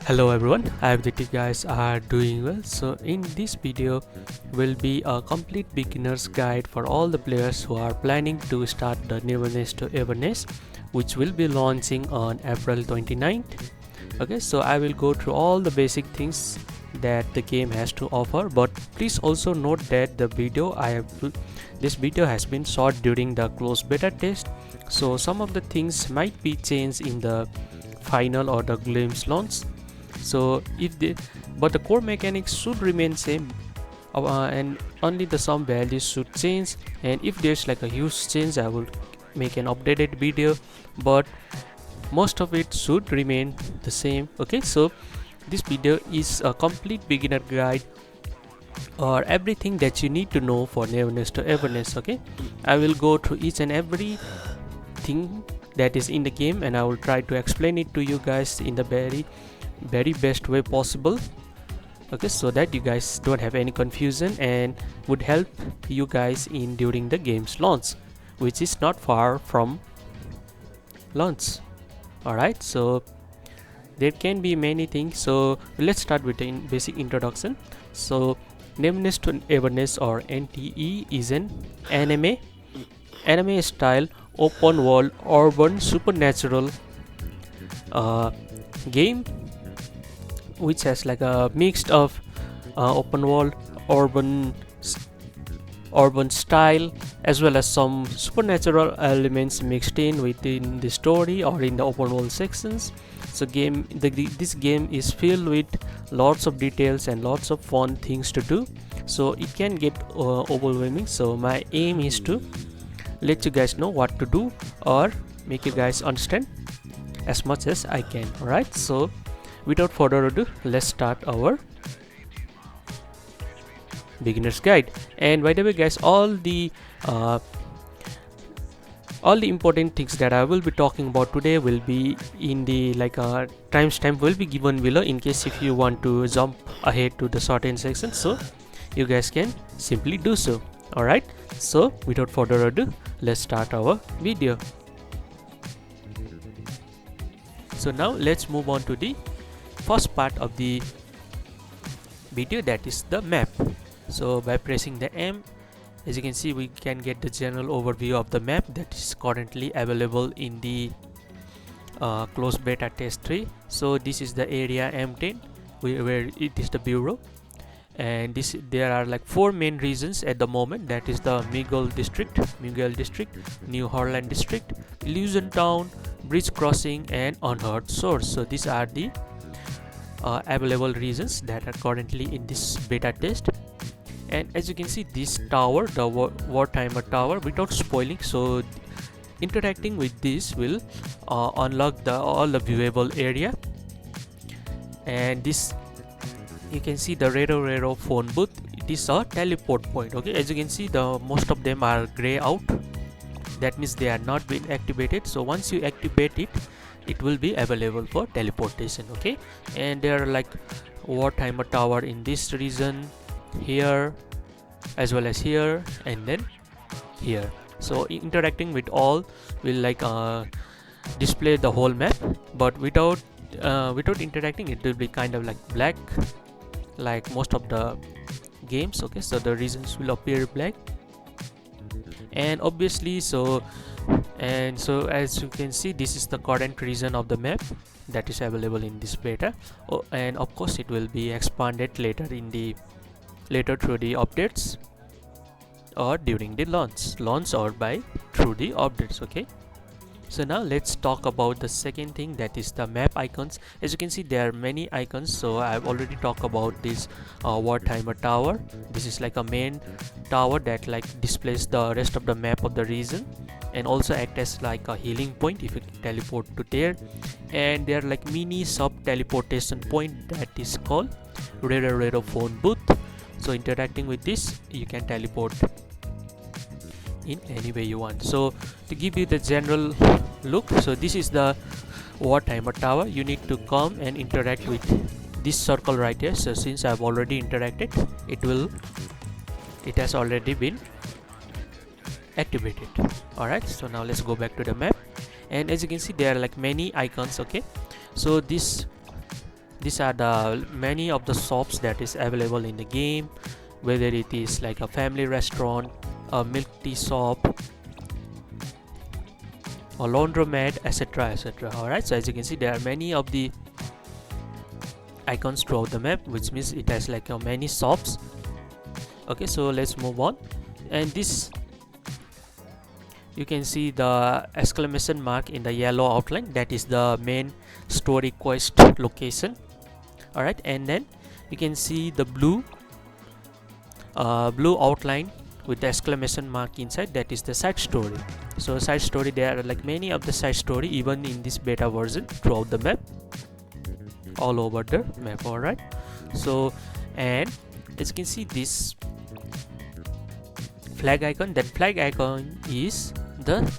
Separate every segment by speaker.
Speaker 1: Hello everyone, I hope that you guys are doing well. So in this video will be a complete beginner's guide for all the players who are planning to start the Neverness to Everness, which will be launching on April 29th. Okay, so I will go through all the basic things that the game has to offer, but please also note that this video has been shot during the closed beta test, so some of the things might be changed in the final or the glimpse launch. So but the core mechanics should remain same, and only the some values should change, and if there's like a huge change I will make an updated video, but most of it should remain the same. Okay, so this video is a complete beginner guide or everything that you need to know for Neverness to Everness. Okay, I will go through each and every thing that is in the game, and I will try to explain it to you guys in the very best way possible. Okay, so that you guys don't have any confusion and would help you guys in during the game's launch, which is not far from launch. Alright, so there can be many things, so let's start with the basic introduction. So Neverness to Everness or NTE is an anime style open world urban supernatural game which has like a mix of open world urban style as well as some supernatural elements mixed in within the story or in the open world sections. So this game is filled with lots of details and lots of fun things to do, so it can get overwhelming. So my aim is to let you guys know what to do or make you guys understand as much as I can. Alright, so without further ado, let's start our beginner's guide. And by the way guys, all the important things that I will be talking about today will be in the timestamp will be given below, in case if you want to jump ahead to the certain section, so you guys can simply do so. Alright, so without further ado, let's start our video. So now let's move on to the first part of the video, that is the map. So by pressing the M, as you can see, we can get the general overview of the map that is currently available in the closed beta test 3. So this is the area M10 where it is the bureau, and there are like 4 main regions at the moment, that is the Miguel district, New Harland district, Illusion Town, Bridge Crossing and Unheard Source. So these are the available regions that are currently in this beta test. And as you can see, this tower, the Wertheimer tower, without spoiling, so interacting with this will unlock all the viewable area. And this, you can see the ReroRero phone booth, it is a teleport point. Okay, as you can see, the most of them are gray out, that means they are not been activated. So once you activate it, it will be available for teleportation. Okay, and there are like Wertheimer tower in this region, here as well as here, and then here. So interacting with all will display the whole map, but without interacting, it will be kind of like black, like most of the games. Okay, so the regions will appear black, and obviously so as you can see, this is the current region of the map that is available in this beta. And of course it will be expanded later through the updates or during the launch or through the updates. Okay, so now let's talk about the second thing, that is the map icons. As you can see, there are many icons. So I've already talked about this Wertheimer tower. This is like a main tower that displays the rest of the map of the region, and also act as like a healing point if you teleport to there. And there are like mini sub teleportation point that is called ReroRero phone booth. So interacting with this, you can teleport in any way you want. So to give you the general look, so this is the Wertheimer tower. You need to come and interact with this circle right here. So since I've already interacted, it has already been activated. Alright, so now let's go back to the map, and as you can see, there are like many icons. Okay, so this these are the many of the shops that is available in the game, whether it is like a family restaurant, a milk tea shop, a laundromat, etc, etc. Alright, so as you can see, there are many of the icons throughout the map, which means it has like many shops. Okay, so let's move on. And this, you can see the exclamation mark in the yellow outline, that is the main story quest location. Alright, and then you can see the blue outline with the exclamation mark inside, that is the side story. So side story, there are like many of the side story even in this beta version throughout the map, all over the map. Alright, so and as you can see this flag icon, that flag icon is the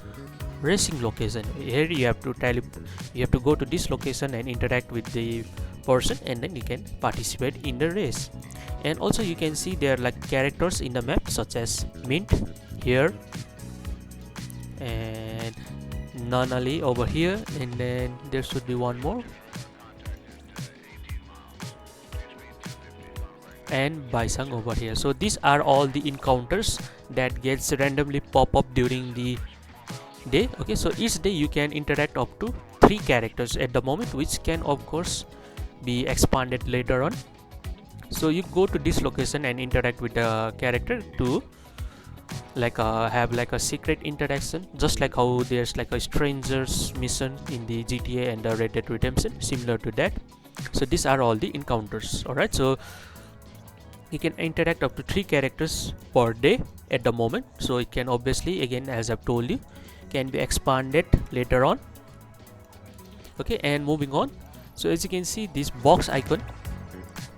Speaker 1: racing location. Here you have to go to this location and interact with the person, and then you can participate in the race. And also you can see there are like characters in the map such as Mint here, and Nanali over here, and then there should be one more, and Baisang over here. So these are all the encounters that gets randomly pop up during the day. Okay, so each day you can interact up to 3 characters at the moment, which can of course be expanded later on. So you go to this location and interact with the character to like have like a secret interaction, just like how there's like a strangers mission in the GTA and the Red Dead Redemption, similar to that. So these are all the encounters. Alright, so you can interact up to 3 characters per day at the moment. So it can obviously, again as I've told you, can be expanded later on. Okay, and moving on, so as you can see this box icon,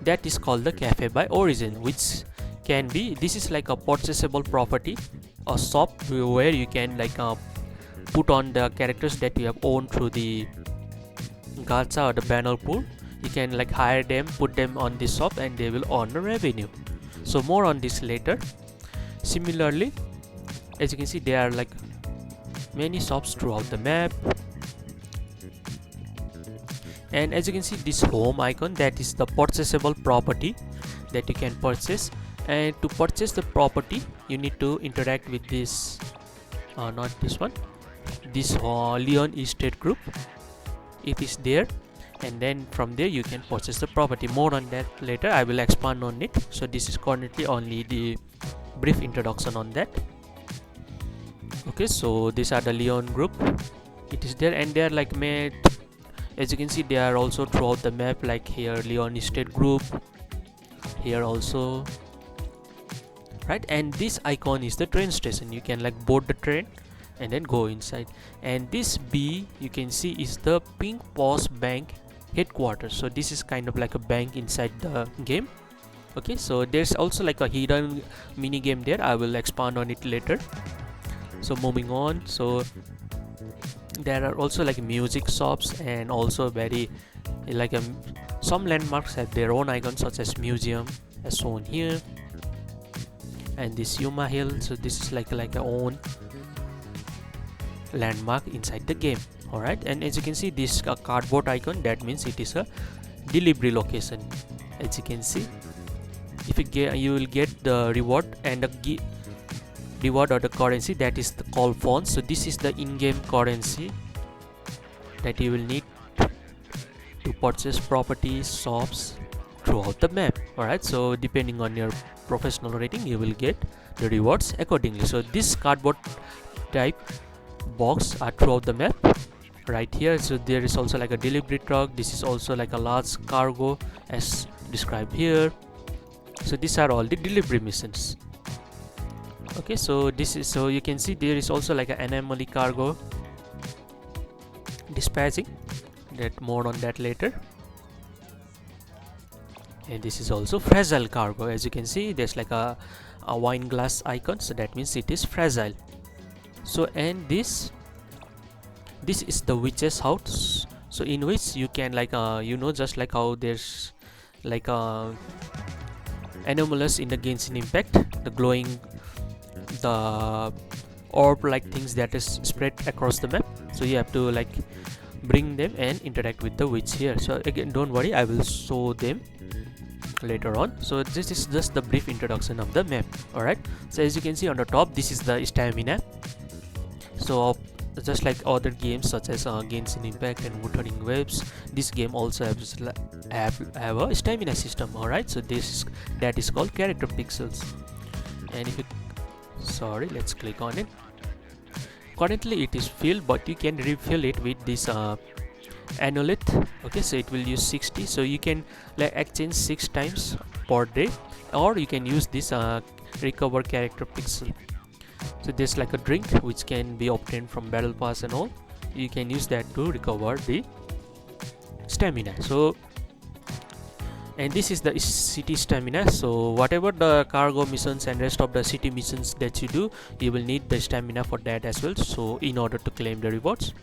Speaker 1: that is called the Cafe By Origen, which can be, this is like a purchasable property, a shop where you can like put on the characters that you have owned through the gacha or the banner pool. You can like hire them, put them on this shop, and they will earn a revenue. So more on this later. Similarly, as you can see, there are like many shops throughout the map. And as you can see this home icon, that is the purchasable property that you can purchase. And to purchase the property you need to interact with this not this one, this Leon Estate group. It is there, and then from there you can purchase the property. More on that later, I will expand on it. So this is currently only the brief introduction on that. Okay, so these are the Leon group, it is there, and they are like made, as you can see, they are also throughout the map, like here Leon Estate group, here also, right? And this icon is the train station. You can like board the train and then go inside. And this B, you can see, is the Pink Paws Bank headquarters. So this is kind of like a bank inside the game. Okay, so there's also like a hidden mini game there, I will expand on it later. So moving on, so there are also like music shops, and also very like some landmarks have their own icons, such as museum as shown here, and this Yuma Hill. So this is like a own landmark inside the game. Alright, and as you can see this cardboard icon, that means it is a delivery location. As you can see, if you get, you will get the reward, and the reward or the currency, that is the called Fons. So this is the in-game currency that you will need to purchase properties, shops throughout the map. Alright, so depending on your professional rating you will get the rewards accordingly. So this cardboard type box are throughout the map right here. So there is also like a delivery truck. This is also like a large cargo as described here. So these are all the delivery missions. Okay, so this is, so you can see there is also like an Anamoly cargo dispatching, that more on that later. And this is also fragile cargo. As you can see, there's like a wine glass icon, so that means it is fragile. So, and this is the witch's house, so in which you can like you know, just like how there's like anomalous in the Genshin Impact, the glowing, the orb like things that is spread across the map. So you have to like bring them and interact with the witch here. So again, don't worry, I will show them later on. So this is just the brief introduction of the map. Alright, so as you can see on the top, this is the stamina. So just like other games such as Genshin Impact and Wuthering Waves, this game also have a stamina system. Alright, so that is called character pixels. And if you let's click on it. Currently it is filled, but you can refill it with this Anolith. Okay, so it will use 60, so you can like exchange 6 times per day, or you can use this recover character pixel. So there's like a drink which can be obtained from battle pass and all. You can use that to recover the stamina. So, and this is the city stamina. So whatever the cargo missions and rest of the city missions that you do, you will need the stamina for that as well, so in order to claim the rewards.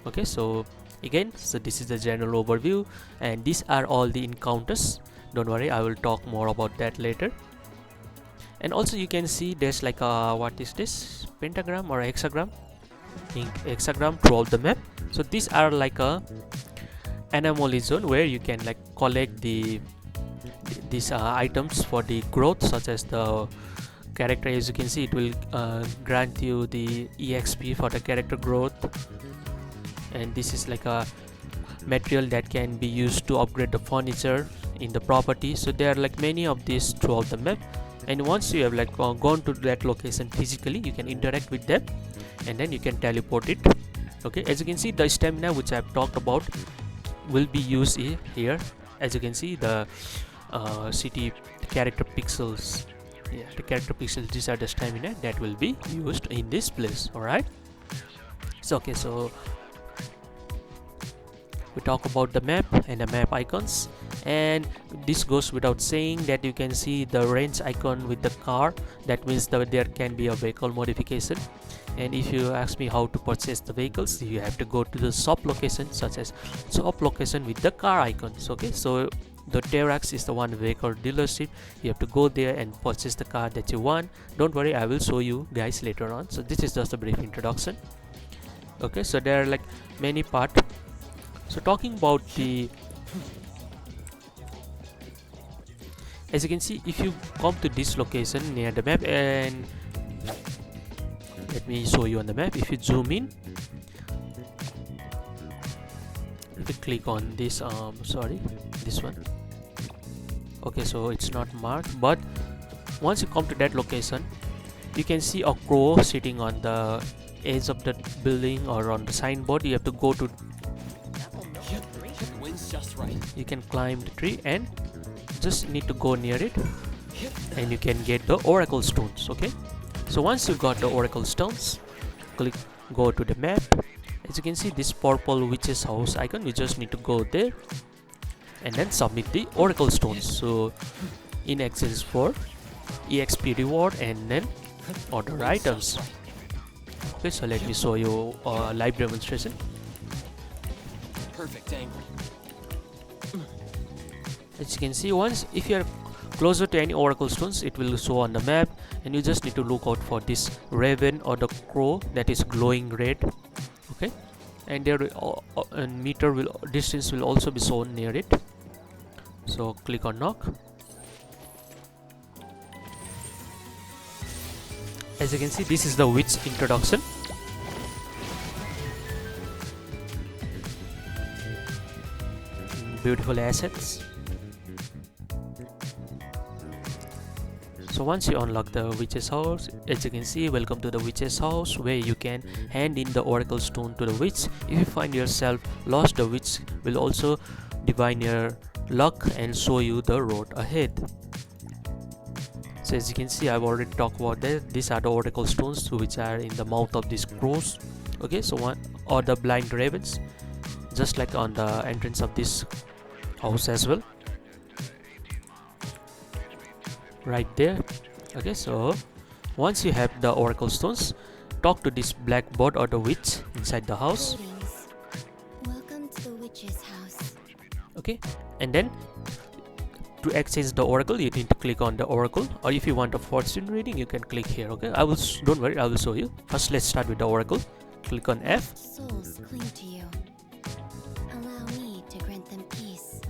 Speaker 1: Okay, so again, so this is the general overview, and these are all the encounters. Don't worry, I will talk more about that later. And also you can see there's like a, what is this, pentagram or hexagram? Hexagram throughout the map. So these are like a anomaly zone where you can like collect these items for the growth, such as the character. As you can see, it will grant you the exp for the character growth, and this is like a material that can be used to upgrade the furniture in the property. So there are like many of these throughout the map, and once you have like gone to that location physically, you can interact with them and then you can teleport it. Okay, as you can see, the stamina which I have talked about will be used here. As you can see, the city character pixels, yeah, the character pixels, these are the stamina that will be used in this place. All right, so okay, so we talk about the map and the map icons, and this goes without saying that you can see the range icon with the car. That means that there can be a vehicle modification. And if you ask me how to purchase the vehicles, you have to go to the shop location, such as shop location with the car icons. Okay, so the Terax is the one vehicle dealership. You have to go there and purchase the car that you want. Don't worry, I will show you guys later on. So this is just a brief introduction. Okay, so there are like many parts. So talking about the, as you can see, if you come to this location near the map, and let me show you on the map. If you zoom in, if you click on this this one. Okay, so it's not marked, but once you come to that location, you can see a crow sitting on the edge of the building or on the signboard. You have to go to, you can climb the tree and just need to go near it, and you can get the oracle stones. Okay, so once you got the oracle stones, go to the map. As you can see, this purple witch's house icon, you just need to go there and then submit the oracle stones, so in exchange for exp reward and then other items. Okay, so let me show you a live demonstration.
Speaker 2: Perfect angle.
Speaker 1: As you can see, once if you are closer to any oracle stones, it will show on the map, and you just need to look out for this raven or the crow that is glowing red. Okay, and there meter distance will also be shown near it. So click on knock. As you can see, this is the witch introduction. Beautiful assets. So once you unlock the witch's house, as you can see, welcome to the witch's house, where you can hand in the oracle stone to the witch. If you find yourself lost, the witch will also divine your luck and show you the road ahead. So as you can see, I've already talked about that. These are the oracle stones which are in the mouth of these crows. Okay, so one or the blind ravens, just like on the entrance of this house as well, right there. Okay, so once you have the oracle stones, talk to this BlackBird or the witch inside the house.
Speaker 3: Welcome to the witch's house.
Speaker 1: Okay, and then to exchange the oracle, you need to click on the oracle, or if you want a fortune reading, you can click here. Okay, don't worry, I will show you. First, let's start with the oracle. click on F.
Speaker 3: Souls cling to you. Allow me to grant them peace.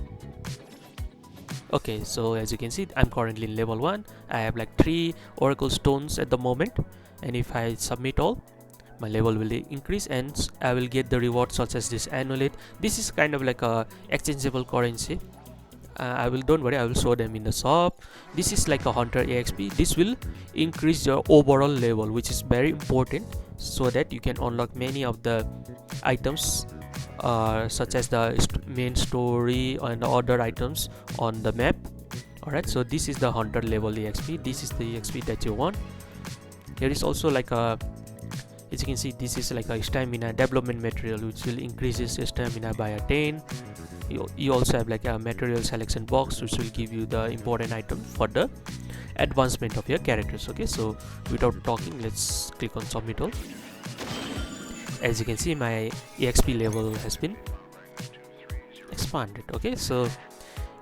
Speaker 1: Okay, so as you can see, I'm currently in level 1. I have like 3 oracle stones at the moment, and if I submit all, my level will increase and I will get the rewards such as this amulet. This is kind of like a exchangeable currency. Don't worry, I will show them in the shop. This is like a hunter exp. This will increase your overall level, which is very important, so that you can unlock many of the items such as the main story and other items on the map. Alright, so this is the hunter level exp. This is the exp that you want. There is also like a, as you can see, this is like a stamina development material, which will increase your stamina by a 10. You also have like a material selection box, which will give you the important item for the advancement of your characters. Okay, so without talking, let's click on submit all. As you can see, my exp level has been expanded. Okay, so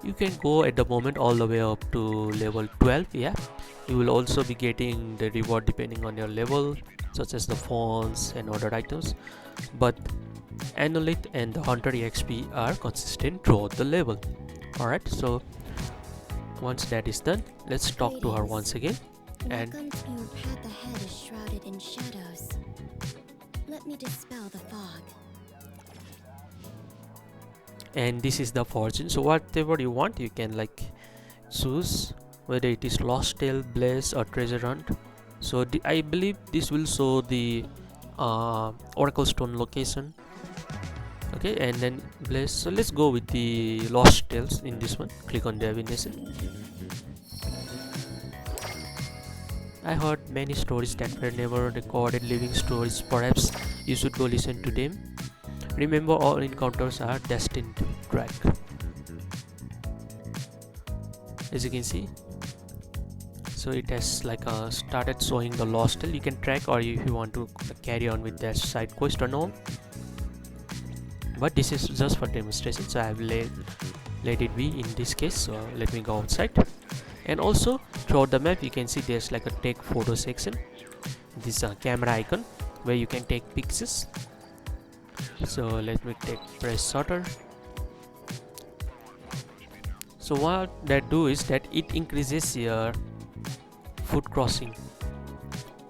Speaker 1: you can go at the moment all the way up to level 12. Yeah, you will also be getting the reward depending on your level, such as the Fons and other items, but Anamoly and the Hunter EXP are consistent throughout the level. Alright, so once that is done, let's talk to her once again. And
Speaker 3: Welcome to your path ahead is shrouded in shadows. Let me dispel the fog.
Speaker 1: and this is the fortune, so whatever you want you can like choose, whether it is lost tale, blaze or treasure hunt. So I believe this will show the oracle stone location. Okay, and then blaze. So let's go with the lost tales in this one. Click on the Everness. I heard many stories that were never recorded, living stories. Perhaps you should go listen to them. Remember, all encounters are destined to track. As you can see, so it has like started showing the lost tale. You can track, or if you want to carry on with that side quest or no. But this is just for demonstration, so I have let it be in this case. So let me go outside. And also throughout the map you can see there's like a take photo section, this camera icon where you can take pictures. So let me press shutter. So what that do is that it increases your foot crossing.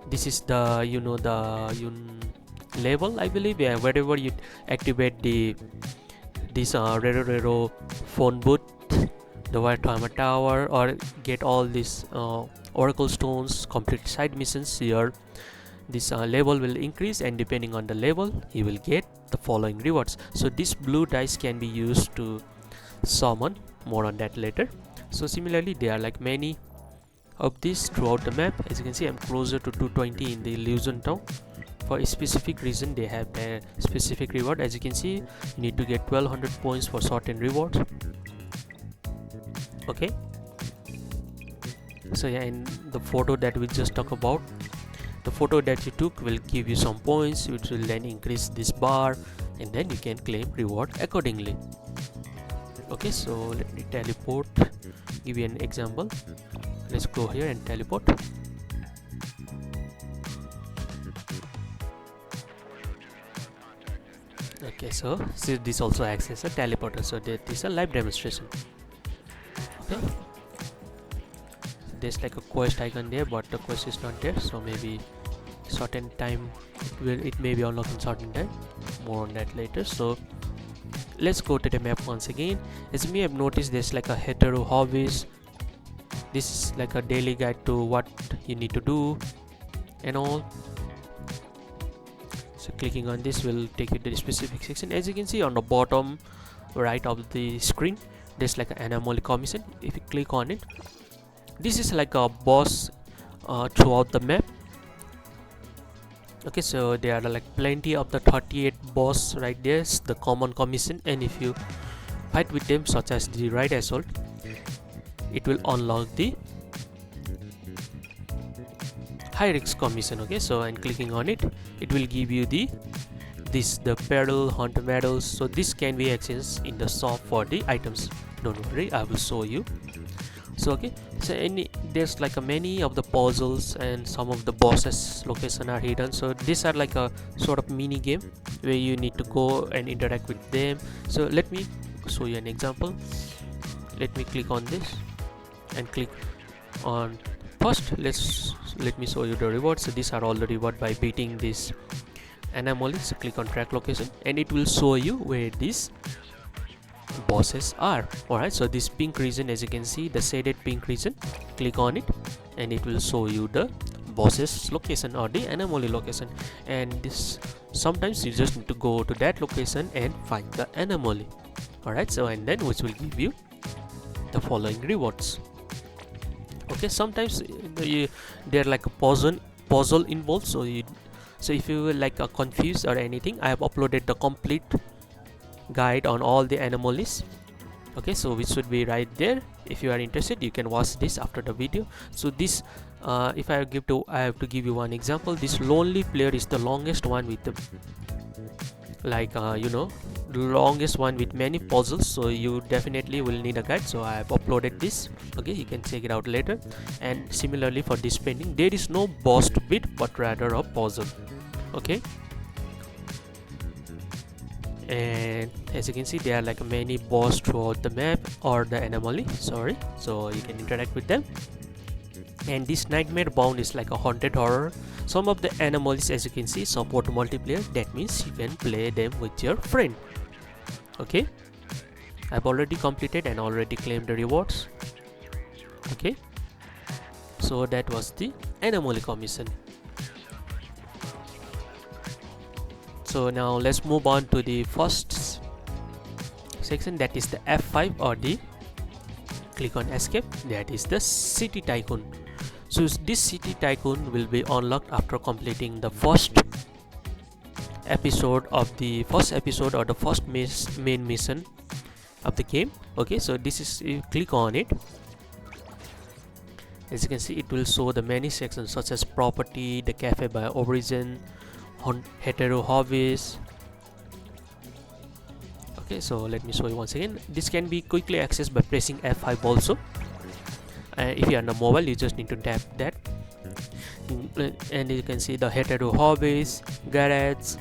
Speaker 1: This is the level, I believe. Yeah, wherever you activate this ReroRero phone booth, the Wertheimer tower, or get all these oracle stones, complete side missions here, this level will increase, and depending on the level you will get the following rewards. So this blue dice can be used to summon, more on that later. So similarly there are like many of these throughout the map. As you can see, I'm closer to 220 in the illusion town. For a specific reason they have a specific reward. As you can see, you need to get 1200 points for certain rewards. Okay, so yeah, and the photo that we just talked about, the photo that you took will give you some points, which will then increase this bar, and then you can claim reward accordingly. Okay, so let me teleport, give you an example. Let's go here and teleport. Okay, so see, this also acts as a teleporter, so that is a live demonstration. Okay, there's like a quest icon there, but the quest is not there, so maybe certain time it may be unlocked in certain time. More on that later. So let's go to the map once again. As you may have noticed, there's like a Hetereau Hobbies. This is like a daily guide to what you need to do and all. So clicking on this will take you to the specific section. As you can see on the bottom right of the screen, there's like an Anamoly Commission. If you click on it, this is like a boss throughout the map. Okay, so there are like plenty of the 38 boss right there. It's the common commission, and if you fight with them, such as the right assault, it will unlock the high risk commission. Okay, so and clicking on it, it will give you the peril hunter medals. So this can be accessed in the shop for the items. Don't worry, I will show you So okay, so there's like a many of the puzzles and some of the bosses location are hidden, so these are like a sort of mini game where you need to go and interact with them. So let me show you an example. Let me click on this and click on first. Let me show you the rewards. So these are all the reward by beating this Anamoly. So click on track location and it will show you where these bosses are. Alright, so this pink region, as you can see, the shaded pink region, click on it and it will show you the bosses location or the Anamoly location. And this, sometimes you just need to go to that location and find the Anamoly. Alright, so and then which will give you the following rewards. Okay, sometimes they're like a puzzle involved, so if you will like confused or anything, I have uploaded the complete guide on all the anomalies. Okay, so which should be right there. If you are interested, you can watch this after the video. So this if I have to give you one example. This lonely player is the longest one with the longest one with many puzzles, so you definitely will need a guide. So I have uploaded this. Okay, you can check it out later. And similarly for this painting, there is no boss to beat but rather a puzzle. Okay, and as you can see, there are like many boss throughout the map or the Anamoly, sorry, so you can interact with them. And this nightmare bound is like a haunted horror. Some of the anomalies, as you can see, support multiplayer. That means you can play them with your friend. Okay, I've already completed and already claimed the rewards. Okay, so that was the Anamoly Commission. So now let's move on to the first section, that is the F5 or the click on escape, that is the City Tycoon. So this City Tycoon will be unlocked after completing the first episode or the first main mission of the game. Okay, so this is, you click on it, as you can see, it will show the many sections such as property, the Cafe By Origen, Hetereau Hobbies. Okay, so let me show you once again. This can be quickly accessed by pressing F5 also. If you are on a mobile, you just need to tap that, and you can see the Hetereau Hobbies, garage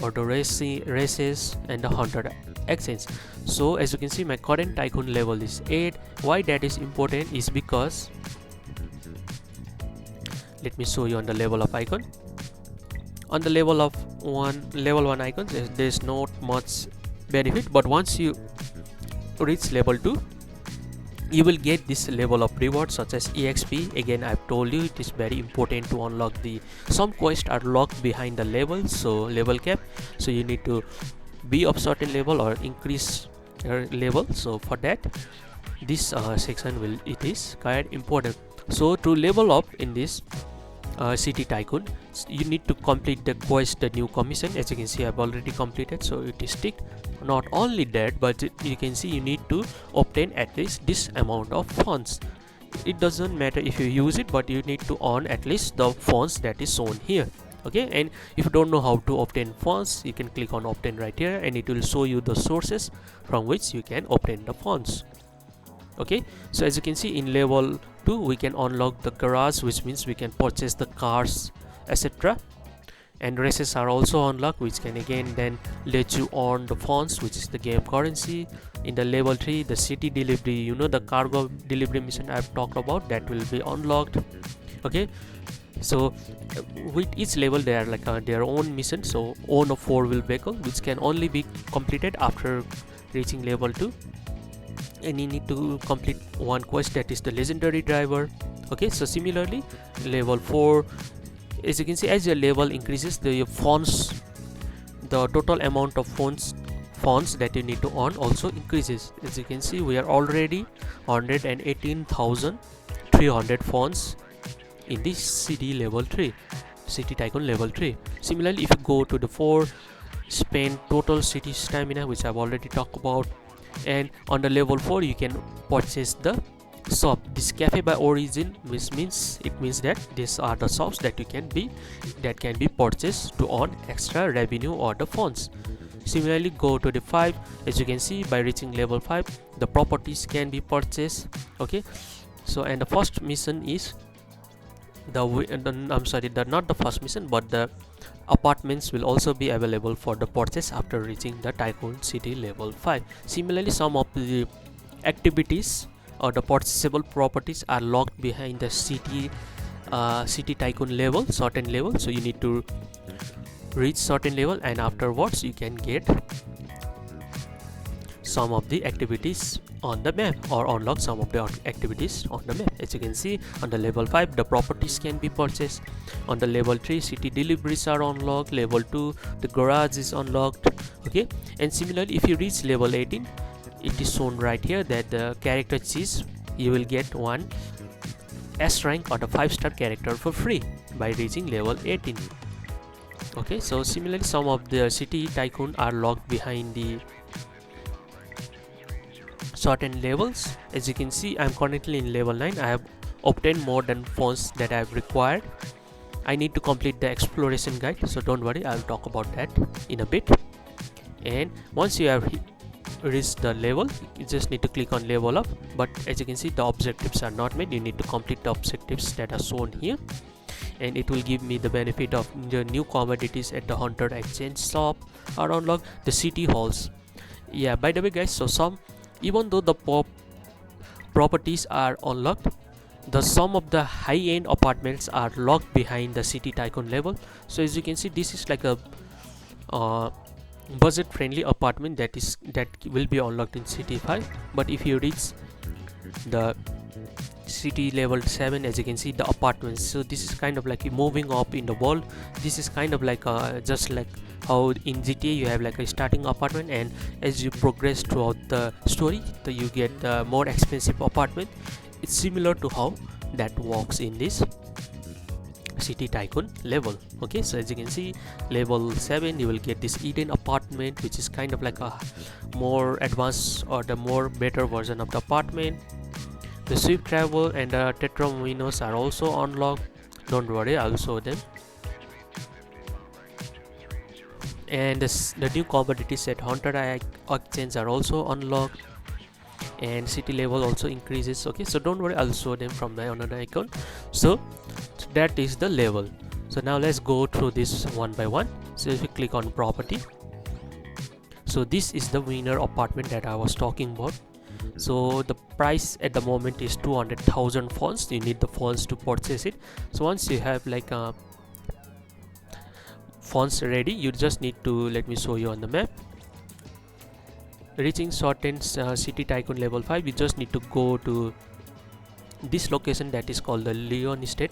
Speaker 1: or the races and the hunter exchange. So as you can see, my current Tycoon level is 8. Why that is important is because, let me show you on the level of icon. On the level 1 icons, there's not much benefit, but once you reach level 2, you will get this level of reward such as EXP. Again, I've told you it is very important to unlock some quests are locked behind the level, so level cap, so you need to be of certain level or increase your level. So for that, this section is quite important. So to level up in this City Tycoon, you need to complete the quest, the new commission. As you can see, I've already completed, so it is ticked. Not only that, but you can see you need to obtain at least this amount of funds. It doesn't matter if you use it, but you need to earn at least the funds that is shown here. Okay, and if you don't know how to obtain funds, you can click on obtain right here and it will show you the sources from which you can obtain the funds. Okay, so as you can see, in level 2 we can unlock the garage, which means we can purchase the cars, etc. And races are also unlocked, which can again then let you earn the funds, which is the game currency. In the level 3, the city delivery, the cargo delivery mission I've talked about, that will be unlocked. Okay, so with each level they are like their own mission. So own a 4-wheel vehicle, which can only be completed after reaching level 2, and you need to complete one quest, that is the legendary driver. Okay, so similarly level 4, as you can see, as your level increases, the funds, the total amount of funds that you need to earn also increases. As you can see, we are already 118,300 funds in this City Tycoon level 3. Similarly, if you go to the 4, spend total city stamina, which I've already talked about, and on the level 4 you can purchase the shop, this Cafe By Origen, which means that these are the shops that can be purchased to earn extra revenue or the funds. Similarly, go to the 5. As you can see, by reaching level 5, the properties can be purchased. Okay, so and the first mission is I'm sorry, not the first mission, but the apartments will also be available for the purchase after reaching the Tycoon city level 5. Similarly, some of the activities or the purchasable properties are locked behind the city Tycoon level, certain level. So you need to reach certain level, and afterwards you can get some of the activities on the map, or unlock some of the activities on the map. As you can see, on the level 5 the properties can be purchased. On the level 3, city deliveries are unlocked. Level 2, the garage is unlocked. Okay, and similarly, if you reach level 18, it is shown right here that the character cheese, you will get one S rank or the 5-star character for free by reaching level 18. Okay, so similarly, some of the city tycoon are locked behind the certain levels. As you can see, I am currently in level 9. I have obtained more than Fons that I have required. I need to complete the exploration guide, so don't worry, I'll talk about that in a bit. And once you have reached the level, you just need to click on level up. But as you can see, the objectives are not made. You need to complete the objectives that are shown here, and it will give me the benefit of the new commodities at the Hunter exchange shop are unlocked. The city halls, yeah, by the way guys, so even though the properties are unlocked, some of the high-end apartments are locked behind the city tycoon level. So as you can see, this is like a budget friendly apartment that will be unlocked in city 5. But if you reach the city level 7, as you can see, the apartments, so this is kind of like moving up in the world. This is kind of like just like how in GTA you have like a starting apartment, and as you progress throughout the story, you get more expensive apartment. It's similar to how that works in this city tycoon level. Okay, so as you can see, level 7 you will get this Eden apartment, which is kind of like a more advanced or the more better version of the apartment. The swift travel and the tetraminos are also unlocked. Don't worry, I'll show them. And the new commodities at Hunter exchange are also unlocked, and city level also increases. Okay, so don't worry, I'll show them from my another icon. So that is the level. So now let's go through this one by one. So if you click on property, so this is the winner apartment that I was talking about. So the price at the moment is 200,000 Fons. You need the Fons to purchase it. So once you have like a Fons ready, you just need to, let me show you on the map. Reaching certain city tycoon level 5, you just need to go to this location that is called the Leon Estate.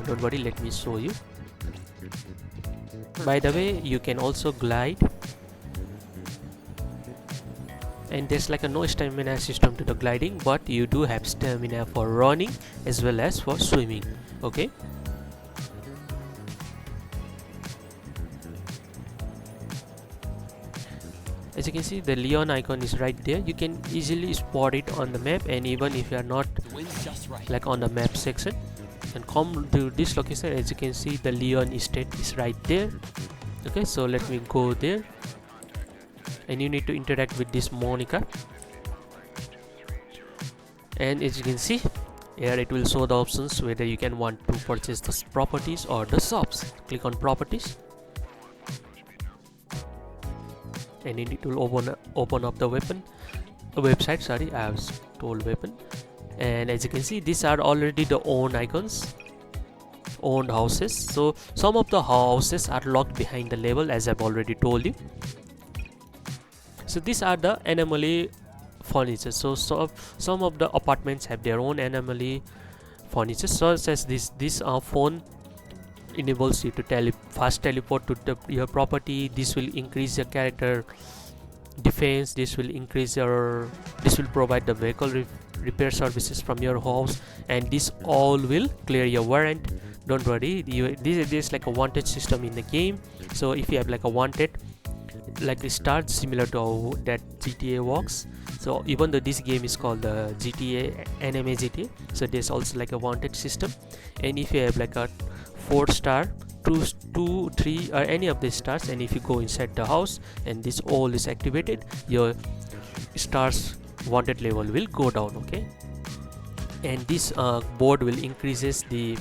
Speaker 1: Don't worry, let me show you. By the way, you can also glide, and there's like a no stamina system to the gliding, but you do have stamina for running as well as for swimming. Okay, as you can see, the Leon icon is right there. You can easily spot it on the map, and even if you are not like on the map section, and come to this location, as you can see, the Leon estate is right there. Okay, so let me go there, and you need to interact with this Monica, and as you can see here, it will show the options whether you can want to purchase the properties or the shops. Click on properties, and it will open up the website. Sorry, I have told weapon. And as you can see, these are already the owned icons, owned houses. So some of the houses are locked behind the level, as I've already told you. So these are the Anamoly Furnitur. So some of the apartments have their own Anamoly Furnitur, such as this phone enables you to fast teleport to your property. This will increase your character defense. This will provide the vehicle repair services from your house, and this all will clear your warrant. Don't worry, this is like a wanted system in the game. So if you have like a wanted, like it starts similar to how that GTA works. So even though this game is called the GTA anime GTA, so there's also like a wanted system. And if you have like a 4-star 2, 3 or any of the stars, and if you go inside the house and this all is activated, your stars wanted level will go down. Okay, and this board will increases the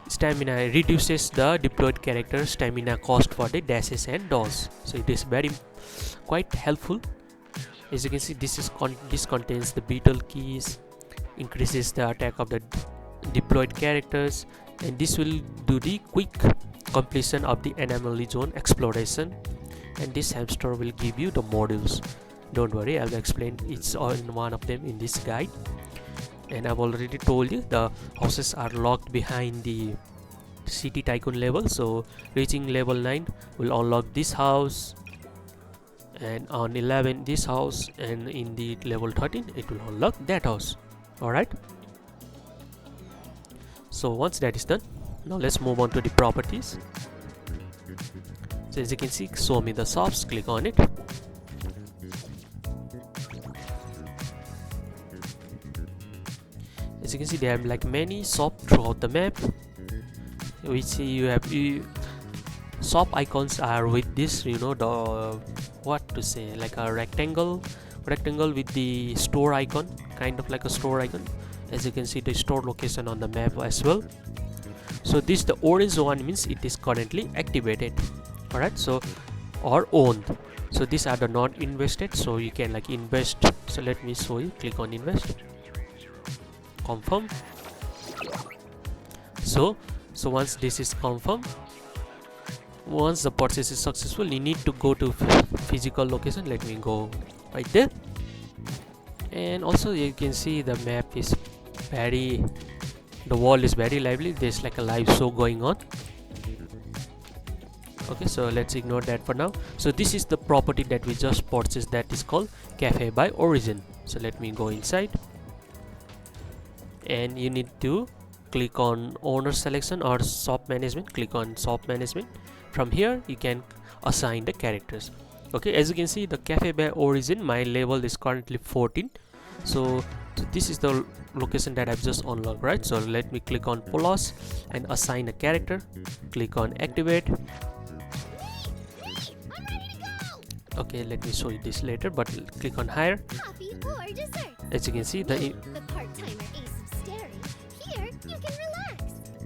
Speaker 1: stamina, reduces the deployed character stamina cost for the dashes and dodge. So it is very quite helpful. As you can see, this contains the beetle keys, increases the attack of the deployed characters, and this will do the quick completion of the anomaly zone exploration. And this hamster will give you the modules. Don't worry, I'll explain each in one of them in this guide. And I've already told you the houses are locked behind the city tycoon level, so reaching level 9 will unlock this house, and on 11 this house, and in the level 13 it will unlock that house. Alright, so once that is done, now let's move on to the properties. So as you can see, show me the shops, click on it. As you can see, there are like many shops throughout the map. We see you have shop icons are with this, you know, the what to say, like a rectangle with the store icon, kind of like a store icon. As you can see, the store location on the map as well. So this, the orange one, means it is currently activated. Alright, so or owned. So these are the not invested, so you can like invest. So let me show you. Click on invest, confirm. So once this is confirmed, once the purchase is successful, you need to go to physical location. Let me go right there. And also you can see the map is the world is very lively. There's like a live show going on. Okay, so let's ignore that for now. So this is the property that we just purchased, that is called Cafe by Origen. So let me go inside, and you need to click on owner selection or shop management. Click on shop management. From here you can assign the characters. Okay, as you can see, the Cafe by Origen, my level is currently 14. So this is the location that I've just unlocked, right? So let me click on Paws and assign a character. Click on activate. Okay, let me show you this later, but click on hire.
Speaker 3: Coffee or dessert.
Speaker 1: As you can see, the
Speaker 3: part-timer ace of staring. Here you can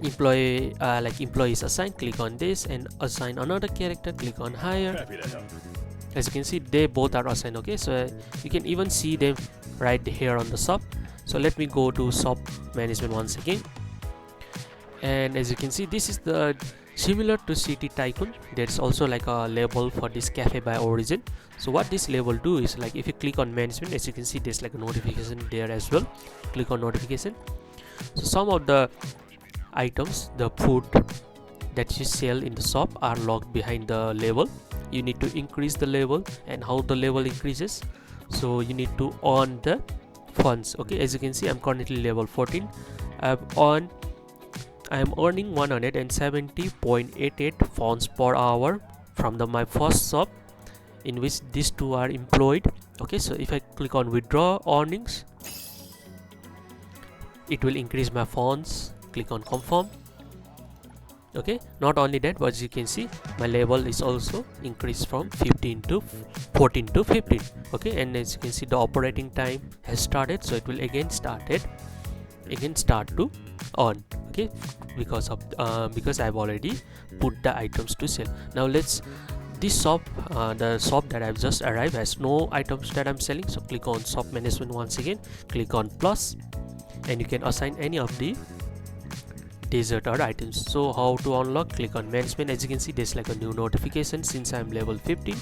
Speaker 3: relax.
Speaker 1: employee is assigned. Click on this and assign another character. Click on hire. As you can see, they both are assigned. Okay, so you can even see them right here on the shop. So let me go to shop management once again, and as you can see, this is the similar to City Tycoon. There's also like a label for this Cafe by Origen. So what this label do is, like, if you click on management, as you can see, there's like a notification there as well. Click on notification. So some of the items, the food that you sell in the shop, are locked behind the label. You need to increase the level, and how the level increases, so you need to earn the funds. Okay, as you can see, I'm currently level 14. I am earning 170.88 Fons per hour from my first shop, in which these two are employed. Okay, so if I click on withdraw earnings, it will increase my Fons. Click on confirm. Okay, not only that, but as you can see, my level is also increased from 15 to 14 to 15. Okay, and as you can see, the operating time has started, so it will again start to on. Okay, because I've already put the items to sell. Now this shop, the shop that I've just arrived, has no items that I'm selling. So click on shop management once again, click on plus, and you can assign any of the desert or items. So how to unlock? Click on management. As you can see, there's like a new notification. Since I'm level 15,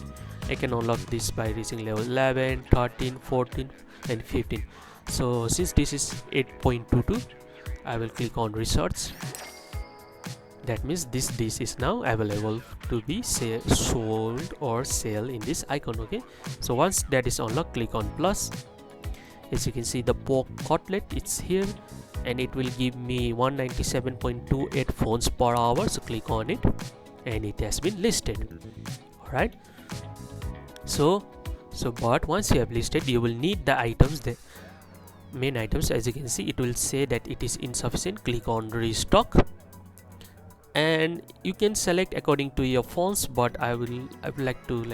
Speaker 1: I can unlock this by reaching level 11, 13, 14 and 15. So since this is 8.22, I will click on research. That means this dish is now available to be sold or sell in this icon. Okay, so once that is unlocked, click on plus. As you can see, the pork cutlet, it's here, and it will give me 197.28 Fons per hour. So click on it, and it has been listed. Alright, so but once you have listed, you will need the items, the main items. As you can see, it will say that it is insufficient. Click on restock. and you can select according to your fonts, but I would like to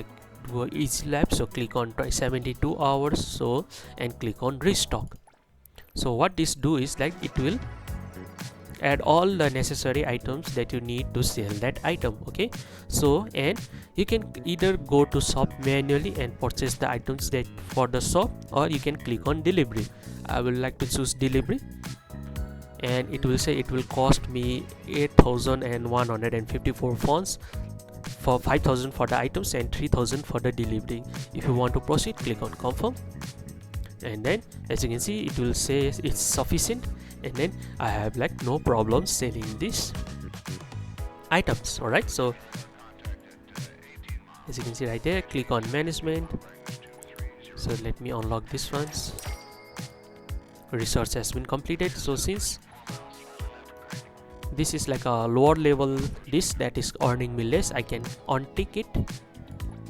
Speaker 1: do a easy lap. So click on try 72 hours, so, and click on restock. So what this do is like it will add all the necessary items that you need to sell that item. Okay, so and you can either go to shop manually and purchase the items that for the shop, or you can click on delivery. I will like to choose delivery, and it will say it will cost me 8,154 fonts for 5,000 for the items and 3,000 for the delivery. If you want to proceed, click on confirm, and then as you can see it will say it's sufficient, and then I have like no problem selling these items. Alright, so as you can see right there, click on management. So let me unlock this ones. Research has been completed. So since this is like a lower level this that is earning me less, I can untick it,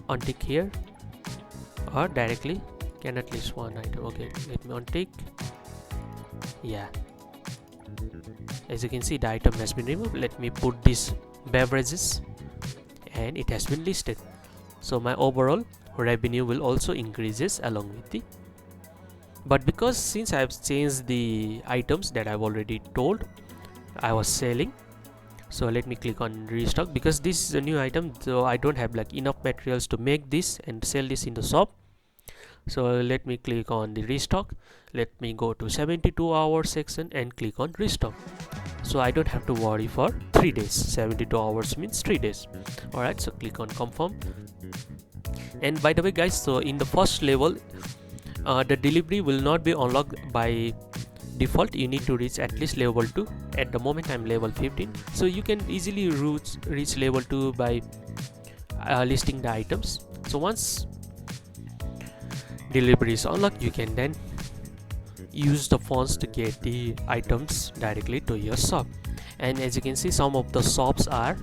Speaker 1: untick here, or directly can at least one item. Okay, let me untick. Yeah, as you can see the item has been removed. Let me put this beverages, and it has been listed. So my overall revenue will also increases along with the, but because since I have changed the items that I've already told I was selling, so let me click on restock, because this is a new item, so I don't have like enough materials to make this and sell this in the shop. So let me click on the restock. Let me go to 72 hour section and click on restock, so I don't have to worry for 3 days. 72 hours means 3 days. Alright, so click on confirm. And by the way guys, so in the first level the delivery will not be unlocked by default. You need to reach at least level 2. At the moment I'm level 15, so you can easily reach level 2 by listing the items. So once delivery is unlocked, you can then use the fonts to get the items directly to your shop. And as you can see, some of the shops are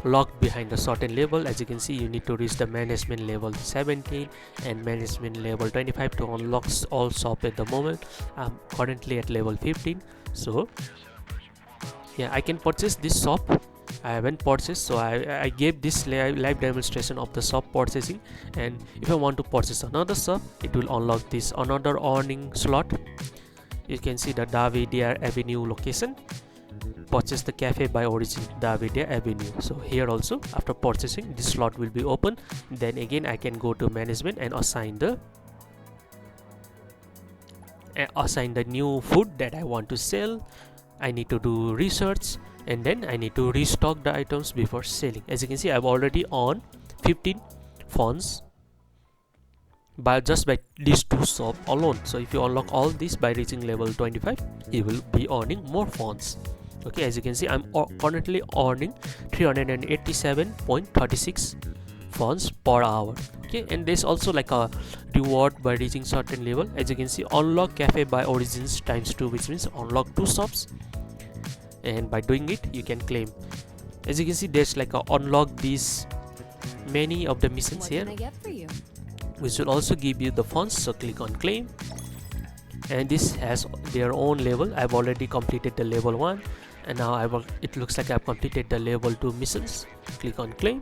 Speaker 1: locked behind a certain level. As you can see, you need to reach the management level 17 and management level 25 to unlock all shop. At the moment I'm currently at level 15, so yeah, I can purchase this shop. I haven't purchased, so I gave this live demonstration of the shop purchasing, and if I want to purchase another shop, it will unlock this another earning slot. You can see the Davidia Avenue location. Purchase the Cafe By Origen, Davidia Avenue. So here also after purchasing, this slot will be open. Then again I can go to management and assign the new food that I want to sell. I need to do research, and then I need to restock the items before selling. As you can see, I've already on 15 fonts just by these two shops alone. So if you unlock all this by reaching level 25, you will be earning more fonts. Okay, as you can see, I'm currently earning 387.36 fonts per hour. Okay, and there's also like a reward by reaching certain level. As you can see, unlock Cafe By Origins ×2, which means unlock 2 shops, and by doing it you can claim. As you can see, there's like a unlock these many of the missions
Speaker 3: What
Speaker 1: here,
Speaker 3: can I get for you?
Speaker 1: which will also give you the funds. So click on claim, and this has their own level. I've already completed the level 1, and now it looks like I've completed the level 2 missions. Click on claim.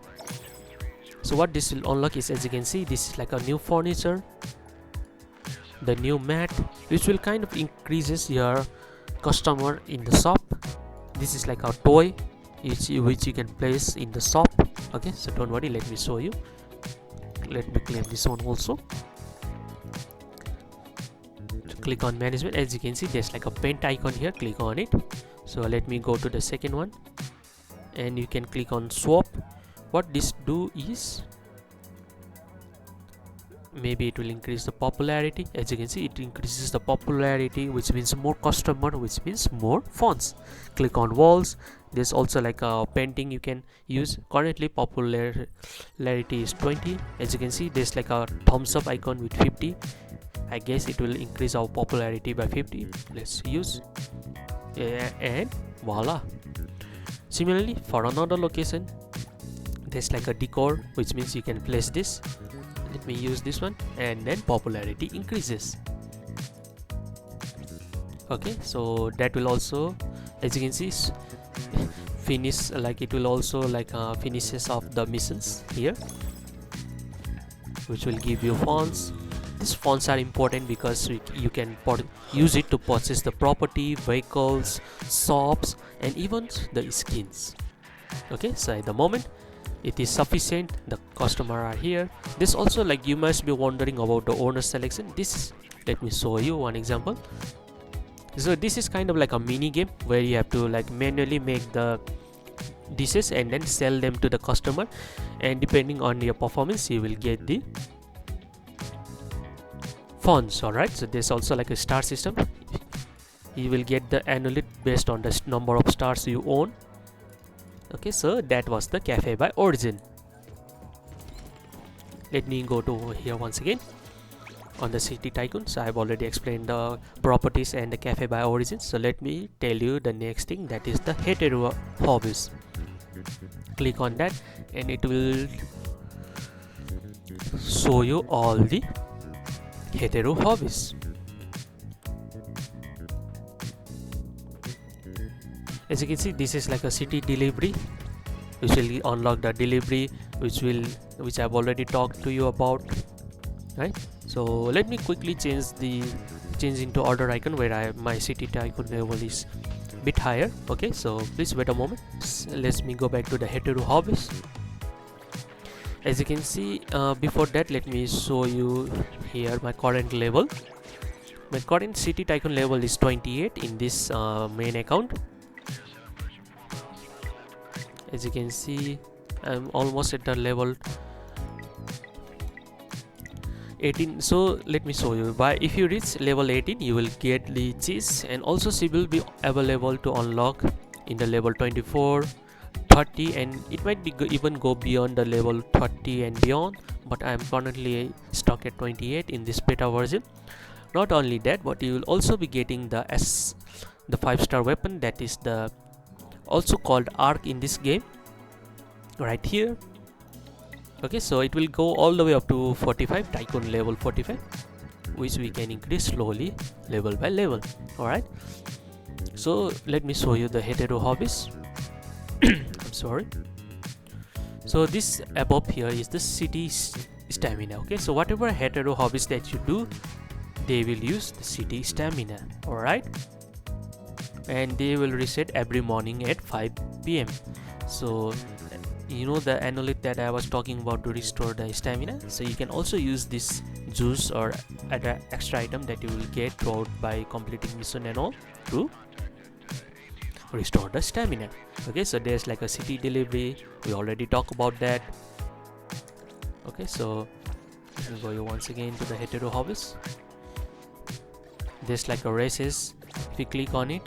Speaker 1: So what this will unlock is, as you can see, this is like a new furniture, the new mat, which will kind of increases your customer in the shop. This is like a toy which you can place in the shop. Okay, so don't worry, let me show you. Let me claim this one also. So click on management. As you can see, there's like a paint icon here. Click on it. So let me go to the second one, and you can click on swap. What this do is, maybe it will increase the popularity. As you can see, it increases the popularity, which means more customer, which means more fonts. Click on walls. There's also like a painting you can use. Currently popularity is 20. As you can see, there's like a thumbs up icon with 50. I guess it will increase our popularity by 50. Let's use, and voila. Similarly, for another location, there's like a decor, which means you can place this. Let me use this one, and then popularity increases. Okay, so that will also, as you can see, finish, like it will also like finishes of the missions here, which will give you Fons. These Fons are important because you can use it to purchase the property, vehicles, shops, and even the skins. Okay, so at the moment it is sufficient, the customer are here. This also, like, you must be wondering about the owner selection. This, let me show you one example. So this is kind of like a mini game where you have to like manually make the dishes and then sell them to the customer, and depending on your performance you will get the funds. Alright, so there's also like a star system. You will get the annually based on the number of stars you own. Okay, so that was the Cafe by Origen. Let me go to here once again on the City Tycoon. So I've already explained the properties and the Cafe by Origen. So let me tell you the next thing, that is the Hetereau Hobbies. Click on that and it will show you all the Hetereau Hobbies. As you can see, this is like a city delivery, which will unlock the delivery, which I've already talked to you about, right? So let me quickly change into order icon where my City Tycoon level is bit higher. Okay, so please wait a moment. Let me go back to the Hetereau Hobbies. As you can see, before that, let me show you here my current level. My current City Tycoon level is 28 in this main account. As you can see, I'm almost at the level 18. So let me show you. If you reach level 18, you will get the cheese, and also she will be available to unlock in the level 24, 30, and it might be even go beyond the level 30 and beyond, but I'm currently stuck at 28 in this beta version. Not only that, but you will also be getting the 5-star weapon, that is the also called Arc in this game, right here. Okay, so it will go all the way up to 45, Tycoon level 45, which we can increase slowly level by level. Alright, so let me show you the Hetereau Hobbies. I'm sorry. So this above here is the city stamina. Okay, so whatever Hetereau Hobbies that you do, they will use the city stamina. Alright, and they will reset every morning at 5 PM. So you know the amulet that I was talking about to restore the stamina, so you can also use this juice or other extra item that you will get throughout by completing mission and all to restore the stamina. Okay, so there's like a city delivery, we already talked about that. Okay, so let me go you once again to the Hetereau Hobbies. There's like a races. If you click on it,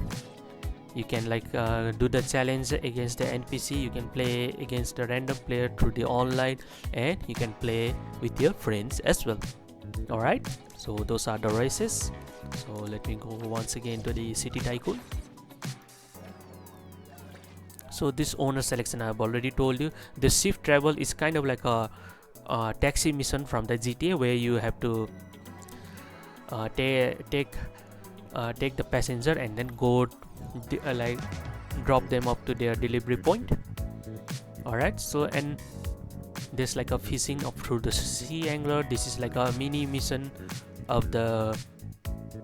Speaker 1: you can like do the challenge against the NPC. You can play against a random player through the online, and you can play with your friends as well. Alright, so those are the races. So let me go once again to the City Tycoon. So this owner selection, I've already told you. The shift travel is kind of like a taxi mission from the GTA, where you have to take the passenger and then go like drop them up to their delivery point. Alright, so and there's like a fishing up through the sea angler. This is like a mini mission of the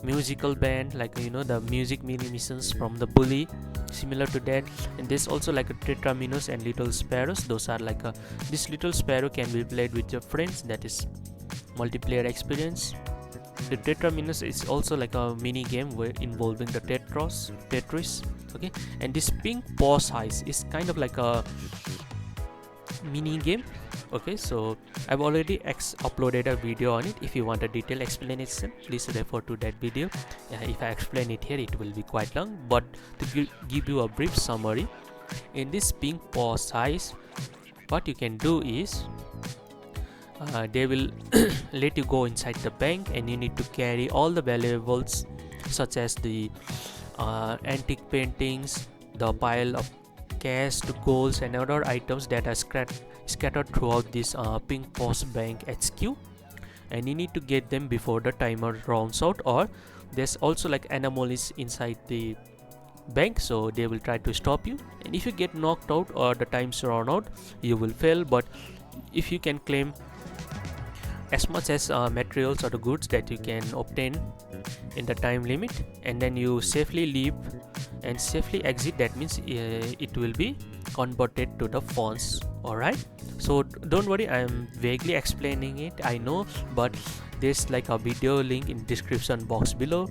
Speaker 1: musical band, like you know the music mini missions from the Bully, similar to that. And there's also like a Tetraminos and Little Sparrows. Those are like this Little Sparrow can be played with your friends, that is multiplayer experience. The Tetraminos is also like a mini game where involving the Tetris. Okay, and this pink Paws heist is kind of like a mini game. Okay, so I've already uploaded a video on it. If you want a detailed explanation, please refer to that video. If I explain it here, it will be quite long, but to give you a brief summary, in this pink Paws heist, what you can do is they will let you go inside the bank, and you need to carry all the valuables such as the antique paintings, the pile of cash, the golds and other items that are scattered throughout this pink Paws bank HQ, and you need to get them before the timer runs out. Or there's also like anomalies inside the bank, so they will try to stop you, and if you get knocked out or the times run out, you will fail. But if you can claim as much as materials or the goods that you can obtain in the time limit, and then you safely leave and safely exit, that means it will be converted to the Fons. Alright, so don't worry, I am vaguely explaining it, I know, but there's like a video link in description box below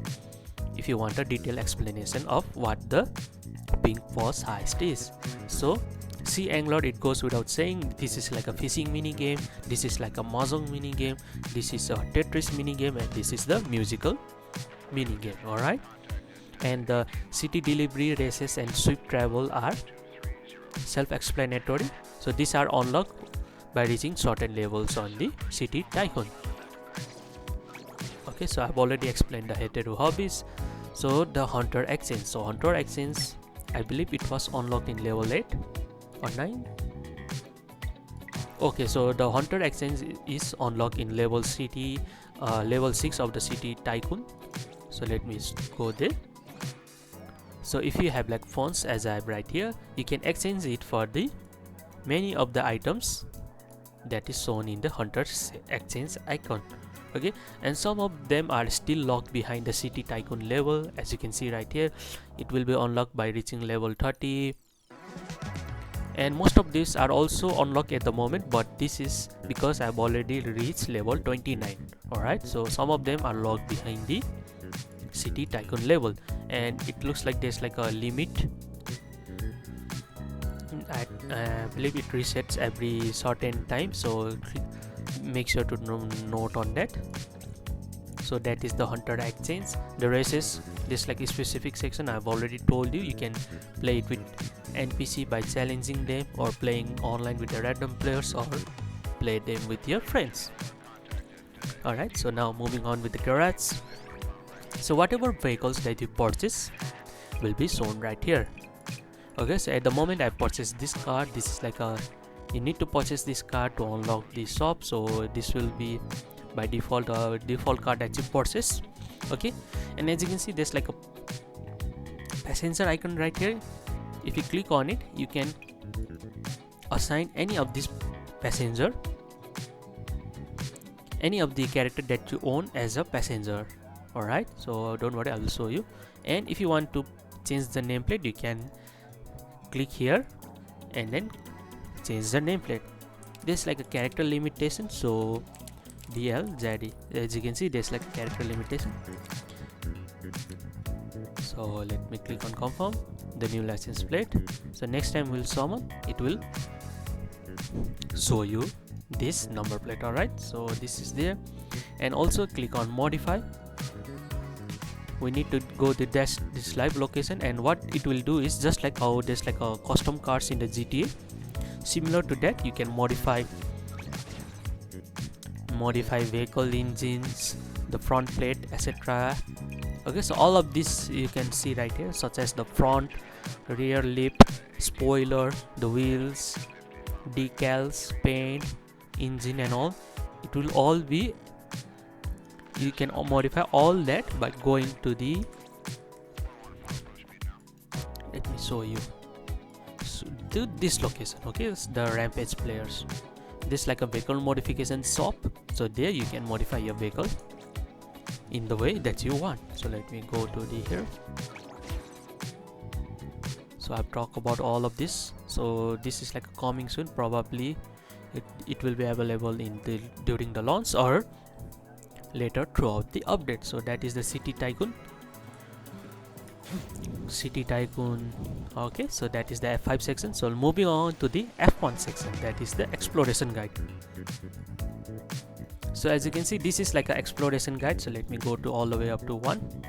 Speaker 1: if you want a detailed explanation of what the pink Paws heist is. So Sea Angler, it goes without saying, this is like a fishing mini game, this is like a mahjong mini game, this is a Tetris mini game, and this is the musical mini game. Alright, and the city delivery, races, and swift travel are self-explanatory. So these are unlocked by reaching certain levels on the city Tycoon. Okay, so I've already explained the Hetereau Hobbies. So the Hunter Exchange. So Hunter Exchange, I believe it was unlocked in level 8 or 9. Okay, so the Hunter Exchange is unlocked in level 6 of the city Tycoon. So let me go there. So if you have like Fons, as I have right here, you can exchange it for the many of the items that is shown in the Hunter's Exchange icon. Okay, and some of them are still locked behind the city Tycoon level, as you can see right here. It will be unlocked by reaching level 30, and most of these are also unlocked at the moment, but this is because I've already reached level 29. Alright, so some of them are locked behind the city Tycoon level, and it looks like there's like a limit. I believe it resets every certain time, so make sure to note on that. So that is the Hunter Exchange. The races, there's like a specific section. I've already told you, you can play it with NPC by challenging them, or playing online with the random players, or play them with your friends. Alright, so now moving on with the garage. So whatever vehicles that you purchase will be shown right here. Okay, so at the moment I purchased this car. This is like a, you need to purchase this car to unlock the shop, so this will be by default default car that you purchase. Okay, and as you can see, there's like a passenger icon right here. If you click on it, you can assign any of this passenger, any of the character that you own as a passenger. Alright, so don't worry, I will show you. And if you want to change the nameplate, you can click here and then change the nameplate. There's like a character limitation, so DLZD, as you can see, there's like a character limitation. So let me click on confirm the new license plate. So next time we'll summon, it will show you this number plate. Alright, so this is there, and also click on modify. We need to go to this live location, and what it will do is just like how there's like a custom cars in the GTA, similar to that, you can modify vehicle engines, the front plate, etc. Okay, so all of this you can see right here, such as the front, rear lip, spoiler, the wheels, decals, paint, engine, and all. It will all be, you can modify all that by going to the, let me show you, so to this location. Okay, it's the Rampage players. This like a vehicle modification shop, so there you can modify your vehicle in the way that you want. So let me go to the here. So I've talked about all of this. So this is like coming soon, probably it will be available in the during the launch or later throughout the update. So that is the City Tycoon. Okay, so that is the F5 section. So moving on to the F1 section, that is the exploration guide. So as you can see, this is like an exploration guide. So let me go to all the way up to 1.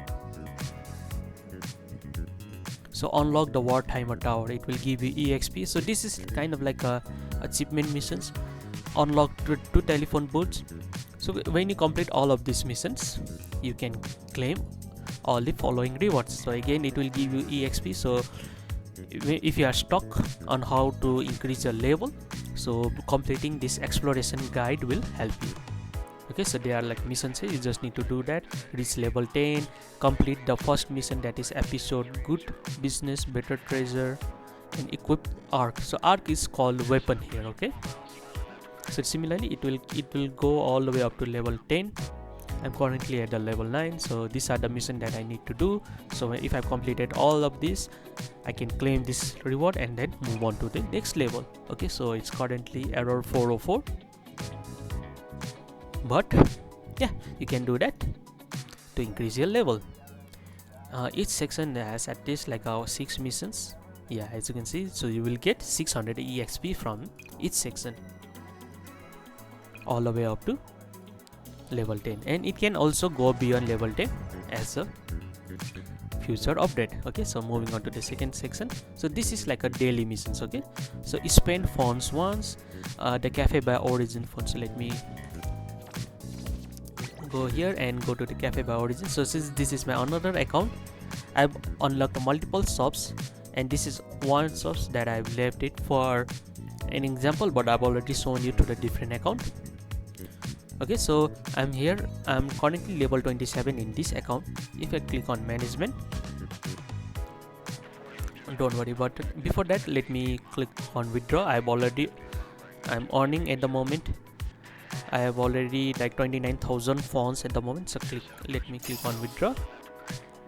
Speaker 1: So unlock the Wertheimer tower, it will give you EXP. So this is kind of like a achievement missions. Unlock 2 telephone booths. So when you complete all of these missions, you can claim all the following rewards. So again, it will give you EXP. So if you are stuck on how to increase your level, so completing this exploration guide will help you. Okay, so they are like missions here. You just need to do that. Reach level 10, complete the first mission, that is episode good business, better treasure, and equip arc. So arc is called weapon here. Okay, so similarly it will go all the way up to level 10. I'm currently at the level 9, so these are the mission that I need to do. So if I've completed all of this, I can claim this reward and then move on to the next level. Okay, so it's currently error 404, but yeah, you can do that to increase your level. Each section has at least like 6 missions. Yeah, as you can see, so you will get 600 exp from each section all the way up to level 10, and it can also go beyond level 10 as a future update. Okay, so moving on to the second section. So this is like a daily missions. Okay, so spend Fons once, the Cafe By Origen Fons. So let me go here and go to the Cafe By Origen. So since this is my another account, I've unlocked multiple shops, and this is one shops that I've left it for an example, but I've already shown you to the different account. Okay, so I'm here, I'm currently level 27 in this account. If I click on management, don't worry about it. Before that, let me click on withdraw. I'm earning at the moment, I have already like 29,000 Fons at the moment. So let me click on withdraw,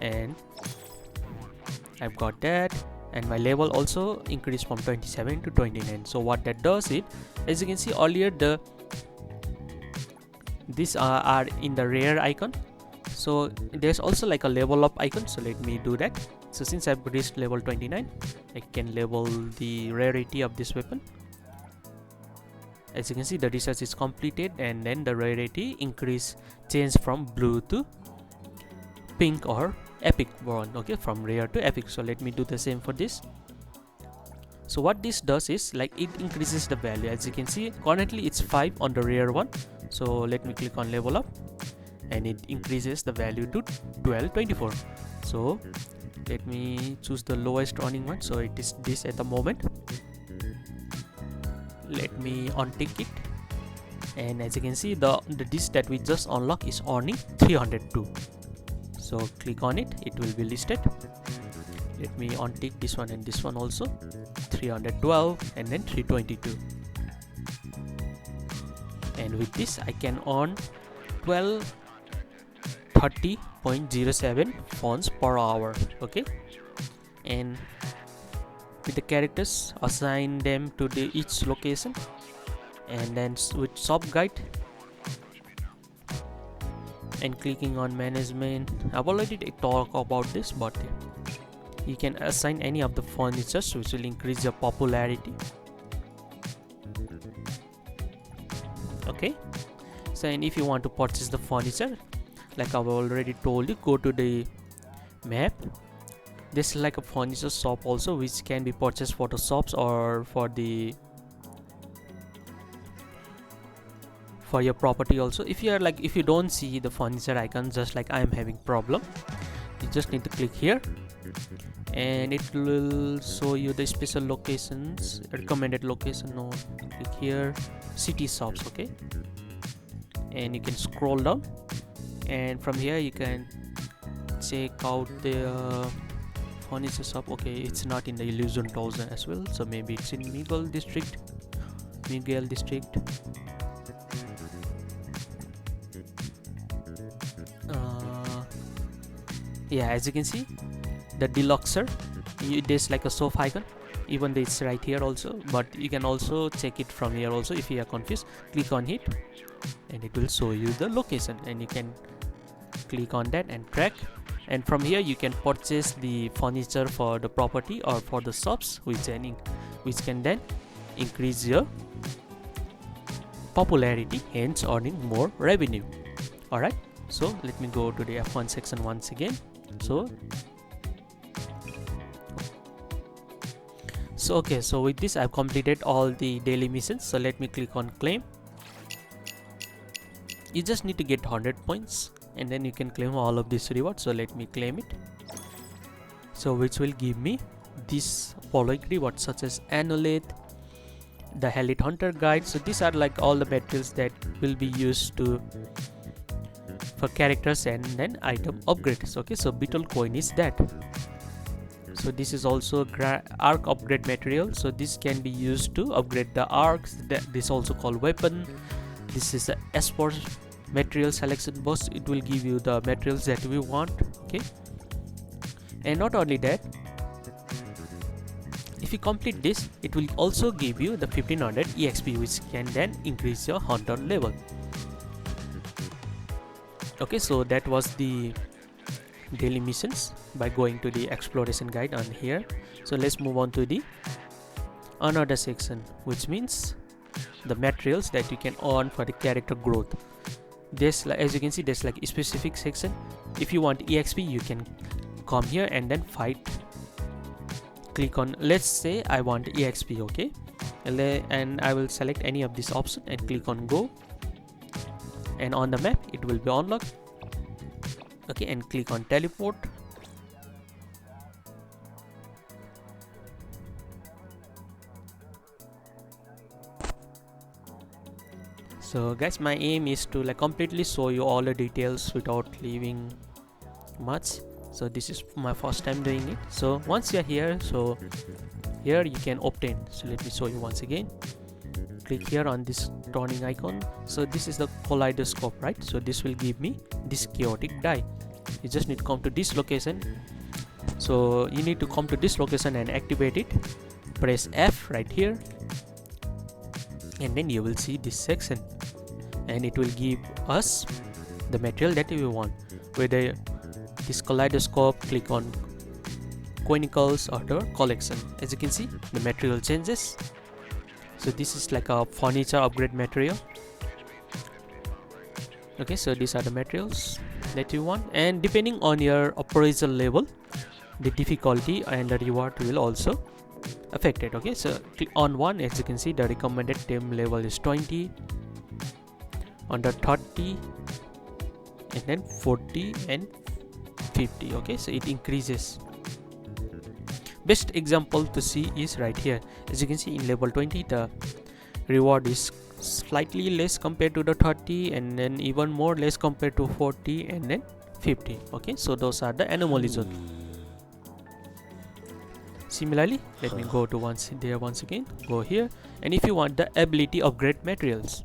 Speaker 1: and I've got that, and my level also increased from 27 to 29. So what that does is, as you can see earlier, these are in the rare icon. So there's also like a level up icon. So let me do that. So since I've reached level 29, I can level the rarity of this weapon. As you can see, the research is completed, and then the rarity change from blue to pink or epic bronze. Okay, from rare to epic. So let me do the same for this. So what this does is, like, it increases the value. As you can see, currently it's 5 on the rare one. So let me click on level up, and it increases the value to 1224. So let me choose the lowest running one. So it is this at the moment. Let me untick it, and as you can see, the disc that we just unlocked is earning 302. So click on it, it will be listed. Let me untick this one and this one also. 312 and then 322, and with this I can earn 1230.07 Fons per hour. Okay, and with the characters, assign them to each location, and then with shop guide and clicking on management, I've already talked about this, but you can assign any of the furnitures which will increase your popularity. Okay, so and if you want to purchase the furniture, like I've already told you, go to the map. This is like a furniture shop also, which can be purchased for the shops or for your property also. If you don't see the furniture icon, just like I'm having problem, you just need to click here, and it will show you the special locations, recommended location. No, click here, city shops. Okay, and you can scroll down, and from here you can check out the furniture shop. Okay, it's not in the Illusion 1000 as well, so maybe it's in Miguel district. Yeah, as you can see, the deluxer, there's like a sofa icon, even though it's right here also, but you can also check it from here also. If you are confused, click on it and it will show you the location, and you can click on that and track, and from here you can purchase the furniture for the property or for the shops, which can then increase your popularity, hence earning more revenue. Alright, so let me go to the F1 section once again. So okay, so with this I've completed all the daily missions. So let me click on claim. You just need to get 100 points, and then you can claim all of this reward. So let me claim it, so which will give me this following rewards, such as Annulate, the Elite Hunter guide. So these are like all the materials that will be used to for characters and then item upgrades. Okay, so Beetle coin is that. So this is also arc upgrade material, so this can be used to upgrade the arcs. This also called weapon. This is the Esper material selection box. It will give you the materials that we want. Okay, and not only that, if you complete this, it will also give you the 1500 EXP, which can then increase your hunter level. Okay, so that was the daily missions by going to the exploration guide on here. So let's move on to the another section, which means the materials that you can earn for the character growth. This, as you can see, there's like a specific section. If you want EXP, you can come here and then fight. Click on, let's say I want EXP. Okay, and I will select any of this option and click on go, and on the map it will be unlocked. Okay, and click on teleport. So guys, my aim is to like completely show you all the details without leaving much. So this is my first time doing it. So once you're here, so here you can obtain. So let me show you once again. Click here on this turning icon. So this is the kaleidoscope, right? So this will give me this chaotic die. You just need to come to this location. So you need to come to this location and activate it. Press F right here, and then you will see this section, and it will give us the material that we want. Whether this kaleidoscope, click on Chronicles or the collection. As you can see, the material changes. So this is like a furniture upgrade material. Okay, so these are the materials that you want, and depending on your appraisal level, the difficulty and the reward will also affect it. Okay, so click on 1. As you can see, the recommended theme level is 20, under 30, and then 40 and 50. Okay, so it increases. Best example to see is right here. As you can see, in level 20 the reward is slightly less compared to the 30, and then even more less compared to 40 and then 50. Okay, so those are the anomaly zone. Similarly, let me go to once again, go here, and if you want the ability upgrade materials,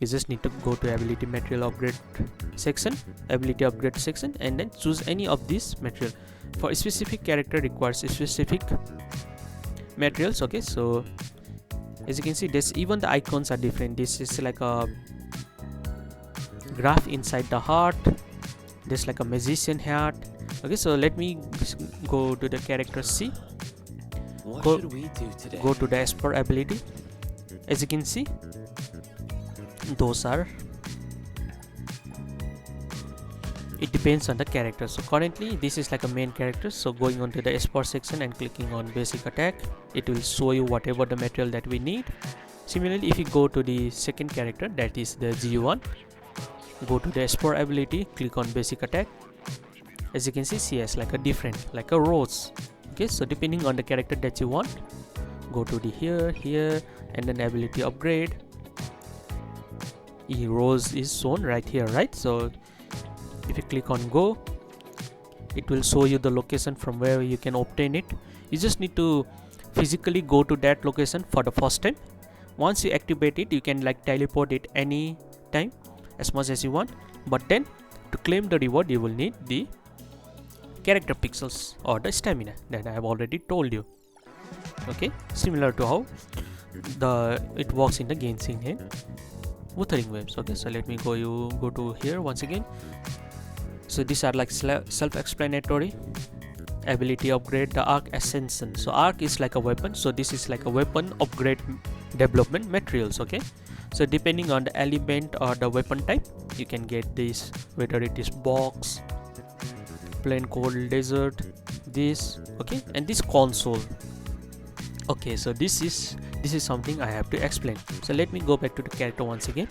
Speaker 1: you just need to go to ability material upgrade section, ability upgrade section, and then choose any of these material. For a specific character requires a specific materials. Okay, so as you can see, this even the icons are different. This is like a graph inside the heart. There's like a magician hat. Okay, so let me go to the character C. What should we do today? Go to the Esper Ability. As you can see, those are, it depends on the character. So currently this is like a main character, so going on to the Esper section and clicking on basic attack, it will show you whatever the material that we need. Similarly, if you go to the second character, that is the G1, go to the Esper Ability, click on basic attack. As you can see, she has like a different, like a rose. Okay, so depending on the character that you want, go to the here, and then ability upgrade. Rose is shown right here, right? So if you click on go, it will show you the location from where you can obtain it. You just need to physically go to that location for the first time. Once you activate it, you can like teleport it any time as much as you want, but then to claim the reward you will need the character pixels or the stamina that I have already told you. Okay, similar to how it works in the Genshin and Wuthering Waves. Okay, so let me go to here once again. So these are like self-explanatory. Ability upgrade, the arc ascension. So arc is like a weapon, so this is like a weapon upgrade development materials. Okay, so depending on the element or the weapon type, you can get this, whether it is box, plain cold desert, this. Okay, and this console. Okay, so this is something I have to explain. So let me go back to the character once again.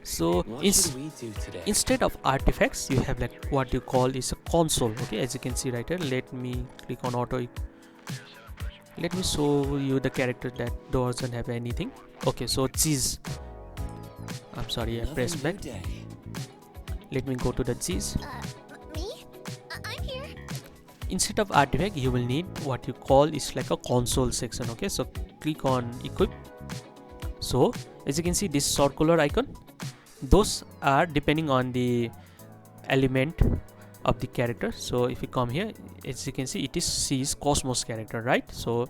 Speaker 1: So instead of artifacts, you have like what you call is a console. Okay, as you can see right here, let me click on auto Let me show you the character that doesn't have anything. Okay, so cheese. I'm sorry, I pressed back. Let me go to the cheese.
Speaker 3: Me? I'm here.
Speaker 1: Instead of artifact, you will need what you call is like a console section. Okay, so click on equip. So as you can see, this circular icon, those are depending on the element of the character. So if you come here, as you can see, it is C's Cosmos character, right? So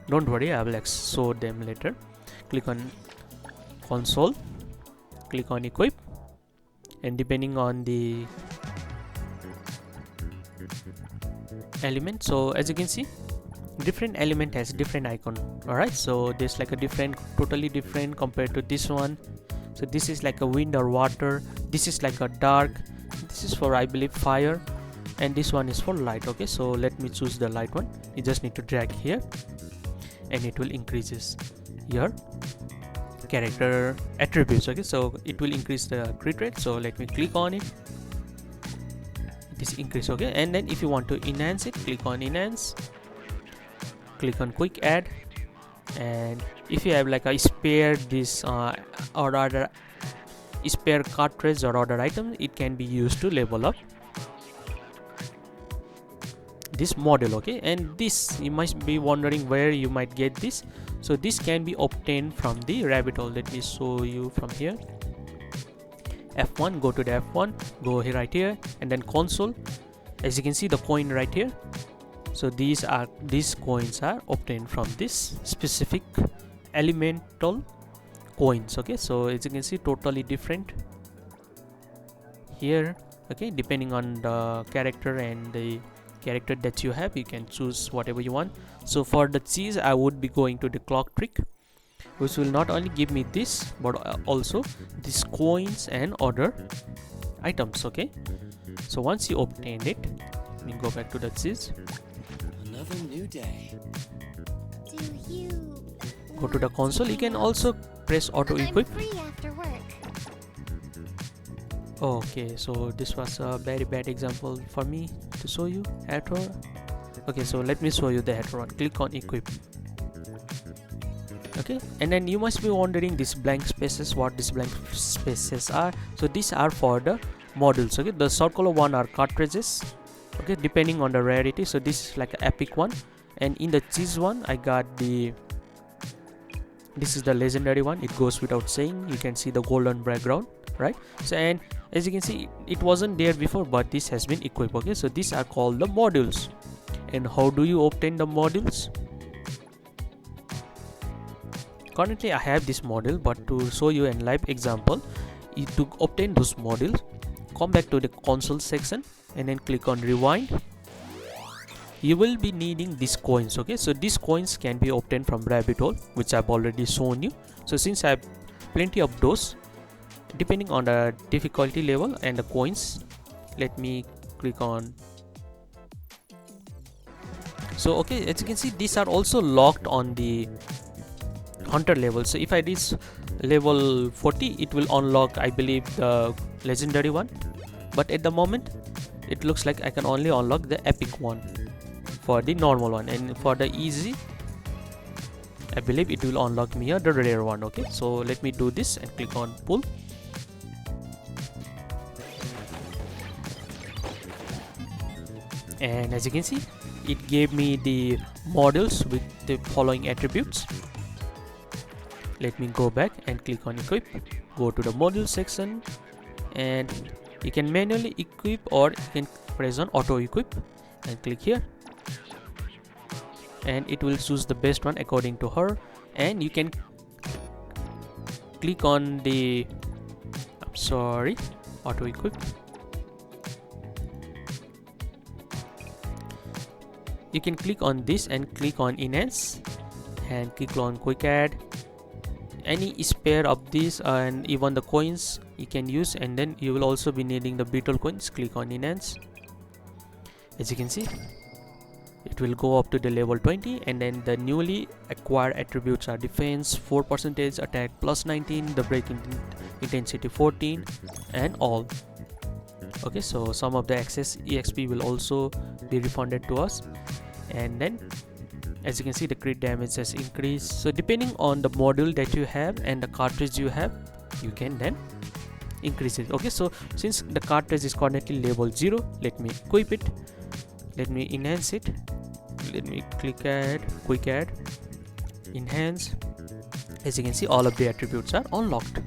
Speaker 1: don't worry, I will show them later. Click on console, click on equip, and depending on the element, so as you can see, different element has different icon. All right, so there's like a different, totally different compared to this one. So this is like a wind or water, this is like a dark, this is for I believe fire, and this one is for light. Okay, so let me choose the light one. You just need to drag here and it will increases your character attributes. Okay, so it will increase the crit rate. So let me click on it, it is increase. Okay, and then if you want to enhance it, click on enhance, click on quick add, and if you have like a spare this or other spare cartridge or other item, it can be used to level up this model. Okay, and this you must be wondering where you might get this. So this can be obtained from the rabbit hole. Let me show you from here. F1, go to the F1, go here right here, and then console. As you can see, the coin right here. So these coins are obtained from this specific elemental coins. Okay, so as you can see, totally different here. Okay, depending on the character and the character that you have, you can choose whatever you want. So for the cheese, I would be going to the clock trick, which will not only give me this but also these coins and other items. Okay, so once you obtained it, let me go back to the cheese.
Speaker 2: Another new day.
Speaker 3: Do you
Speaker 1: Go to the
Speaker 3: want
Speaker 1: console. You can
Speaker 3: hang out?
Speaker 1: also press auto
Speaker 3: I'm
Speaker 1: equip.
Speaker 3: free after work.
Speaker 1: Okay, so this was a very bad example for me to show you. Hetereau. Okay, so let me show you the Hetereau. Click on equip. Okay, and then you must be wondering these blank spaces, what these blank spaces are. So these are for the modules. Okay, the circular one are cartridges. Okay, depending on the rarity. So this is like an epic one, and in the cheese one, I got the, this is the legendary one. It goes without saying. You can see the golden background, right? So, and as you can see, it wasn't there before, but this has been equipped. Okay, so these are called the modules. And how do you obtain the modules? Currently I have this model, but to show you a live example, to obtain those modules, come back to the console section and then click on rewind. You will be needing these coins. Okay, so these coins can be obtained from rabbit hole, which I've already shown you. So since I have plenty of those, depending on the difficulty level and the coins, let me click on. So okay, as you can see, these are also locked on the hunter level. So if I reach level 40, it will unlock, I believe, the legendary one, but at the moment it looks like I can only unlock the epic one for the normal one, and for the easy, I believe it will unlock me the rare one. Okay, so let me do this and click on pull. And as you can see, it gave me the models with the following attributes. Let me go back and click on equip. Go to the module section, and you can manually equip or you can press on auto equip and click here, and it will choose the best one according to her. And you can click on the, I'm sorry, auto equip. You can click on this and click on enhance and click on quick add. Any spare of this and even the coins you can use, and then you will also be needing the beetle coins. Click on enhance. As you can see, it will go up to the level 20, and then the newly acquired attributes are defense 4%, attack plus 19, the breaking intensity 14, and all. Okay, so some of the excess exp will also be refunded to us. And then As you can see, the crit damage has increased. So depending on the module that you have and the cartridge you have, you can then increase it. Okay, so since the cartridge is currently level 0, let me equip it, let me enhance it, let me click add, quick add, enhance. As you can see, all of the attributes are unlocked.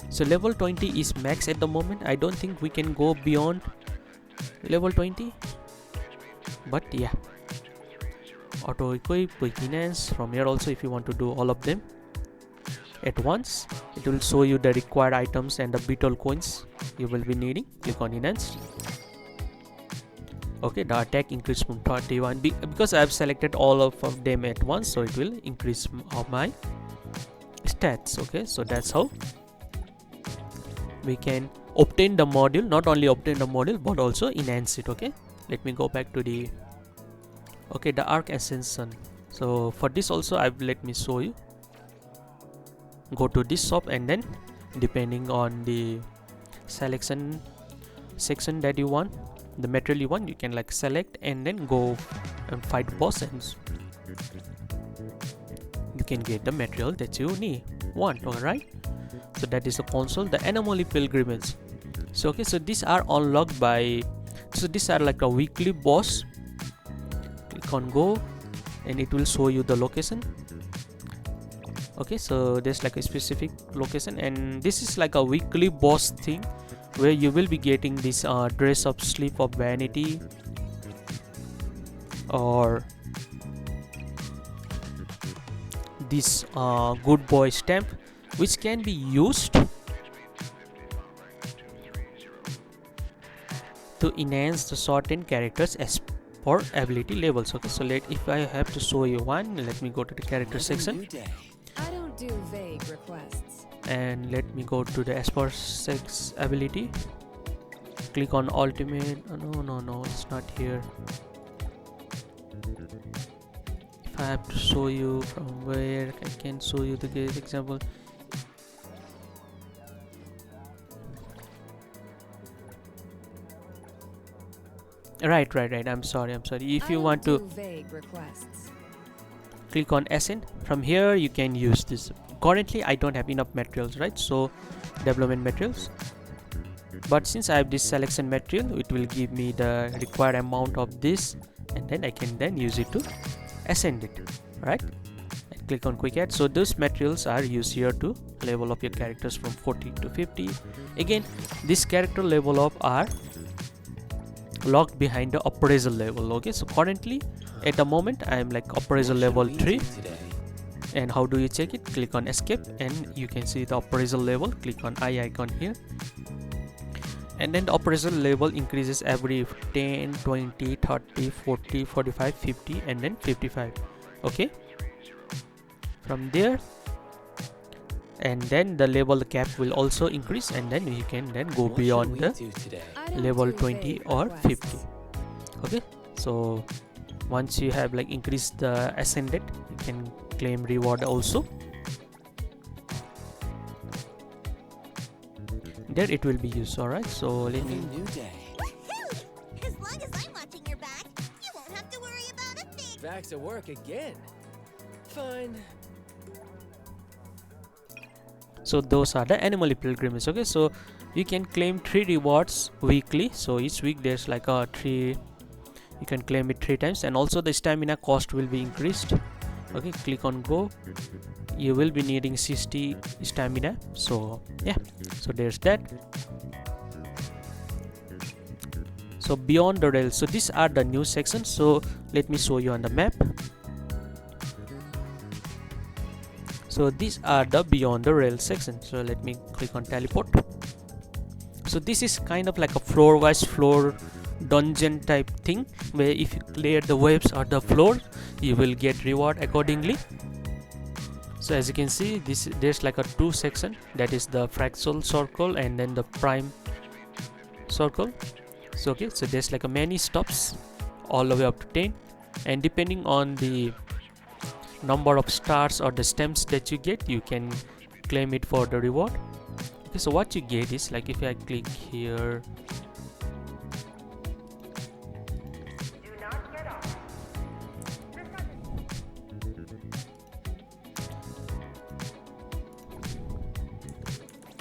Speaker 1: So level 20 is max at the moment. I don't think we can go beyond level 20, but yeah, auto equip, quick enhance. From here also, if you want to do all of them at once, it will show you the required items and the beetle coins you will be needing. Click on enhance. Okay, the attack increase from 31 because I have selected all of them at once, so it will increase my stats. Okay, so that's how we can obtain the module, not only obtain the module but also enhance it. Okay, let me go back to the the Arc Ascension. So for this also, let me show you. Go to this shop, and then depending on the selection section that you want, the material you want, you can like select and then go and fight boss, and you can get the material that you want. Alright, so that is the console, the Anamoly Pilgrimage. So okay, so these are unlocked by, so these are like a weekly boss. Click on go and it will show you the location. Okay, so there's like a specific location, and this is like a weekly boss thing where you will be getting this dress of sleep of vanity, or this good boy stamp, which can be used to enhance the certain characters as per ability levels. Okay, so if I have to show you one, let me go to the character section.
Speaker 4: I don't do vague requests.
Speaker 1: And let me go to the Esper Ability. Click on ultimate. No, it's not here. If I have to show you from where I can show you the example. Right. I'm sorry. If you want to
Speaker 4: vague requests.
Speaker 1: click on Ascend. From here you can use this. Currently I don't have enough materials, right? So development materials, but since I have this selection material, it will give me the required amount of this, and then I can then use it to ascend it, right? And click on quick add. So those materials are used here to level up your characters from 40 to 50. Again, this character level up are locked behind the appraisal level. Okay, so currently at the moment I am like appraisal level 3. And how do you check it? Click on escape and you can see the appraisal level. Click on eye icon here, and then the appraisal level increases every 10, 20, 30, 40, 45, 50 and then 55. Okay, from there, and then the level cap will also increase, and then you can then go beyond the level 20 or 50. Okay, so once you have like increased the ascended, you can claim reward also. There it will be used. Alright, so let me
Speaker 2: New day.
Speaker 3: Woohoo! As long as I'm watching your back, you won't have to worry about a thing.
Speaker 2: Back to work again. Fine.
Speaker 1: so those are the Anamoly Pilgrimage. Okay, so you can claim 3 rewards weekly. So each week there's like a 3, you can claim it 3 times, and also the stamina cost will be increased. Okay, click on go. You will be needing 60 stamina. So yeah, so there's that. So beyond the rails, so these are the new sections. So let me show you on the map. So these are the beyond the rails section. So let me click on teleport. So this is kind of like a floor wise floor dungeon type thing, where if you clear the waves or the floor, you will get reward accordingly. So as you can see, there's like a 2 section, that is the fractal circle and then the prime circle. So okay, so there's like a many stops all the way up to 10, and depending on the number of stars or the stems that you get, you can claim it for the reward. Okay, so what you get is like, if I click here,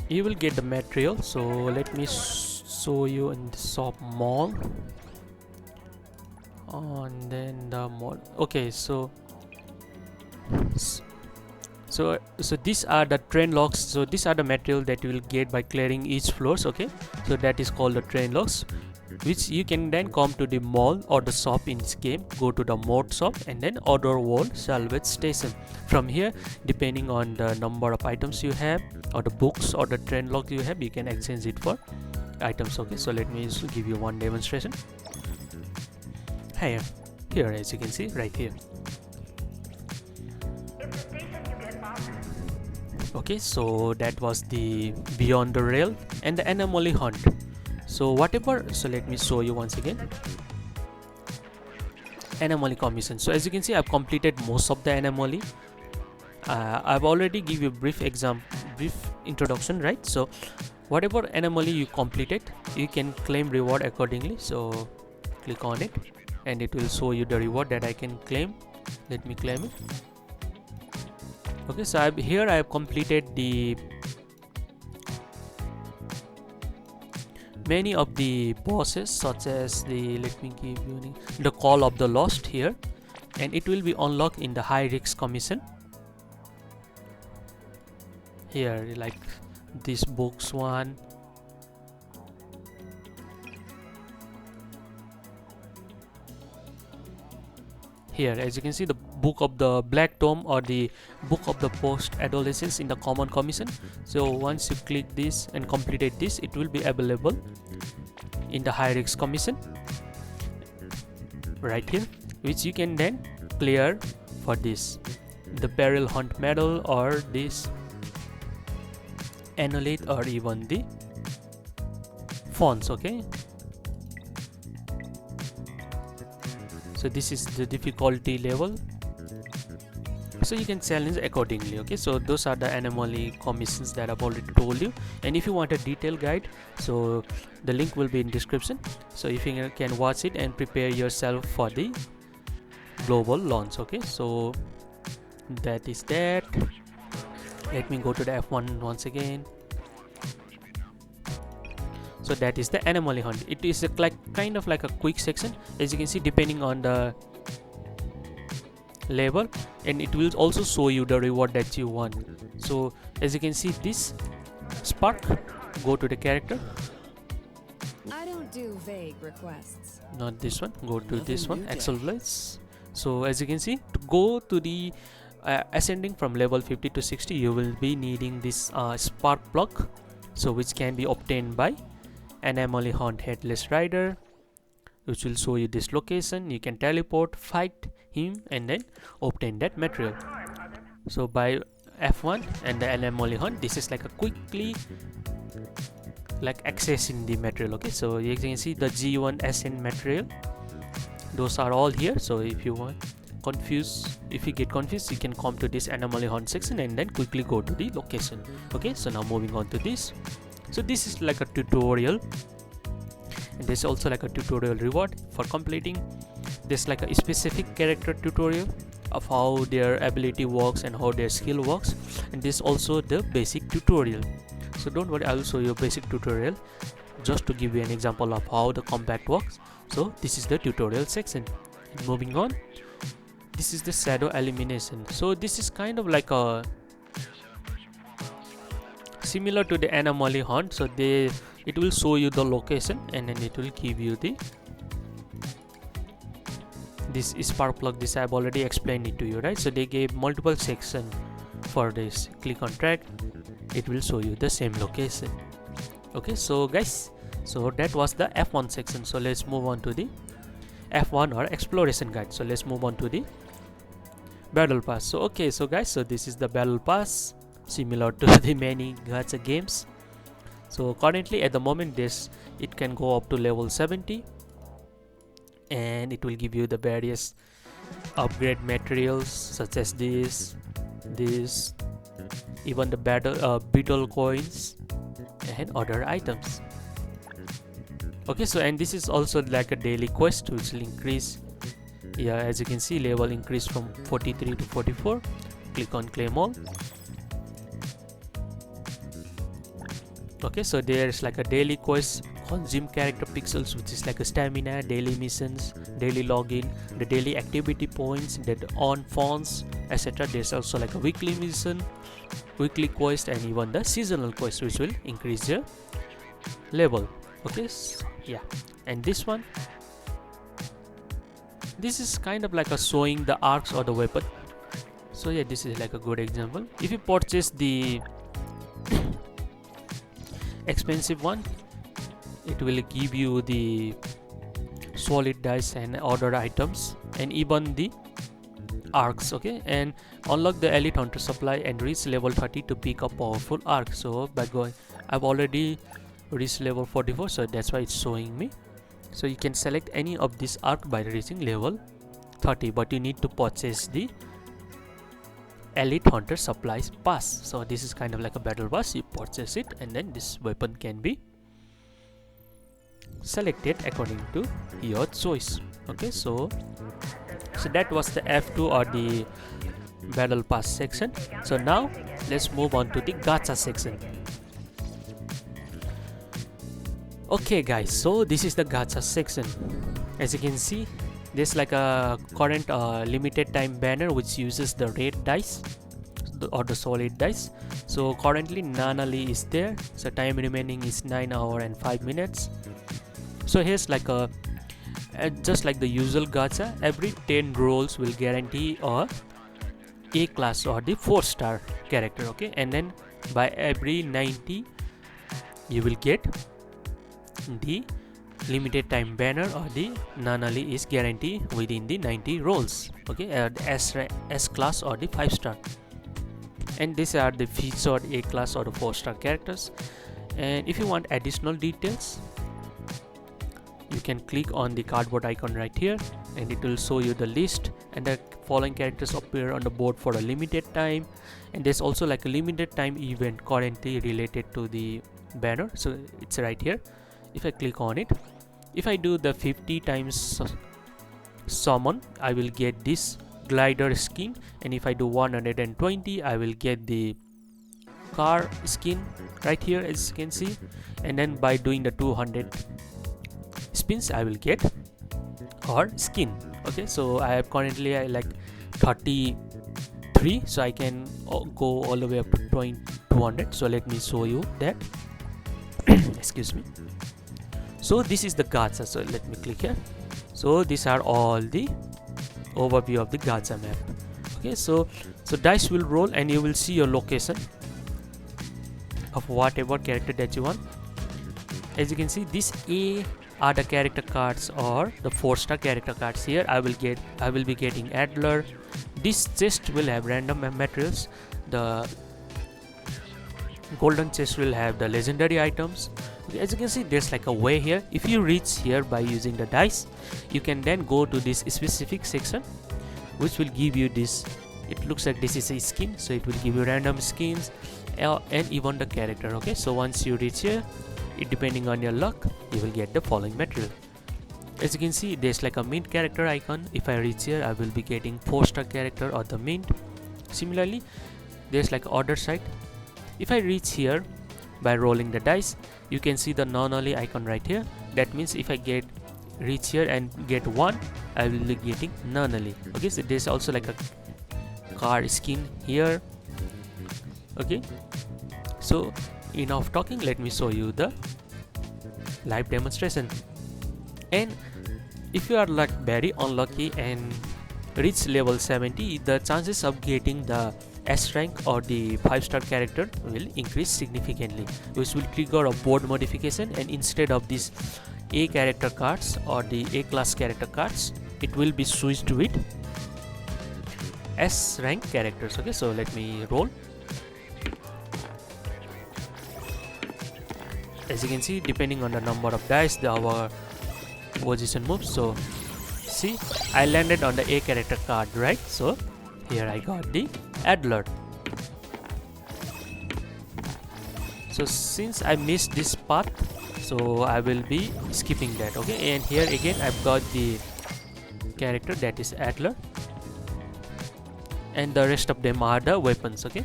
Speaker 1: you will get the material. So let me show you in the shop mall, and then the mall. Okay, so these are the train logs. So these are the material that you will get by clearing each floors. Okay, so that is called the train logs, which you can then come to the mall or the shop in this game, go to the mod shop and then order world salvage station. From here, depending on the number of items you have or the books or the train log you have, you can exchange it for items. Okay, so let me give you one demonstration. Here as you can see right here. Okay, so that was the Beyond the Rail and the Anamoly Hunt. So whatever, so let me show you once again. Anamoly Commission. So as you can see, I've completed most of the Anamoly. I've already give you a brief introduction, right? So whatever Anamoly you completed, you can claim reward accordingly. So click on it and it will show you the reward that I can claim. Let me claim it. Okay, so I have completed the many of the bosses, such as the, let me give you the Call of the Lost here, and it will be unlocked in the High Risk Commission. Here, like this books one. Here, as you can see, the Book of the Black Tome or the Book of the Post-Adolescence in the Common Commission. So once you click this and completed this, it will be available in the High Risk Commission right here, which you can then clear for this, the Peril Hunt Medal or this Annulate or even the Fons. Okay, so this is the difficulty level, so you can challenge accordingly. Okay, so those are the Anamoly commissions that I've already told you, and if you want a detailed guide, so the link will be in description, so if you can watch it and prepare yourself for the global launch. Okay, so that is that. Let me go to the F1 once again. So that is the Anamoly Hunt. It is kind of like a quick section, as you can see, depending on the level, and it will also show you the reward that you want. So as you can see, this spark, go to the character.
Speaker 4: I don't do vague requests.
Speaker 1: Not this one, go to
Speaker 2: Another
Speaker 1: this one,
Speaker 2: new
Speaker 1: Axel
Speaker 2: day.
Speaker 1: Blades. So as you can see, to go to the ascending from level 50 to 60, you will be needing this spark plug, so which can be obtained by Anamoly Hunt Headless Rider, which will show you this location. You can teleport, fight him, and then obtain that material. So by F1 and the Anamoly Hunt, this is like a quickly like accessing the material. Okay, so you can see the G1 Ascend material, those are all here. So if you get confused, you can come to this Anamoly Hunt section and then quickly go to the location. Okay, so now moving on to this. So this is like a tutorial, and there's also like a tutorial reward for completing. There's like a specific character tutorial of how their ability works and how their skill works, and this also the basic tutorial. So don't worry, I will show you a basic tutorial just to give you an example of how the compact works. So this is the tutorial section. And moving on, this is the shadow elimination. So this is kind of like a similar to the Anamoly Hunt. So it will show you the location, and then it will give you this spark plug. This I've already explained it to you, right? So they gave multiple sections for this. Click on track, it will show you the same location. Okay, so guys, so that was the F1 section. So let's move on to the F1 or exploration guide. So let's move on to the battle pass. So okay, so guys, so this is the battle pass, similar to the many gacha games. So currently at the moment it can go up to level 70, and it will give you the various upgrade materials such as this, even the beetle coins and other items. Okay, so and this is also like a daily quest which will increase. Yeah, as you can see, level increased from 43 to 44. Click on claim all. Okay, so there's like a daily quest, consume character pixels, which is like a stamina, daily missions, daily login, the daily activity points that on Fons, etc. There's also like a weekly mission, weekly quest, and even the seasonal quest, which will increase your level. Okay, yeah. And this one, this is kind of like a showing the arcs or the weapon. So yeah, this is like a good example. If you purchase the expensive one, it will give you the solid dice and other items and even the arcs. Okay, and unlock the elite hunter supply and reach level 30 to pick up powerful arc. So by going, I've already reached level 44, so that's why it's showing me. So you can select any of this arc by reaching level 30, but you need to purchase the elite hunter supplies pass. So this is kind of like a battle pass. You purchase it and then this weapon can be selected according to your choice. Okay, so that was the F2 or the battle pass section. So now let's move on to the gacha section. Okay guys, so this is the gacha section. As you can see, there's like a current limited time banner which uses the red dice or the solid dice. So currently Anamoly is there, so time remaining is 9 hours and 5 minutes. So here's like a just like the usual gacha, every 10 rolls will guarantee a class or the 4-star character. Okay, and then by every 90 you will get the limited time banner or the Anamoly is guaranteed within the 90 rolls. Okay, the S class or the 5-star, and these are the featured A class or the 4-star characters. And if you want additional details, you can click on the cardboard icon right here and it will show you the list, and the following characters appear on the board for a limited time. And there's also like a limited time event currently related to the banner, so it's right here. If I click on it, if I do the 50 times summon, I will get this glider skin, and if I do 120, I will get the car skin right here, as you can see. And then by doing the 200 spins, I will get car skin. Okay, so I have currently like 33, so I can go all the way up to 200. So let me show you that. Excuse me. So this is the gacha, so let me click here. So these are all the overview of the gacha map. Okay, so dice will roll and you will see your location of whatever character that you want. As you can see, this A are the character cards or the 4-star character cards. Here I will be getting Adler. This chest will have random materials. The golden chest will have the legendary items. As you can see, there's like a way here. If you reach here by using the dice, you can then go to this specific section which will give you this. It looks like this is a skin, so it will give you random skins and even the character. Okay, so once you reach here, depending on your luck, you will get the following material. As you can see, there's like a mint character icon. If I reach here, I will be getting 4-star character or the mint. Similarly, there's like other side. If I reach here by rolling the dice, you can see the Anamoly icon right here. That means if I reach here and get 1, I will be getting Anamoly. Okay, so there's also like a card skin here. Okay, so enough talking, let me show you the live demonstration. And if you are like very unlucky and reach level 70, the chances of getting the S rank or the 5-star character will increase significantly, which will trigger a board modification, and instead of these A character cards or the A class character cards, it will be switched with S rank characters. Okay, so let me roll. As you can see, depending on the number of dice, our position moves. So see, I landed on the A character card, right? So here I got the Adler. So since I missed this part, so I will be skipping that. Okay, and here again I've got the character that is Adler, and the rest of them are the weapons. Okay,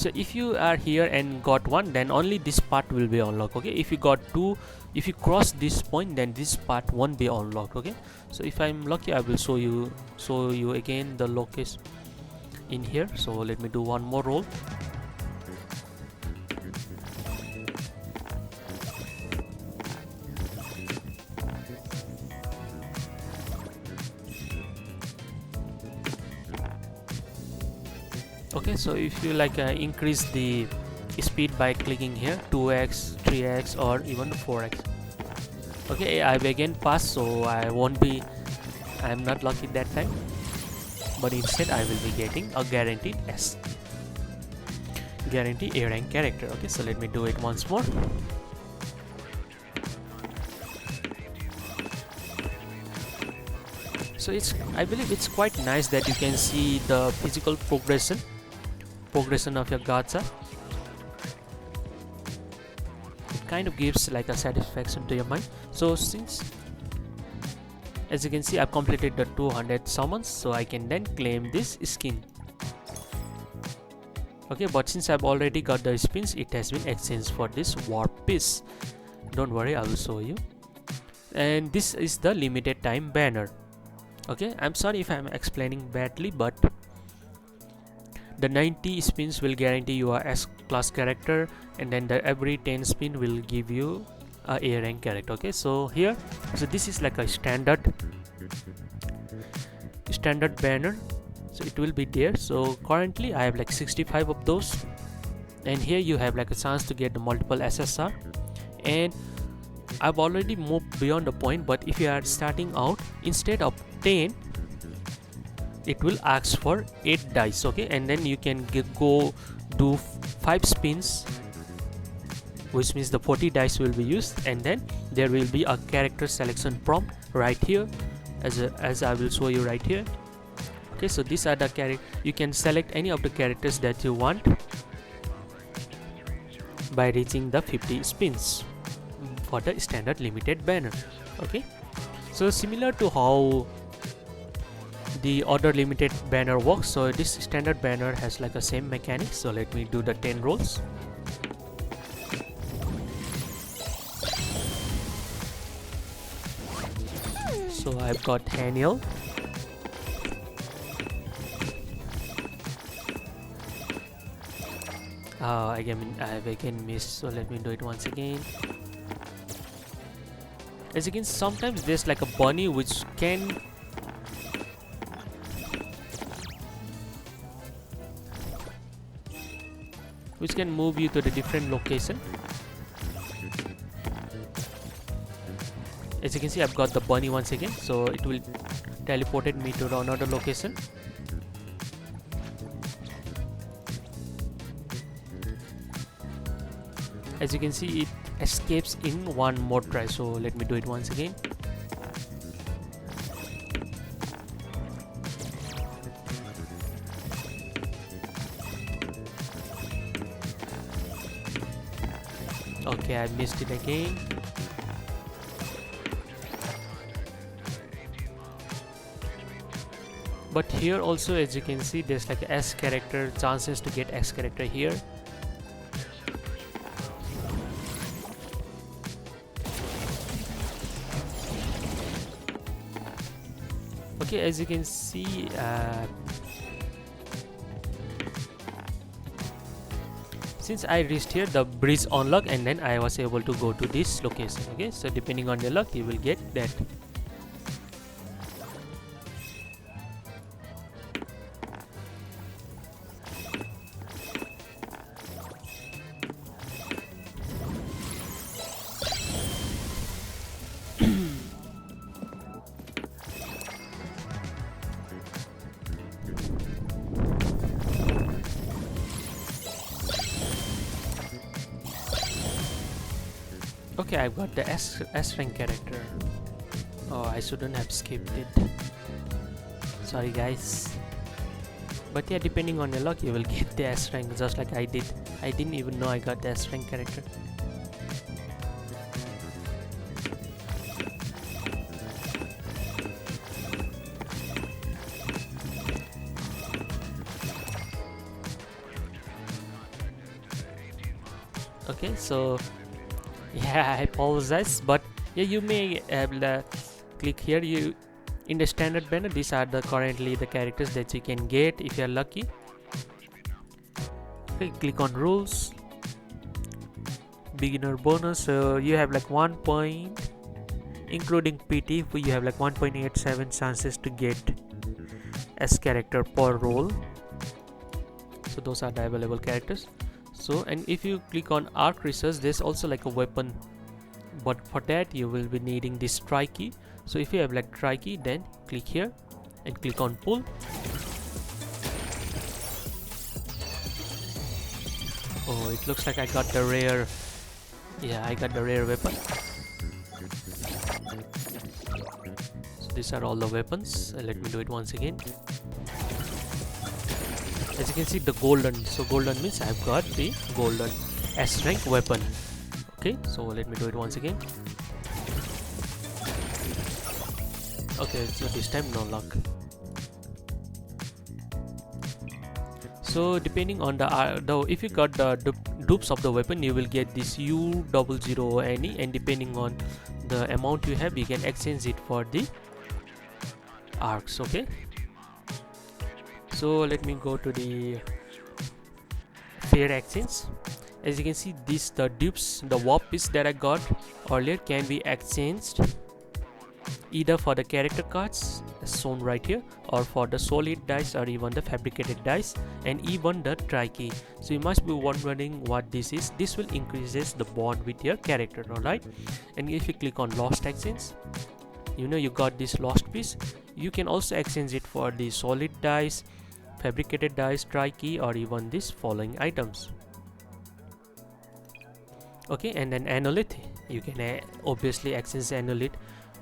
Speaker 1: So if you are here and got 1, then only this part will be unlocked. Okay, if you got 2, if you cross this point, then this part won't be unlocked. Okay, so if I'm lucky, I will show you again the location in here. So let me do one more roll. Okay, so if you like increase the speed by clicking here 2x, 3x, or even 4x. Okay, I've again passed, so I'm not lucky that time, but instead I will be getting a guaranteed A rank character. Okay, so let me do it once more. So I believe it's quite nice that you can see the physical progression of your gacha. It kind of gives like a satisfaction to your mind. So since, as you can see, I've completed the 200 summons, so I can then claim this skin. Okay, but since I've already got the spins, it has been exchanged for this warp piece. Don't worry, I will show you. And this is the limited time banner. Okay, I'm sorry if I'm explaining badly, but the 90 spins will guarantee you a S class character, and then every 10 spin will give you a rank character. Okay, so here, so this is like a standard banner, so it will be there. So currently I have like 65 of those, and here you have like a chance to get the multiple SSR, and I've already moved beyond the point. But if you are starting out, instead of 10, it will ask for 8 dice. Okay, and then you can go do 5 spins, which means the 40 dice will be used, and then there will be a character selection prompt right here, as I will show you right here. Okay, so these are the characters. You can select any of the characters that you want by reaching the 50 spins for the standard limited banner. Okay, so similar to how the other limited banner works, so this standard banner has like a same mechanic. So let me do the 10 rolls. So I've got Haniel, I've again missed, so let me do it once again. As you can see, sometimes there's like a bunny which can move you to the different location. As you can see, I've got the bunny once again, so it will teleported me to another location. As you can see, it escapes in one more try, so let me do it once again. Okay, I missed it again. But here also, as you can see, there's like S character, chances to get X character here. Okay, as you can see, since I reached here, the bridge unlocked, and then I was able to go to this location. Okay, so depending on your luck, you will get that. Okay, I've got the S rank character. Oh, I shouldn't have skipped it. Sorry guys. But yeah, depending on your luck, you will get the S rank just like I did. I didn't even know I got the S rank character. Okay, so yeah, I apologize, but yeah, you may click here. You in the standard banner, these are the currently the characters that you can get if you are lucky. Okay, click on rules, beginner bonus. So you have like 1 point, including PT, you have like 1.87 chances to get S character per role. So those are the available characters. So, and if you click on arc research, there's also like a weapon, but for that you will be needing this try key. So if you have like try key, then click here and click on pull. Oh, it looks like I got the rare. Yeah, I got the rare weapon. So these are all the weapons. Let me do it once again. As you can see, the golden. So golden means I've got the golden S rank weapon. Okay, so let me do it once again. Okay, so this time no luck. So depending on the if you got the dupes of the weapon, you will get this U00NE, and depending on the amount you have, you can exchange it for the arcs. Okay, so let me go to the fair exchange. As you can see, the dupes, the warp piece that I got earlier can be exchanged either for the character cards as shown right here, or for the solid dice, or even the fabricated dice, and even the try key. So you must be wondering what this is. This will increases the bond with your character, alright? And if you click on lost exchange, you know you got this lost piece. You can also exchange it for the solid dice, fabricated dice, try key, or even these following items. Okay, and then annulate, you can obviously exchange annulate.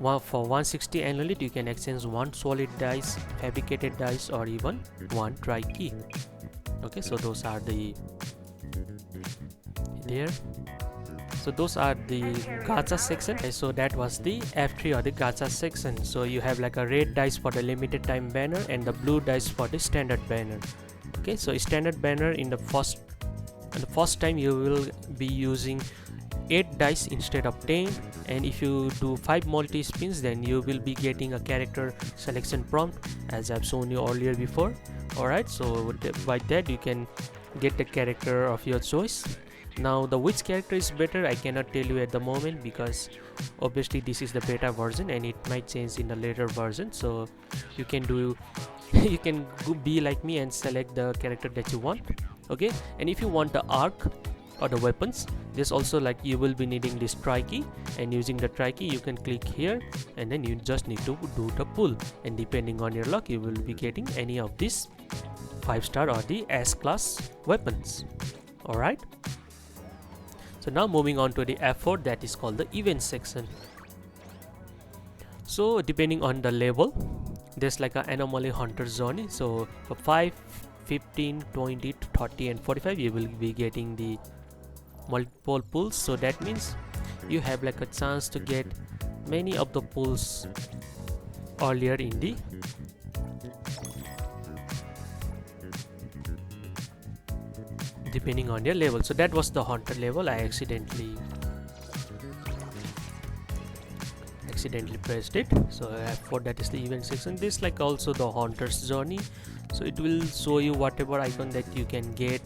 Speaker 1: For 160 annulate, you can exchange 1 solid dice, fabricated dice, or even 1 try key. Okay, so those are the there. So those are the gacha section. Okay, so that was the F3 or the gacha section. So you have like a red dice for the limited time banner and the blue dice for the standard banner. Okay, so standard banner in the first time you will be using 8 dice instead of 10, and if you do 5 multi spins, then you will be getting a character selection prompt as I've shown you earlier before. Alright, so by that you can get the character of your choice. Now the which character is better, I cannot tell you at the moment, because obviously this is the beta version and it might change in the later version. So you can do you can be like me and select the character that you want. Okay, and if you want the arc or the weapons, there's also like you will be needing this try key, and using the try key you can click here, and then you just need to do the pull, and depending on your luck you will be getting any of these 5-star or the S class weapons. Alright, so now moving on to the F4, that is called the event section. So depending on the level, there's like an Anamoly Hunter journey. So for 5, 15, 20, 30 and 45 you will be getting the multiple pulls. So that means you have like a chance to get many of the pulls earlier in the depending on your level. So that was the hunter level. I accidentally pressed it. So F4, that is the event section. This like also the hunter's journey, so it will show you whatever icon that you can get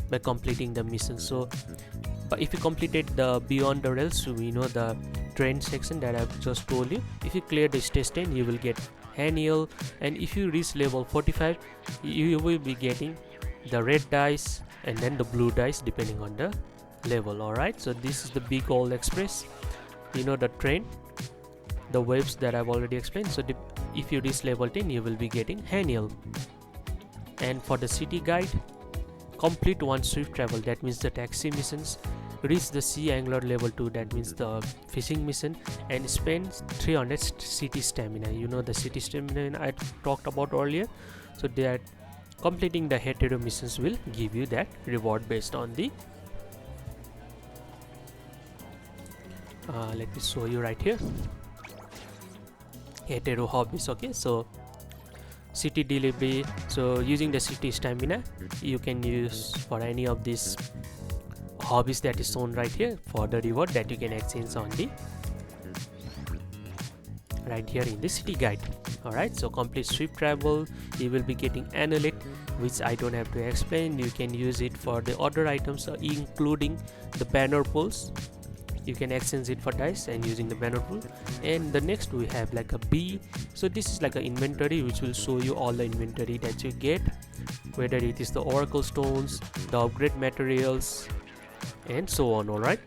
Speaker 1: by completing the mission. So but if you completed the beyond the rails, so we know the trend section that I've just told you, if you clear the stage 10 you will get Haniel, and if you reach level 45 you will be getting the red dice and then the blue dice depending on the level. Alright, so this is the big old express, you know, the train, the waves that I've already explained. So if you reach level 10 you will be getting Haniel. And for the city guide, complete 1 swift travel, that means the taxi missions, reach the sea angler level 2, that means the fishing mission, and spend 300 city stamina. You know the city stamina I talked about earlier. So that completing the Hetereau missions will give you that reward based on the let me show you right here, Hetereau Hobbies. Okay, so city delivery, so using the city stamina you can use for any of these hobbies that is shown right here for the reward that you can exchange on the right here in the city guide. Alright, so complete swift travel, you will be getting Annulate, which I don't have to explain. You can use it for the other items, including the banner pulls. You can exchange it for dice and using the banner pull. And the next we have like a B. So this is like an inventory which will show you all the inventory that you get, whether it is the oracle stones, the upgrade materials, and so on. Alright,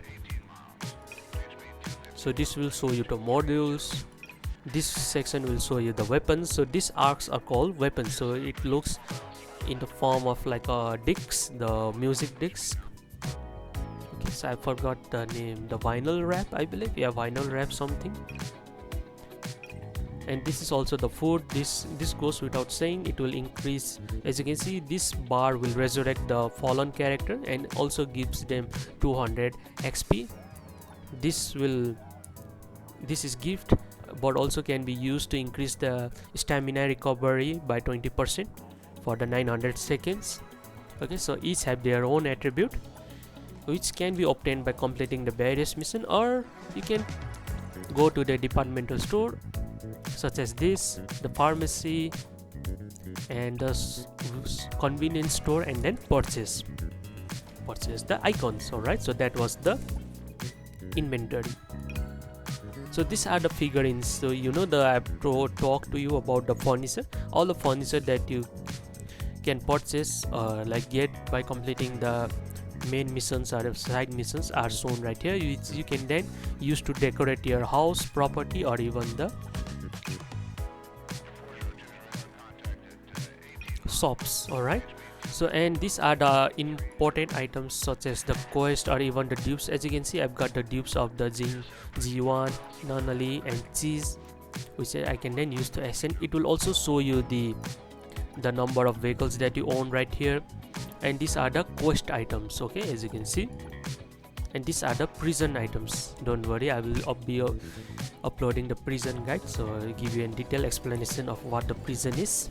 Speaker 1: so this will show you the modules. This section will show you the weapons. So these arcs are called weapons, so it looks in the form of like a disc, the music disc. Okay, so I forgot the name, the vinyl wrap, I believe. Yeah, vinyl wrap something. And this is also the food. This goes without saying, it will increase. As you can see, this bar will resurrect the fallen character and also gives them 200 XP. This is gift, but also can be used to increase the stamina recovery by 20% for the 900 seconds. Okay, so each have their own attribute, which can be obtained by completing the various mission, or you can go to the departmental store such as this, the pharmacy, and the convenience store, and then purchase the icons. Alright, so that was the inventory. So these are the figurines. So you know, I have talked to you about the furniture. All the furniture that you can purchase like get by completing the main missions or side missions are shown right here, which you can then use to decorate your house, property, or even the shops. Alright, so and these are the important items such as the quest or even the dupes. As you can see, I've got the dupes of the G1, Anamoly, and Cheese, which I can then use to ascend. It will also show you the number of vehicles that you own right here. And these are the quest items, okay, as you can see. And these are the prison items. Don't worry, I will be uploading the prison guide, so I'll give you a detailed explanation of what the prison is.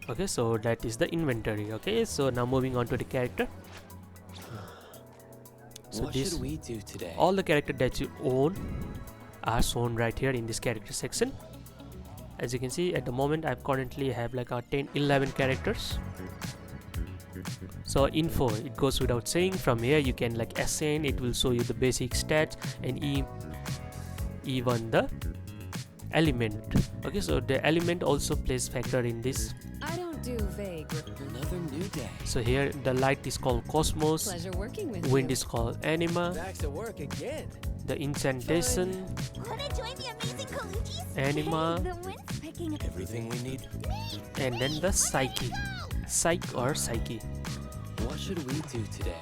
Speaker 1: Okay, so that is the inventory. Okay, so now moving on to the character. So
Speaker 2: What should we do today?
Speaker 1: all the characters that you own are shown right here in this character section. As you can see, at the moment I currently have like 10-11 characters. So info, it goes without saying. From here you can like ascend, it will show you the basic stats and even the element. Okay, so the element also plays factor in this.
Speaker 4: I don't do vague.
Speaker 2: Another new day.
Speaker 1: So here the light is called Cosmos,
Speaker 4: Pleasure working with
Speaker 1: wind
Speaker 4: you.
Speaker 1: is called Anima,
Speaker 2: Back to work again.
Speaker 1: the incantation
Speaker 3: Wanna join the amazing Kalujis?
Speaker 1: Anima,
Speaker 3: The wind's picking up.
Speaker 2: Everything we need.
Speaker 1: and then the Psyche. Psych or Psyche.
Speaker 2: What should we do today?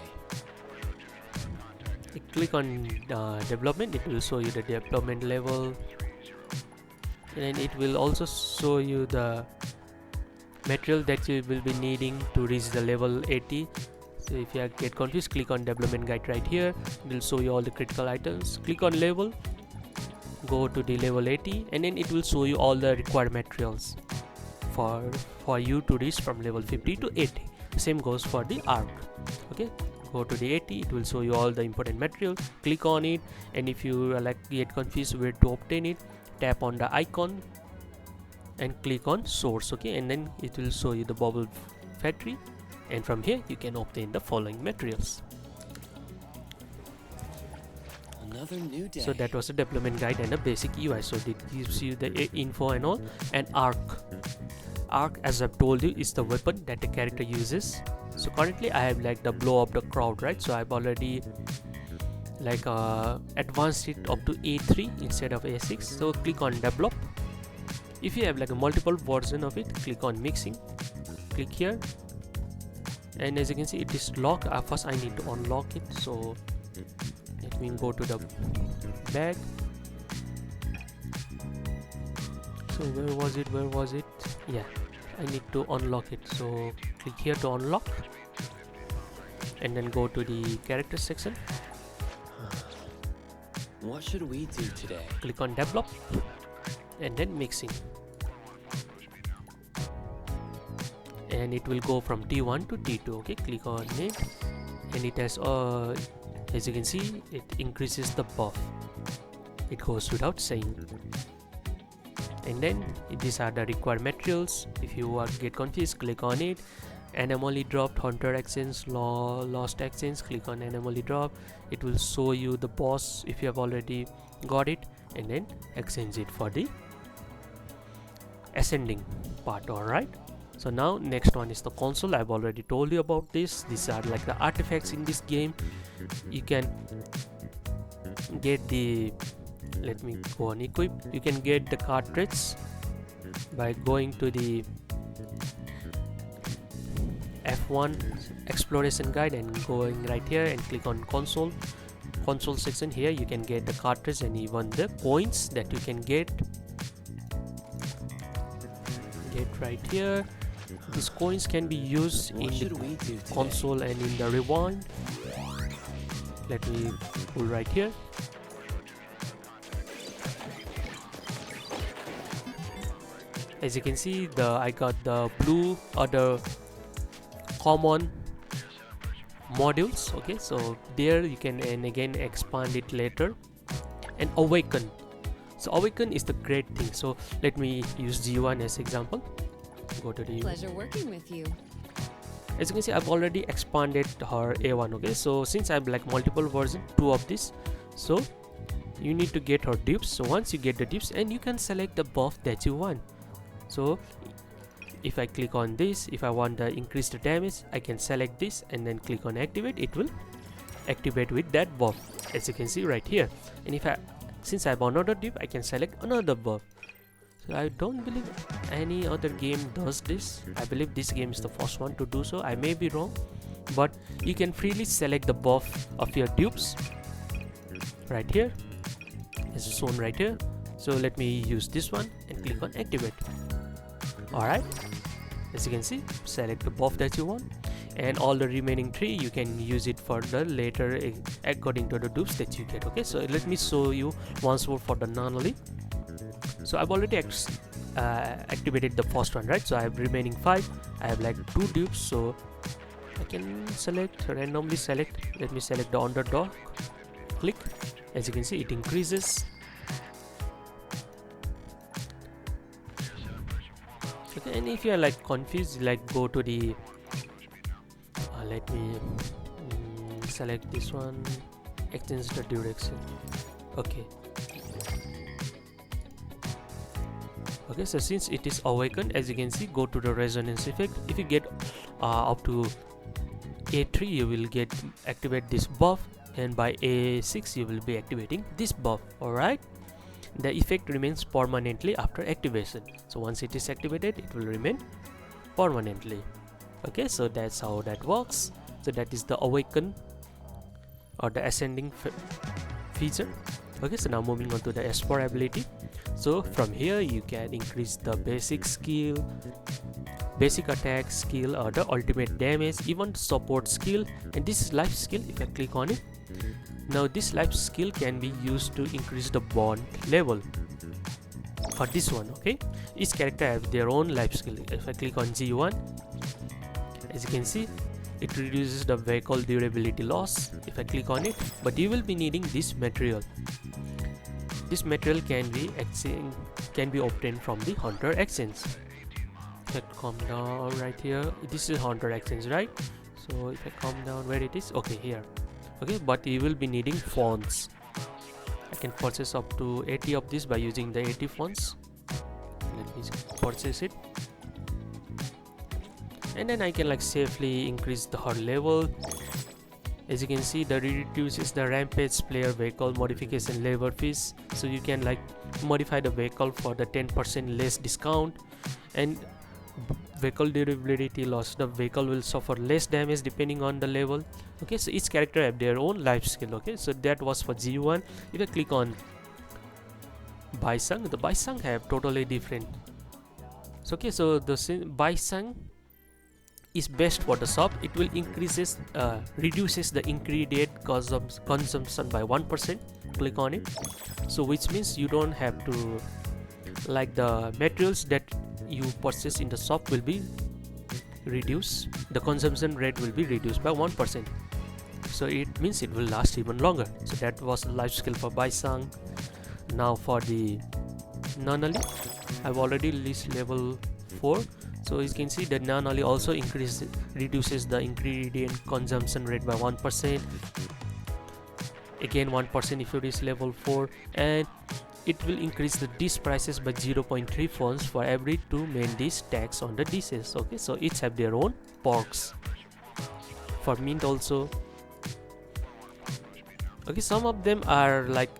Speaker 1: You click on development, it will show you the development level, and it will also show you the material that you will be needing to reach the level 80. So if you get confused, click on development guide right here, it will show you all the critical items. Click on level, go to the level 80, and then it will show you all the required materials for you to reach from level 50 to 80. Same goes for the arc. Okay, go to the 80, it will show you all the important material. Click on it, and if you get confused where to obtain it, tap on the icon and click on source. Okay, and then it will show you the bubble factory, and from here you can obtain the following materials.
Speaker 2: Another new day.
Speaker 1: So that was a development guide and a basic UI. So it gives you the info and all. And arc, as I've told you, is the weapon that the character uses. So currently I have like the blow up the crowd, right? So I've already like advanced it up to A3 instead of A6. So click on develop. If you have like a multiple version of it, click on mixing, click here, and as you can see it is locked. First I need to unlock it, so let me go to the bag. So where was it? Yeah, I need to unlock it, so click here to unlock, and then go to the character section.
Speaker 2: What should we do today?
Speaker 1: Click on develop and then mixing, and it will go from T1 to T2. Okay, click on it and it has as you can see, it increases the buff. It goes without saying. And then these are the required materials. If you get confused, click on it. Anamoly dropped Hunter Exchange, Lost Exchange, click on Anamoly drop. It will show you the boss if you have already got it, and then exchange it for the ascending part. Alright, so now next one is the console. I've already told you about this. These are like the artifacts in this game. You can get the, let me go on equip. You can get the cartridge by going to the F1 exploration guide and going right here and click on console section. Here you can get the cartridge and even the coins that you can get right here. These coins can be used in the console and in the rewind. Let me pull right here. As you can see, I got the blue or the common modules. Okay, so there you can and again expand it later. And Awaken. So Awaken is the great thing. So let me use G1 as example. Go to the
Speaker 4: Pleasure working with you.
Speaker 1: As you can see, I've already expanded her A1. Okay, so since I have like multiple version 2 of this, so you need to get her dupes. So once you get the dupes, and you can select the buff that you want. So if I click on this, if I want to increase the damage, I can select this and then click on activate. It will activate with that buff, as you can see right here. And if since I have another dupe, I can select another buff. So I don't believe any other game does this. I believe this game is the first one to do so. I may be wrong, but you can freely select the buff of your dupes right here, as shown right here. So let me use this one and click on activate. Alright, as you can see, select the buff that you want, and all the remaining 3 you can use it further later according to the dupes that you get. Okay, so let me show you once more for the Anamoly. So I've already activated the first one, right? So I have remaining 5. I have like 2 dupes, so I can randomly select. Let me select the underdog, click. As you can see, it increases. Okay, and if you are like confused, like go to the let me select this one, exchange the direction. Okay, so since it is awakened, as you can see, go to the resonance effect. If you get up to A3, you will activate this buff, and by A6 you will be activating this buff. Alright, the effect remains permanently after activation. So once it is activated, it will remain permanently. Okay, so that's how that works. So that is the awaken or the ascending feature. Okay, so now moving on to the Esper ability. So from here you can increase the basic skill, basic attack skill, or the ultimate damage, even support skill, and this is life skill. If I click on it, now this life skill can be used to increase the bond level for this one. Okay, each character have their own life skill. If I click on G1, as you can see, it reduces the vehicle durability loss. If I click on it, but you will be needing this material. This material can be obtained from the Hunter Exchange. Let's come down right here. This is Hunter Exchange, right? So if I come down where it is, okay, here. Okay, but you will be needing Fons. I can purchase up to 80 of this by using the 80 Fons. Let me purchase it, and then I can like safely increase her level. As you can see, that reduces the rampage player vehicle modification labor fees, so you can like modify the vehicle for the 10% less discount. And vehicle durability loss, the vehicle will suffer less damage depending on the level. Okay, so each character have their own life skill. Okay, so that was for G1. If I click on Baisang, the Baisang have totally different. So okay, so the Baisang is best for the shop. It will reduces the ingredient consumption by 1%. Click on it, so which means you don't have to, like, the materials that you purchase in the shop will be reduced, the consumption rate will be reduced by 1%. so it means it will last even longer. So that was the life skill for Baisang. Now for the Anamoly, I've already reached level 4. So you can see that Anamoly also reduces the ingredient consumption rate by 1%. Again 1% if you reach level 4, and it will increase the dish prices by 0.3 Fons for every 2 main dish tags on the dishes. Okay, so each have their own perks. For mint also. Okay, some of them are like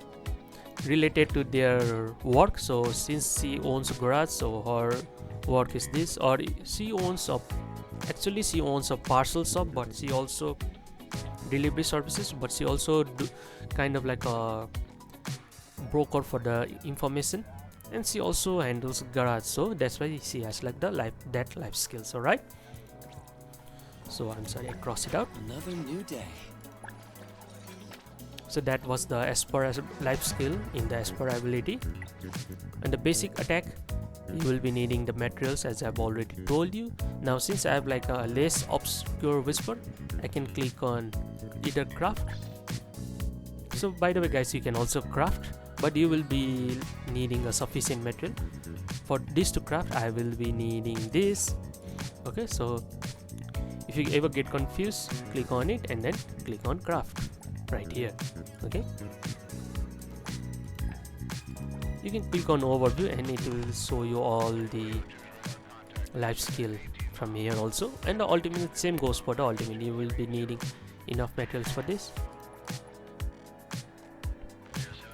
Speaker 1: related to their work. So since she owns a garage, so her work is this, or she owns a parcel shop, but she also delivery services, but she also do kind of like a broker for the information, and she also handles garage, so that's why she has like the life skills. All right, so I'm sorry I crossed it out.
Speaker 2: Another new day.
Speaker 1: So that was the Esper life skill in the Esper ability. And the basic attack, you will be needing the materials as I've already told you. Now since I have like a less obscure whisper, I can click on either craft. So by the way guys, you can also craft, but you will be needing a sufficient material. For this to craft, I will be needing this. Okay, so if you ever get confused, click on it and then click on craft right here. Okay, you can click on overview and it will show you all the life skill from here also. And the ultimate, same goes for the ultimate. You will be needing enough materials for this.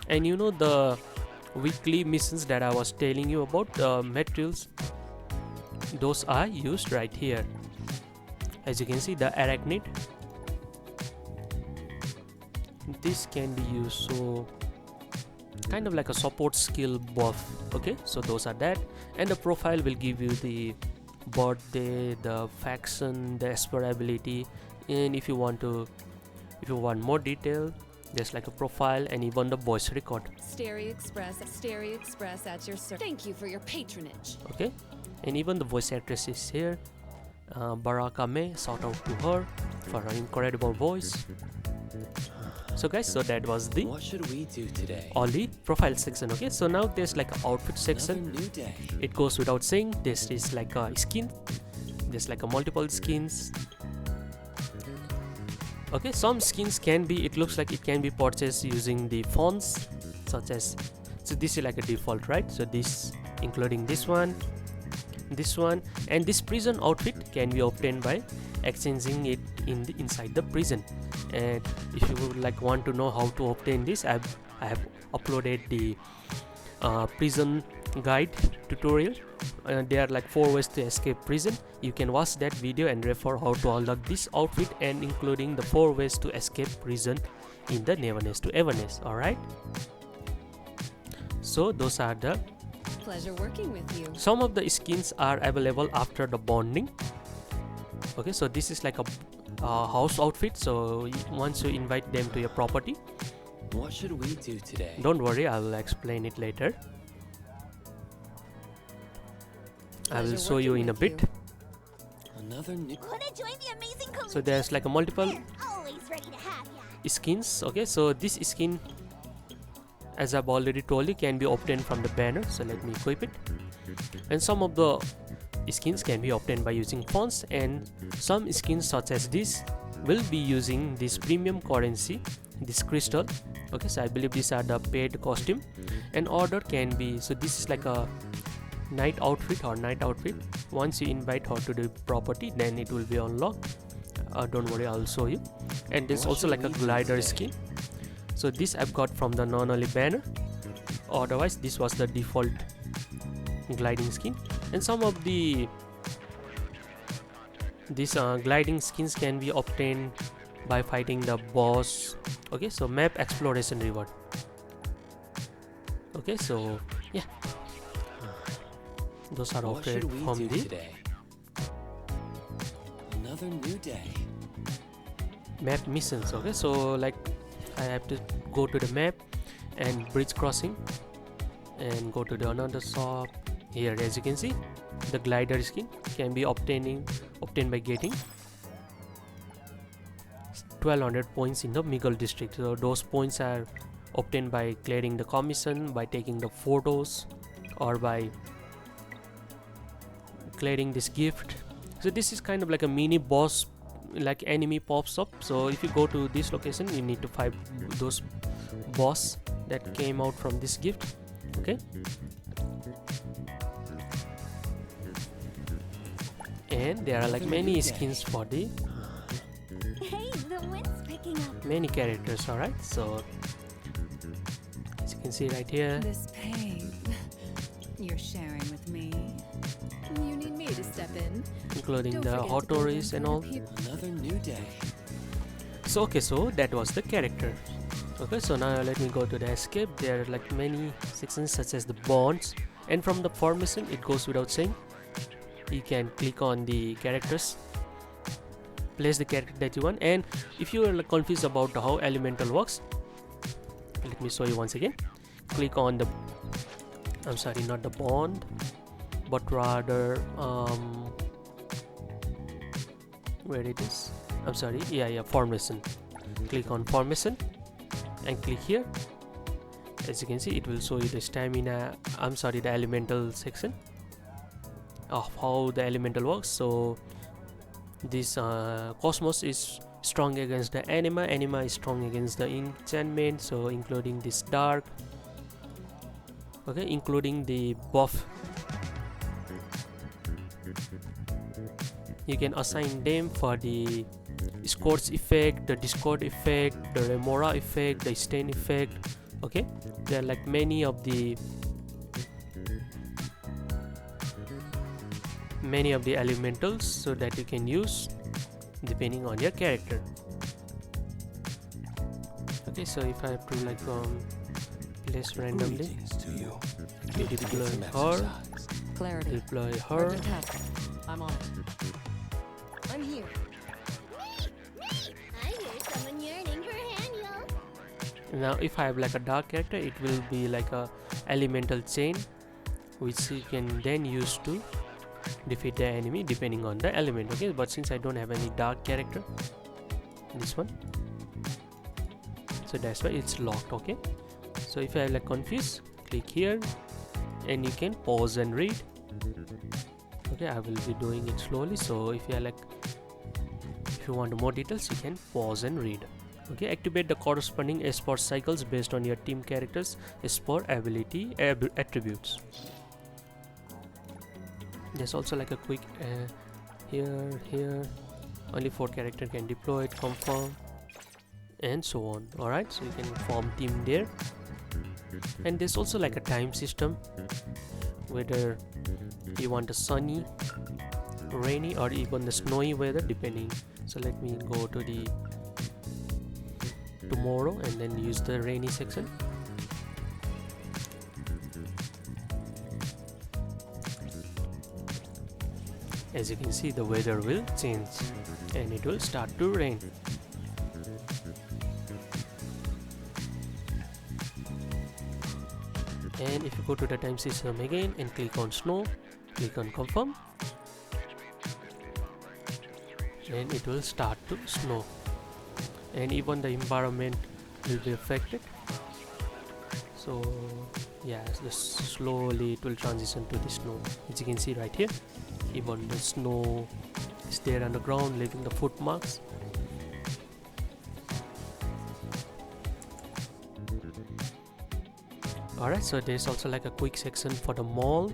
Speaker 1: And you know the weekly missions that I was telling you about, the materials, those are used right here. As you can see, the arachnid, this can be used, so kind of like a support skill buff. Okay, so those are that. And the profile will give you the birthday, the faction, the Esper ability, and if you want more detail, there's like a profile and even the voice record.
Speaker 4: Stereo Express at your service. Thank you for your patronage.
Speaker 1: Okay, and even the voice actress is here. Baraka May, shout out to her for her incredible voice. So guys, so that was the
Speaker 2: What should we do today?
Speaker 1: all the profile section. Okay, so now there's like an outfit section.
Speaker 2: Another new day.
Speaker 1: It goes without saying, this is like a skin, there's like a multiple skins. Okay, some skins can be, it looks like it can be purchased using the fonts, such as, so this is like a default, right? So this, including this one, and this prison outfit can be obtained by exchanging it inside the prison. And if you would like want to know how to obtain this, I have uploaded the prison guide tutorial. There are like 4 ways to escape prison. You can watch that video and refer how to unlock this outfit, and including the 4 ways to escape prison in the Neverness to Everness. Alright, so those are the
Speaker 4: Pleasure working with you.
Speaker 1: some of the skins are available after the bonding. Okay, so this is like a house outfit, so once you invite them to your property,
Speaker 2: What should we do today?
Speaker 1: don't worry, I will explain it later. I will
Speaker 4: Pleasure
Speaker 1: show you
Speaker 4: working
Speaker 1: in a
Speaker 4: with
Speaker 1: bit.
Speaker 4: you.
Speaker 2: Another new.
Speaker 3: Wanna join the amazing collection?
Speaker 1: So there's like a multiple
Speaker 3: We're always ready to have ya.
Speaker 1: skins. Okay, so this skin, as I've already told you, can be obtained from the banner. So let me equip it. And some of the skins can be obtained by using fonts, and some skins such as this will be using this premium currency, this crystal. Okay, so I believe these are the paid costume. And order can be, so this is like a night outfit. Once you invite her to the property, then it will be unlocked. Don't worry, I'll show you. And there's
Speaker 2: What
Speaker 1: also
Speaker 2: should
Speaker 1: like a
Speaker 2: we do
Speaker 1: glider
Speaker 2: today?
Speaker 1: skin. So this I've got from the Anamoly banner. Otherwise, this was the default gliding skin. And some of these gliding skins can be obtained by fighting the boss. Okay, so map exploration reward. Okay, so yeah, those are
Speaker 2: What should
Speaker 1: obtained
Speaker 2: we
Speaker 1: from
Speaker 2: do
Speaker 1: the
Speaker 2: today? Another new day.
Speaker 1: map missions. Okay, so like I have to go to the map and bridge crossing and go to the another shop. Here, as you can see, the glider skin can be obtained by getting 1200 points in the Mughal district. So those points are obtained by clearing the commission, by taking the photos, or by clearing this gift. So this is kind of like a mini boss, like enemy pops up. So if you go to this location, you need to fight those boss that came out from this gift. Okay, and there are like many skins for the
Speaker 3: Hey, the wind's picking up.
Speaker 1: many characters. All right, so as you can see right here,
Speaker 4: This pain you're sharing with me. You need me to step in.
Speaker 1: including
Speaker 4: Don't
Speaker 1: the
Speaker 4: forget to
Speaker 1: hot
Speaker 4: give
Speaker 1: tourists
Speaker 4: in
Speaker 1: and
Speaker 4: for
Speaker 1: all.
Speaker 4: the people.
Speaker 2: Another new day.
Speaker 1: So okay, so that was the character. Okay, so now let me go to the escape. There are like many sections such as the bonds, and from the formation it goes without saying, you can click on the characters, place the character that you want. And if you are like confused about how elemental works, let me show you once again. Click on the, I'm sorry, not the bond, but rather where it is, I'm sorry, yeah, formation. Click on formation and click here. As you can see, it will show you the stamina, I'm sorry, the elemental section of how the elemental works. So this Cosmos is strong against the anima is strong against the enchantment, so including this dark, okay, including the buff. You can assign them for the Scorch effect, the Discord effect, the Remora effect, the Stain effect. Okay, there are like many of the elementals so that you can use depending on your character. Okay, so if I have to like place randomly,
Speaker 2: Greetings to you.
Speaker 1: we
Speaker 2: Get
Speaker 1: deploy
Speaker 2: some
Speaker 1: her,
Speaker 2: exercise.
Speaker 4: Clarity.
Speaker 1: deploy her.
Speaker 4: Urgent task. I'm on it.
Speaker 3: I'm here. I hear someone yearning for Haniel.
Speaker 1: Now if I have like a dark character, it will be like a elemental chain which you can then use to defeat the enemy depending on the element. Okay, but since I don't have any dark character, this one, so that's why it's locked. Okay, so if I like confused, click here and you can pause and read. Okay, I will be doing it slowly, so if you are like, if you want more details, you can pause and read. Okay, activate the corresponding Esper cycles based on your team characters Esper ability attributes. There's also like a quick here only 4 character can deploy it, confirm, and so on. Alright, so you can form team there. And there's also like a time system, whether you want a sunny, rainy, or even the snowy weather depending. So let me go to the tomorrow and then use the rainy section. As you can see, the weather will change and it will start to rain. And if you go to the time system again and click on snow, click on confirm, and it will start to snow, and even the environment will be affected. So yeah, just slowly it will transition to the snow. As you can see right here, even the snow is there on the ground, leaving the footmarks. Alright, so there's also like a quick section for the mall,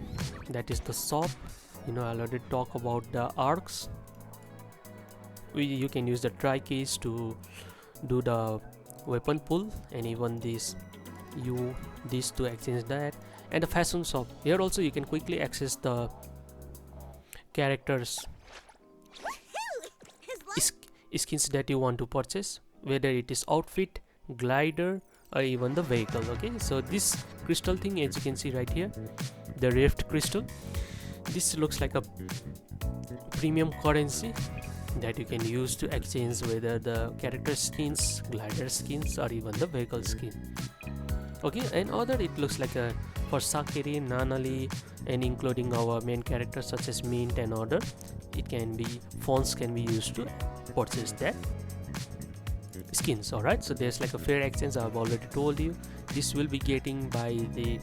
Speaker 1: that is the shop. You know, I already talked about the arcs. You can use the try keys to do the weapon pull, and even this to exchange that. And the fashion shop, here also you can quickly access the characters skins that you want to purchase, whether it is outfit, glider, or even the vehicle. Okay, so this crystal thing, as you can see right here, the rift crystal, this looks like a premium currency that you can use to exchange whether the character skins, glider skins, or even the vehicle skin. Okay, and other it looks like a for Sakiri, Nanali, and including our main characters such as Mint and other, it can be Fons can be used to purchase that. skins. Alright, so there's like a fair exchange. I've already told you. This will be getting by the,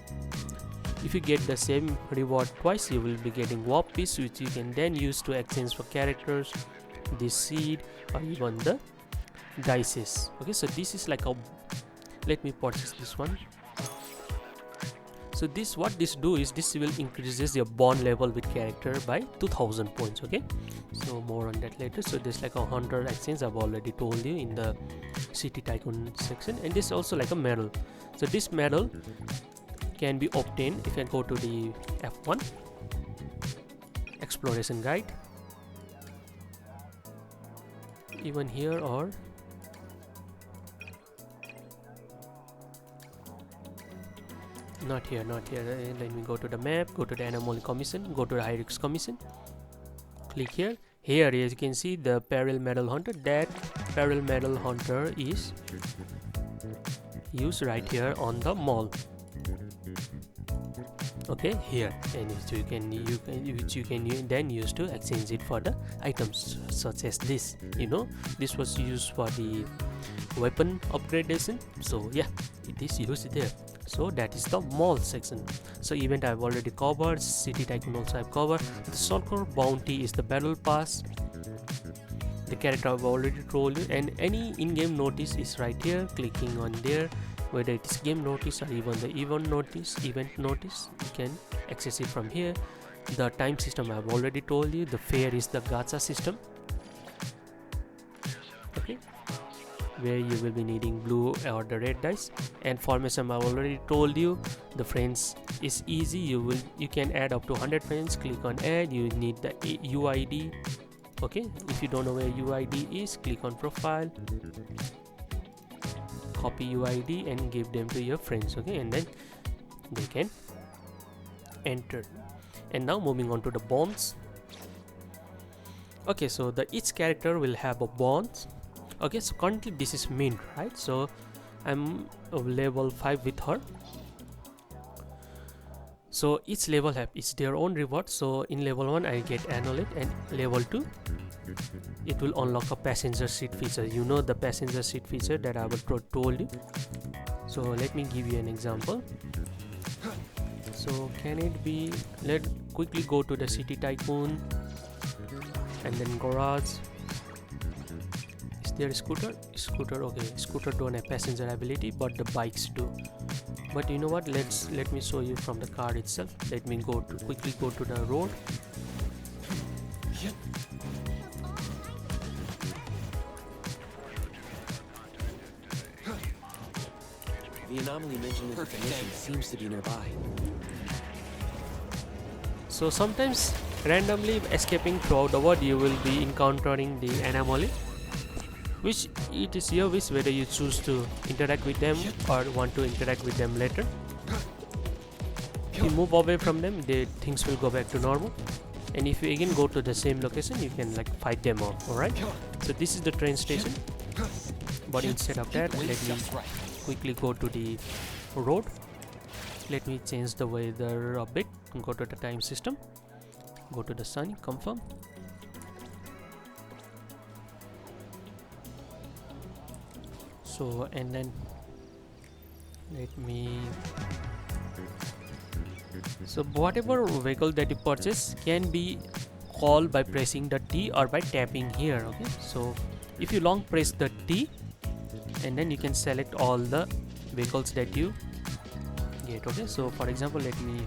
Speaker 1: if you get the same reward twice, you will be getting warp piece, which you can then use to exchange for characters, this seed, or even the dices. Okay, so this is like a, let me purchase this one. So this, what this do is this will increases your bond level with character by 2000 points. Okay, so more on that later. So there's like a hunter exchange, I've already told you in the city tycoon section. And this is also like a medal. So this medal can be obtained if I go to the F1 exploration guide, even here, or not here. Let me go to the map, go to the Anamoly Commission, go to the Hetereau Commission, click here. Here, as you can see, the Peril Medal Hunter. That Peril Medal Hunter is used right here on the mall. Okay, here, and which you can then use to exchange it for the items such as this. You know, this was used for the weapon upgradation. So yeah, it is used there. So that is the mall section. So event I've already covered, city tycoon also I've covered. The Sulcur bounty is the battle pass. The character I've already told you, and any in-game notice is right here. Clicking on there, whether it is game notice or even the event notice, you can access it from here. The time system I've already told you. The fair is the gacha system. Okay, where you will be needing blue or the red dice. And formation I've already told you. The friends is easy. You can add up to 100 friends. Click on add. You need the UID. Okay, if you don't know where UID is, click on profile, copy UID and give them to your friends. Okay, and then they can enter. And now moving on to the bonds. Okay, so each character will have a bond. Okay, so currently this is mint, right? So I'm level 5 with her. So each level have its their own reward. So in level 1 I get Anamoly, and level 2 it will unlock a passenger seat feature. You know the passenger seat feature that I have told you. So let me give you an example. So can it be, let's quickly go to the city tycoon and then garage. Is there a scooter? Okay, scooter don't have passenger ability, but the bikes do. But you know what, let me show you from the car itself. Let me quickly go to the road.
Speaker 2: The anomaly mentioned in the commission seems to be nearby.
Speaker 1: So sometimes randomly escaping throughout the world you will be encountering the Anamoly, which it is your wish whether you choose to interact with them or want to interact with them later. If you move away from them, the things will go back to normal. And if you again go to the same location, you can like fight them off. Alright, so this is the train station, but instead of that, let me quickly go to the road. Let me change the weather a bit. Go to the time system, go to the sun, confirm. So and then let me, so whatever vehicle that you purchase can be called by pressing the T or by tapping here. Okay, so if you long press the T, and then you can select all the vehicles that you get. Okay, so for example, let me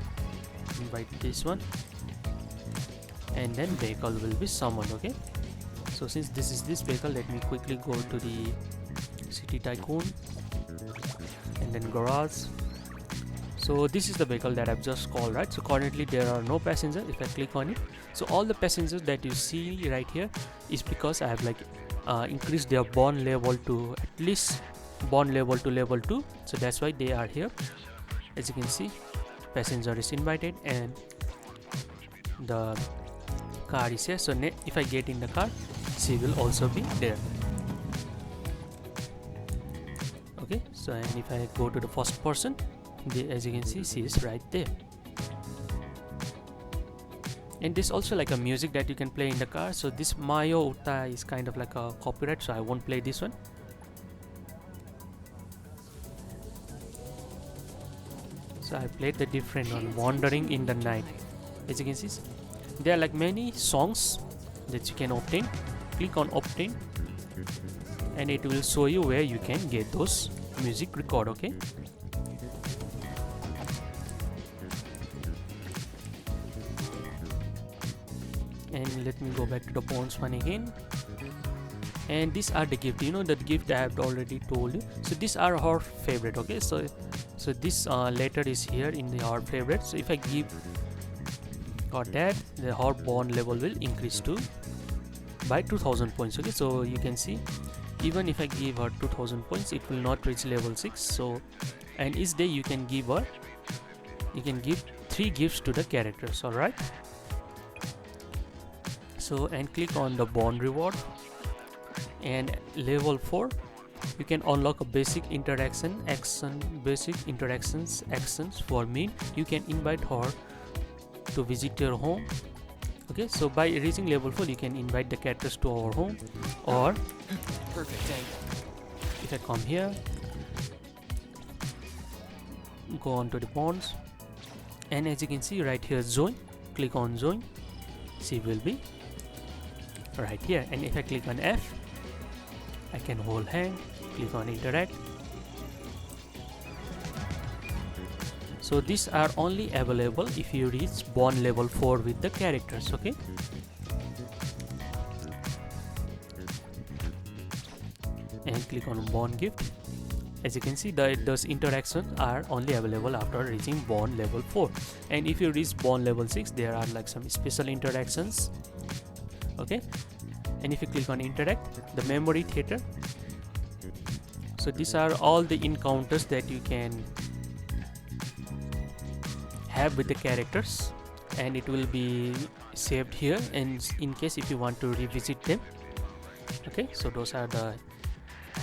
Speaker 1: invite this one, and then vehicle will be summoned. Okay, so since this is this vehicle, let me quickly go to the city tycoon and then garage. So this is the vehicle that I've just called, right? So currently there are no passengers. If I click on it, so all the passengers that you see right here is because I have like increased their bond level to at least bond level to level 2. So that's why they are here. As you can see, passenger is invited and the car is here. So if I get in the car, she will also be there. Okay, so and if I go to the first person, as you can see, she is right there. And this also like a music that you can play in the car. So this Mayo Uta is kind of like a copyright, so I won't play this one. So I played the different one, Wandering in the Night. As you can see, there are like many songs that you can obtain. Click on obtain and it will show you where you can get those music record. Okay, and let me go back to the bonds one again. And these are the gift, you know, the gift I have already told you. So these are our favorite. Okay, so this letter is here in the our favorite. So if I give or that, the hard bond level will increase to by 2000 points. Okay, so you can see even if I give her 2000 points, it will not reach level 6. So, and each day you can give her, you can give 3 gifts to the characters. All right, so and click on the bond reward, and level 4 you can unlock a basic interaction action, basic interactions actions for me. You can invite her to visit your home. Okay, so by reaching level 4 you can invite the characters to our home. Or
Speaker 2: Perfect.
Speaker 1: if I come here, go on to the bonds, and as you can see right here join, click on join, she will be right here. And if I click on F, I can hold hand, click on interact. So these are only available if you reach bond level 4 with the characters. Okay, and click on bond gift. As you can see, those interactions are only available after reaching bond level 4. And if you reach bond level 6, there are like some special interactions. Okay, and if you click on interact, the memory theater. So these are all the encounters that you can have with the characters, and it will be saved here, and in case if you want to revisit them. Okay, so those are the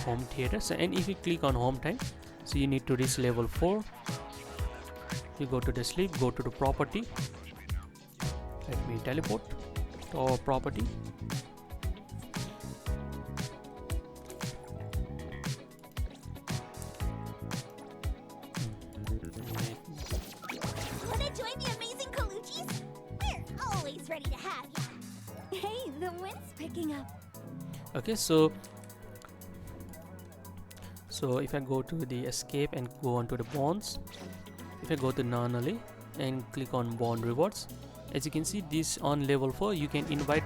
Speaker 1: home theaters. And if you click on home time, so you need to reach level 4. You go to the sleep, go to the property. Let me teleport to our property.
Speaker 3: Wanna join the amazing Kaluchis? We're always ready to have ya. Hey, the wind's picking up.
Speaker 1: Okay, so if I go to the escape and go on to the bonds, if I go to Anamoly and click on bond rewards, as you can see, this on level 4 you can invite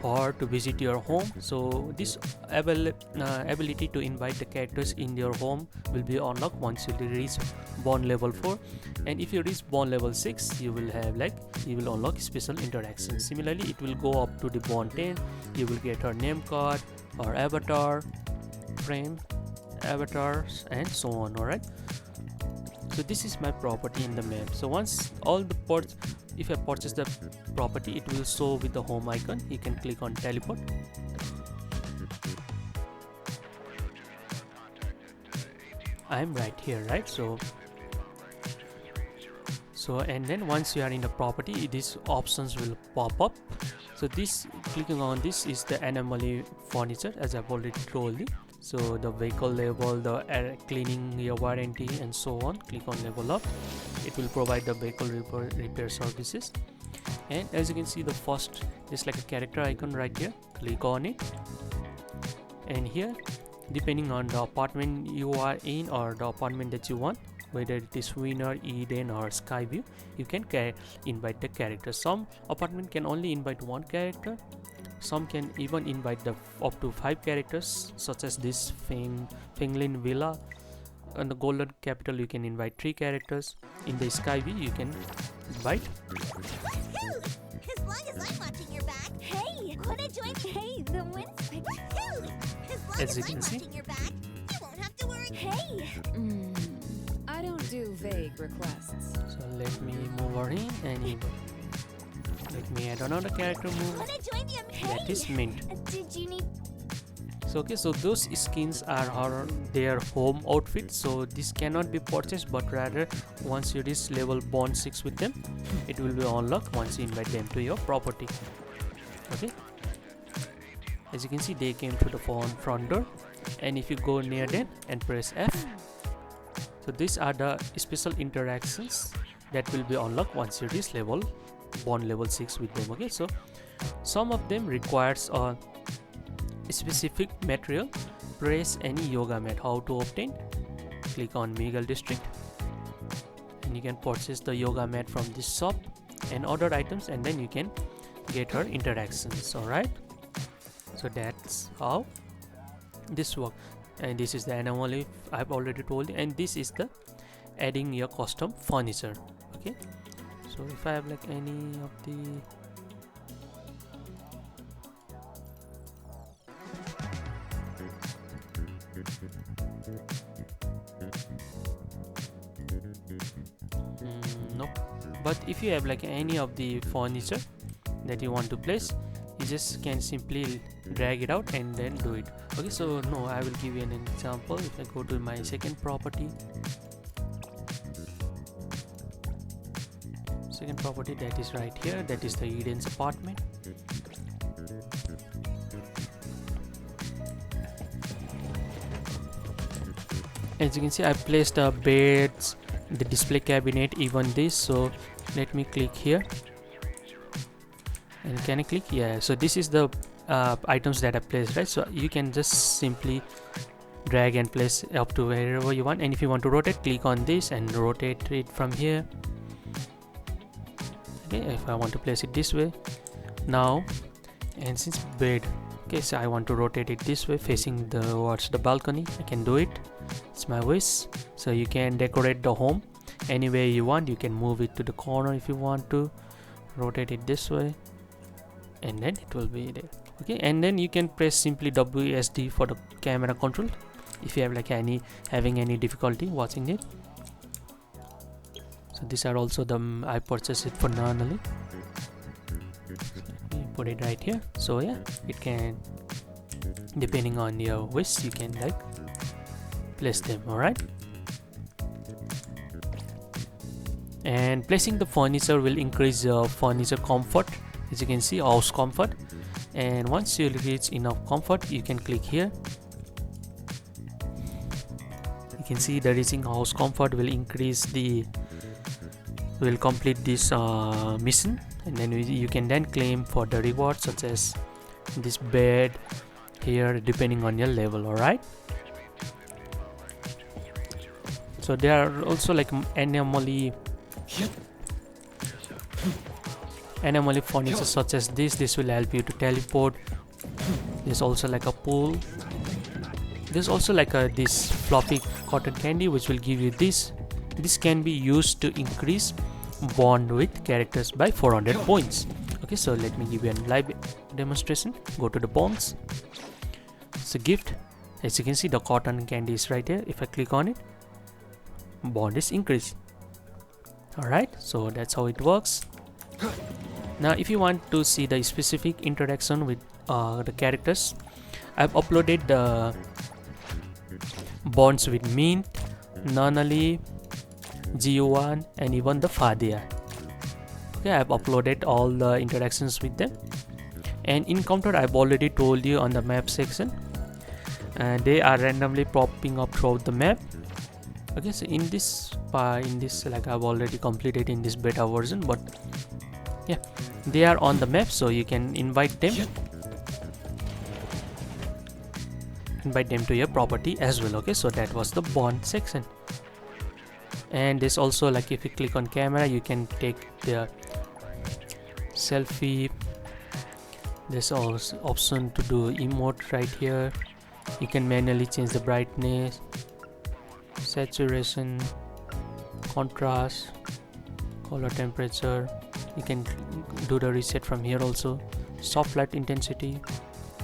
Speaker 1: or to visit your home. So this ability to invite the characters in your home will be unlocked once you reach bond level 4. And if you reach bond level 6, you will have you will unlock special interactions. Similarly, it will go up to the bond 10. You will get her name card or avatar frame, avatars, and so on. All right, so this is my property in the map. So once all the ports, if I purchase the property, it will show with the home icon. You can click on teleport. I'm right here, right? So and then once you are in the property, these options will pop up. So this, clicking on this is the Anamoly Furnitur, as I've already told you. So the vehicle level, the air cleaning, your warranty, and so on. Click on level up. It will provide the vehicle repair services. And as you can see, the first is like a character icon right here. Click on it, and here, depending on the apartment you are in or the apartment that you want, whether it is Winner, Eden, or Skyview, you can invite the characters. Some apartment can only invite 1 character. Some can even invite up to 5 characters, such as this Fenglin Villa. On the Golden Capital, you can invite 3 characters. In the Skyview, you can invite.
Speaker 3: As long as I'm watching your back. Hey, wanna join? Hey, the wind's picking. As
Speaker 1: you can see,
Speaker 3: your back, you won't have to worry. Hey.
Speaker 4: I don't do vague requests.
Speaker 1: So let me move her in and let me add another character move.
Speaker 3: Wanna join the
Speaker 1: That is mint.
Speaker 3: Did you need?
Speaker 1: So okay, so those skins are their home outfit. So this cannot be purchased, but rather once you reach level bond 6 with them, it will be unlocked once you invite them to your property. Okay, as you can see, they came to the front door, and if you go near them and press F, So these are the special interactions that will be unlocked once you reach bond level 6 with them. Okay, so some of them requires a specific material. Press any yoga mat. How to obtain? Click on Megal District and you can purchase the yoga mat from this shop and other items, and then you can get her interactions. Alright, so that's how this works. And this is the Anamoly I've already told you, and this is the adding your custom furniture. Okay, so if I have like any of the nope, but if you have like any of the furniture that you want to place, you just can simply drag it out and then do it. Okay, so no, I will give you an example. If I go to my second property, that is right here, that is the Eden's apartment. As you can see, I placed the beds, the display cabinet, even this. So let me click here, and can I click? Yeah, so this is the items that I placed, right? So you can just simply drag and place up to wherever you want, and if you want to rotate, click on this and rotate it from here. Okay, if I want to place it this way now, and since bed, okay, so I want to rotate it this way facing towards the balcony, I can do it. It's my wish. So you can decorate the home any way you want. You can move it to the corner if you want to, rotate it this way, and then it will be there. Okay, and then you can press simply WSD for the camera control if you have like having any difficulty watching it. So these are also the I purchased it for Anamoly. Put it right here. So yeah, it can, depending on your wish, you can like place them. Alright, and placing the furniture will increase your furniture comfort, as you can see, house comfort. And once you reach enough comfort, you can click here. You can see the reaching house comfort will complete this mission, and then you can then claim for the rewards such as this bed here, depending on your level. Alright, so there are also like Anamoly furniture such as this will help you to teleport. There's also like a pool. There's also like this floppy cotton candy which will give you this can be used to increase bond with characters by 400 points. Okay, so let me give you a live demonstration. Go to the bonds, it's a gift. As you can see, the cotton candy is right there. If I click on it, bond is increased. Alright, so that's how it works. Now if you want to see the specific interaction with the characters, I've uploaded the bonds with Mint, Anamoly, G1, and even the Fadia. Okay, I've uploaded all the interactions with them. And Encounter, I've already told you on the map section, and they are randomly popping up throughout the map. Okay, so in this like I've already completed in this beta version, but yeah, they are on the map, so you can invite them to your property as well. Okay, so that was the bond section. And there's also like, if you click on camera, you can take the selfie. There's also option to do emote right here. You can manually change the brightness, saturation, contrast, color temperature. You can do the reset from here also. Soft light intensity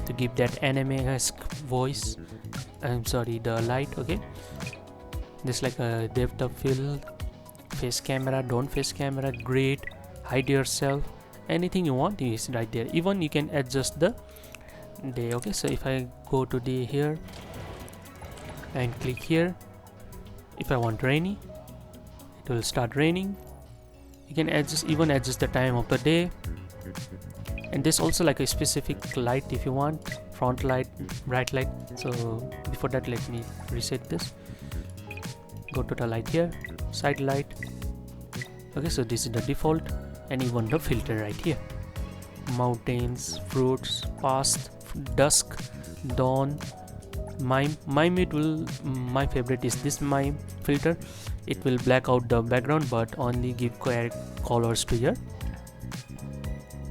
Speaker 1: to give that anime-esque voice. The light. Okay, this like a depth of field, face camera, don't face camera, grid, hide yourself, anything you want is right there. Even you can adjust the day. Okay, so if I go to the here and click here, if I want rainy, it will start raining. You can adjust the time of the day. And there's also like a specific light if you want, front light, bright light. So before that, let me reset this. go to the light here, side light. Okay, so this is the default, and even the filter right here. Mountains, fruits, past, dusk, dawn, mime. It will, my favorite is this mime filter. It will black out the background but only give colors to your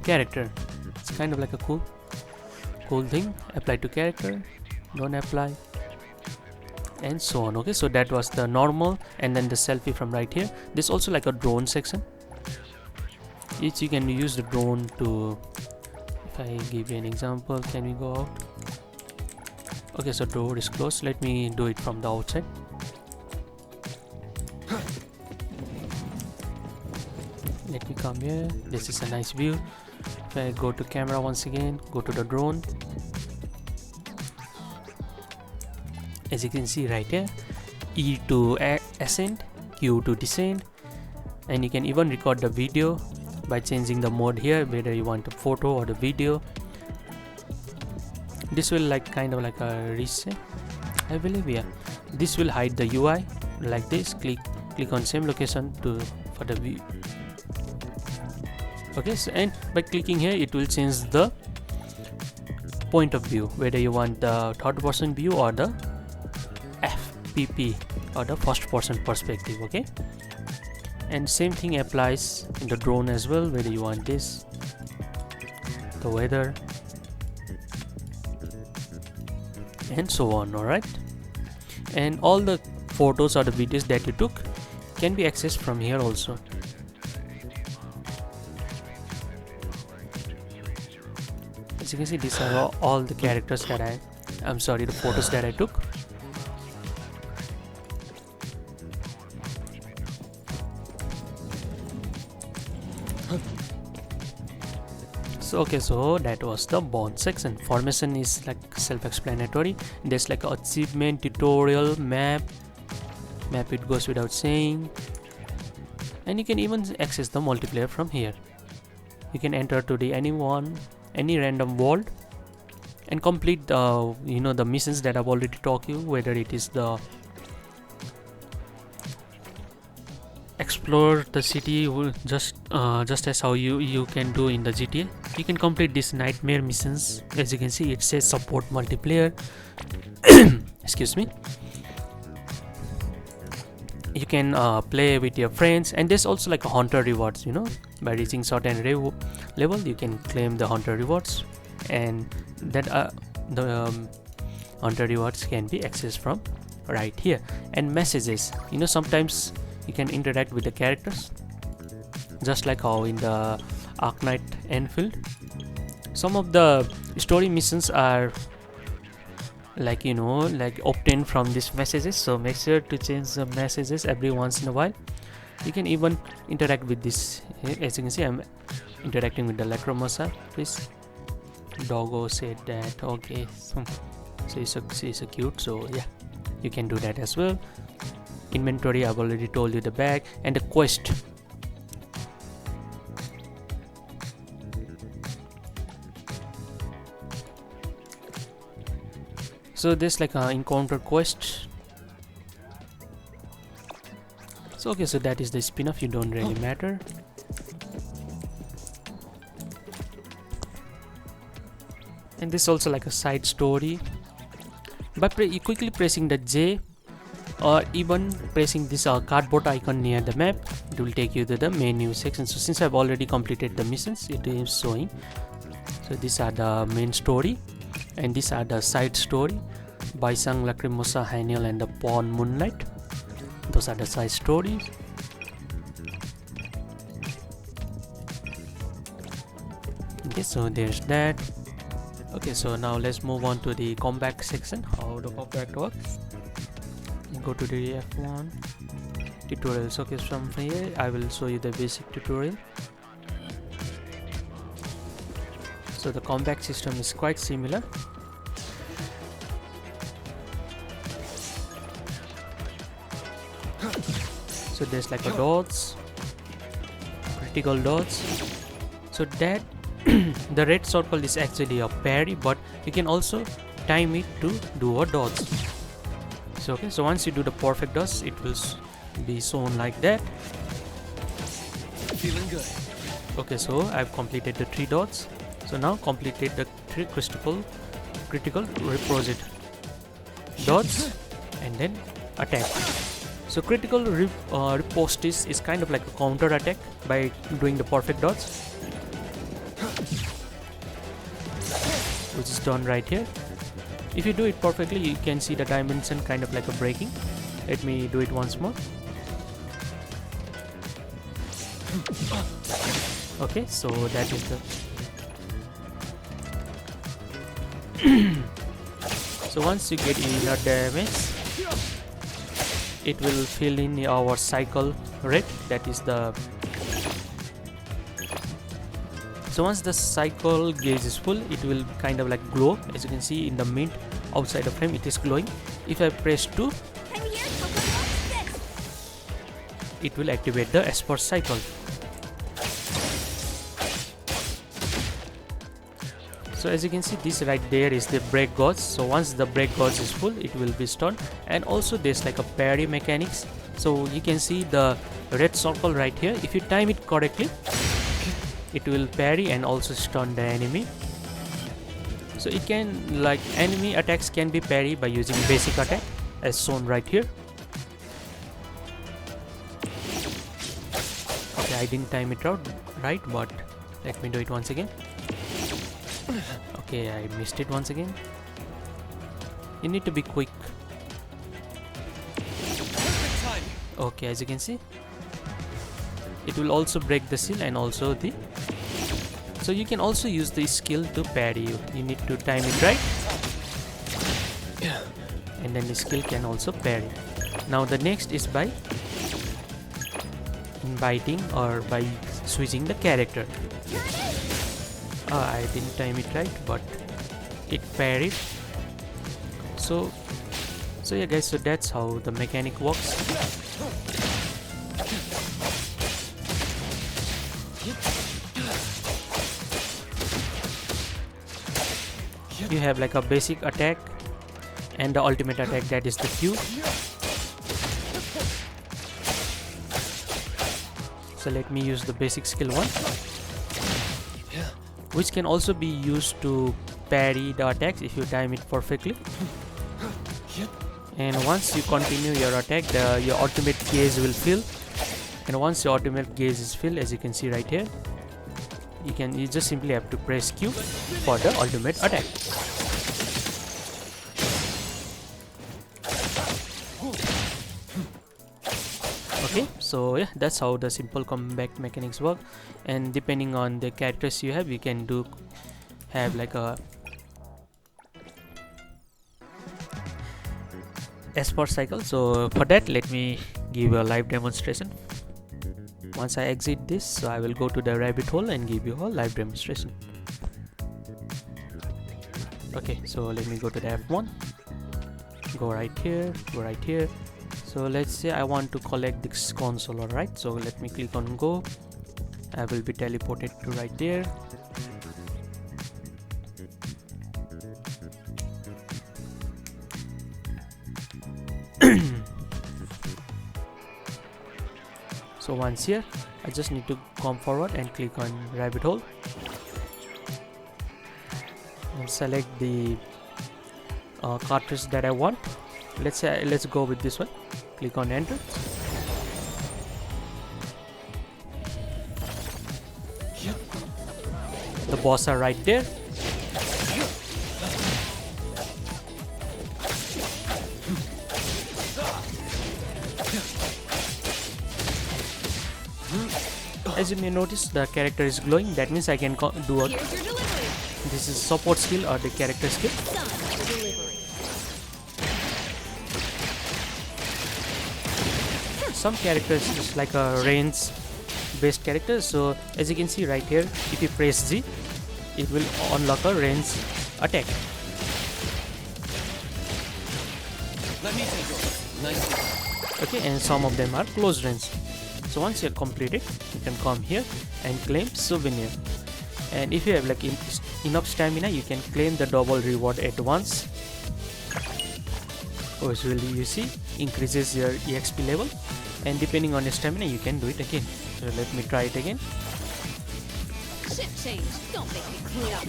Speaker 1: character. It's kind of like a cool thing. Apply to character, don't apply, and so on. Okay, so that was the normal, and then the selfie from right here. This also like a drone section. Each you can use the drone to, if I give you an example, can we go out? Okay, so door is closed. Let me do it from the outside. Let me come here. This is a nice view. If I go to camera once again, go to the drone. As you can see right here, E to ascend, Q to descend, and you can even record the video by changing the mode here, whether you want a photo or the video. This will like kind of like a reset, I believe. Yeah, this will hide the UI like this. Click on same location for the view. Okay, so and by clicking here it will change the point of view, whether you want the third person view or the FPP or the first person perspective. Okay, and same thing applies in the drone as well, whether you want this, the weather, and so on. Alright, and all the photos or the videos that you took can be accessed from here also. As you can see, these are all the characters that the photos that I took. So okay, so that was the bond section. Formation is like self-explanatory. There's like achievement, tutorial, map. It goes without saying. And you can even access the multiplayer from here. You can enter to the any random world and complete the the missions that I've already talked you, whether it is the explore the city, just as how you can do in the GTA. You can complete these nightmare missions. As you can see, it says support multiplayer. Excuse me. You can play with your friends, and there's also like a hunter rewards. By reaching certain level you can claim the hunter rewards, and that the hunter rewards can be accessed from right here. And messages, sometimes you can interact with the characters, just like how in the Arknight Enfield. Some of the story missions are like obtained from these messages, so make sure to change the messages every once in a while. You can even interact with this. As you can see, I'm interacting with the Lacrimosa. Please, doggo said that. Okay, so she's so cute, so yeah, you can do that as well. Inventory, I've already told you the bag, and the quest. So there's like an encounter quest. So okay, so that is the spin-off. You don't really matter. And this is also like a side story. By quickly pressing the J, or even pressing this cardboard icon near the map, it will take you to the menu section. So since I've already completed the missions, it is showing. So these are the main story, and these are the side story. Baisang, Lacrimosa, Haniel, and the Pawn Moonlight. Those are the side stories. Okay, so there's that. Okay, so now let's move on to the combat section, how the combat works. You go to the F1 tutorials. Okay, from here I will show you the basic tutorial. So the combat system is quite similar. So there's like a dodge, critical dodge. So that the red circle is actually a parry, but you can also time it to do a dodge. So okay, so once you do the perfect dodge, it will be shown like that.
Speaker 2: Feeling good.
Speaker 1: Okay, so I've completed the 3 dots. So now completed the 3 critical reposite dots and then attack. So critical riposte is kind of like a counter attack by doing the perfect dots, which is done right here. If you do it perfectly, you can see the dimension kind of like a breaking. Let me do it once more. Okay, so that is the so once you get enough damage, it will fill in our cycle rate. That is the so once the cycle gauge is full, it will kind of like glow. As you can see in the mint outside the frame, it is glowing. If I press 2,
Speaker 3: I'm here to watch this.
Speaker 1: it will activate the Esper cycle. So as you can see, this right there is the break gauge. So once the break gauge is full, it will be stunned. And also there's like a parry mechanics. So you can see the red circle right here. If you time it correctly, it will parry and also stun the enemy. So it can, like, enemy attacks can be parried by using basic attack as shown right here. Okay, I didn't time it out right, but let me do it once again. Okay, I missed it once again. You need to be quick.
Speaker 2: Perfect time.
Speaker 1: Okay, as you can see, it will also break the seal and also the so you can also use the skill to parry you. You need to time it right, and then the skill can also parry. Now the next is by inviting or by switching the character. I didn't time it right, but it parried. So yeah guys, so that's how the mechanic works. You have like a basic attack and the ultimate attack, that is the Q. So let me use the basic skill 1, which can also be used to parry the attacks if you time it perfectly. And once you continue your attack, your ultimate gauge will fill. And once your ultimate gauge is filled, as you can see right here, you just simply have to press Q for the ultimate attack. Okay, so yeah, that's how the simple combat mechanics work. And depending on the characters you have, you can have like a Esper cycle. So for that, let me give you a live demonstration. Once I exit this, so I will go to the rabbit hole and give you a live demonstration. Okay, so let me go to the F1, go right here, go right here. So let's say I want to collect this console. Alright, so let me click on go. I will be teleported to right there. So once here, I just need to come forward and click on rabbit hole and select the cartridge that I want. Let's go with this one. Click on enter. The boss are right there. As you may notice, the character is glowing. That means I can do a
Speaker 4: Here's your delivery.
Speaker 1: this is support skill or the character skill.
Speaker 4: Son of the delivery.
Speaker 1: Some characters is like a range based character. So as you can see right here, if you press Z, it will unlock a range attack.
Speaker 2: Let me take over. Nice.
Speaker 1: Okay, and some of them are close range. So once you're completed, you can come here and claim souvenir. And if you have like enough stamina, you can claim the double reward at once. which will, you see, increases your EXP level, and depending on your stamina you can do it again. So let me try it again.
Speaker 4: Ship change. Don't make me clean up.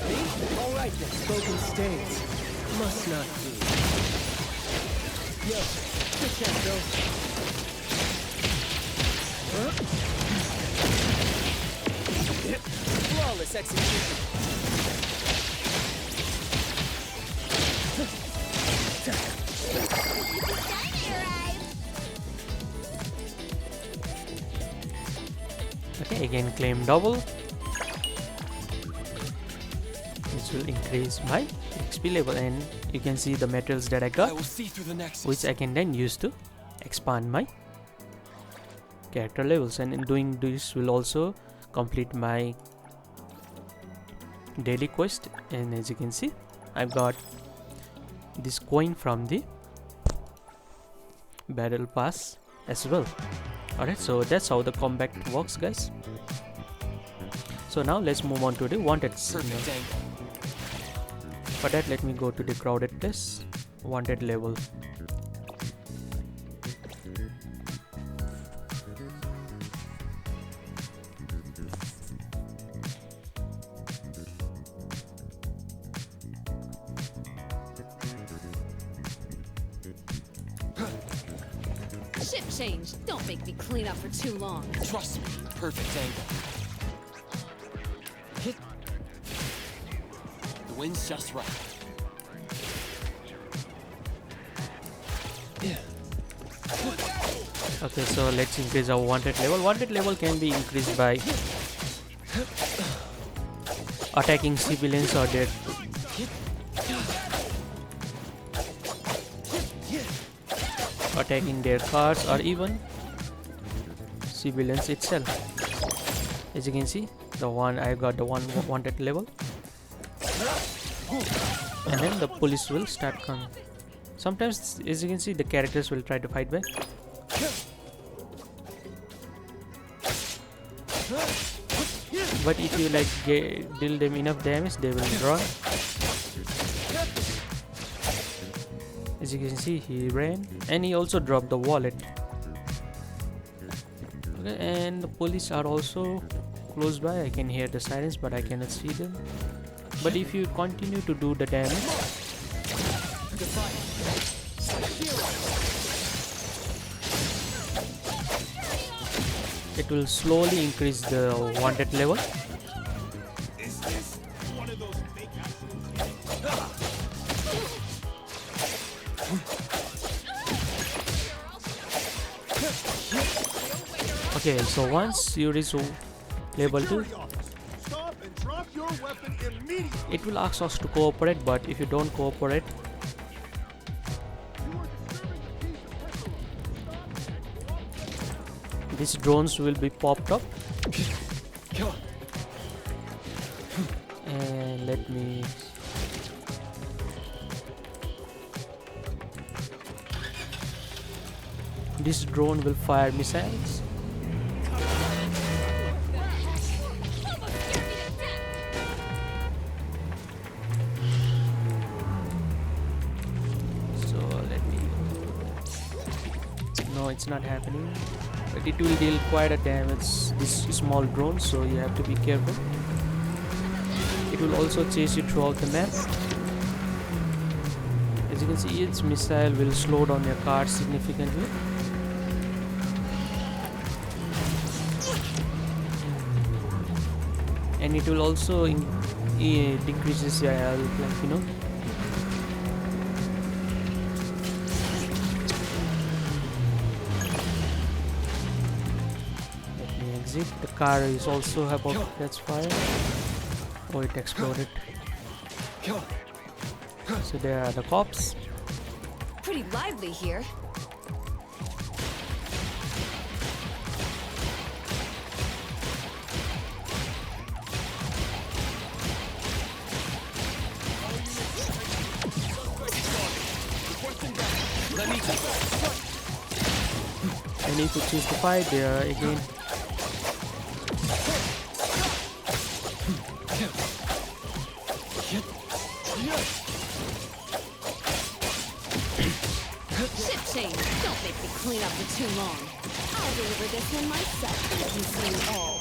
Speaker 2: All right, then. Spoken states. Must not be. Yo, good chat, though. Flawless execution.
Speaker 1: Okay, again claim double, which will increase my XP level, and you can see the materials that I
Speaker 2: I
Speaker 1: got,
Speaker 2: will see through the nexus.
Speaker 1: which I can then use to expand my character levels, and in doing this will also complete my daily quest. And as you can see, I've got this coin from the battle pass as well. Alright, so that's how the combat works, guys. So now let's move on to the wanted signal.
Speaker 2: Perfect angle.
Speaker 1: For that, let me go to the crowded place, wanted level.
Speaker 4: Ship change. Don't make me clean up for too long.
Speaker 2: Trust me. Perfect angle. Hit. The wind's just right.
Speaker 1: Okay, so let's increase our wanted level. Wanted level can be increased by attacking civilians or their attacking their cars, or even civilians itself. As you can see, the one I got the one wanted level, and then the police will start coming. Sometimes, as you can see, the characters will try to fight back. But if you like deal them enough damage, they will run. As you can see, he ran, and he also dropped the wallet. Okay, and the police are also close by. I can hear the sirens, but I cannot see them. But if you continue to do the damage, it will slowly increase the wanted level. Okay, so once you reach level 2, it will ask us to cooperate, but if you don't cooperate, these drones will be popped up. And let me this drone will fire missiles. So let me, no, it's not happening, but it will deal quite a damage, this small drone, so you have to be careful. It will also chase you throughout the map. As you can see, each missile will slow down your car significantly. And it will also decreases your health, like, you know. Let me exit. The car is also about to catch fire. Oh, it exploded. So there are the cops.
Speaker 4: Pretty lively here.
Speaker 1: And if you choose to fight, they are again.
Speaker 4: They clean up for too long.
Speaker 3: I'll deliver this one myself.
Speaker 4: You see you all.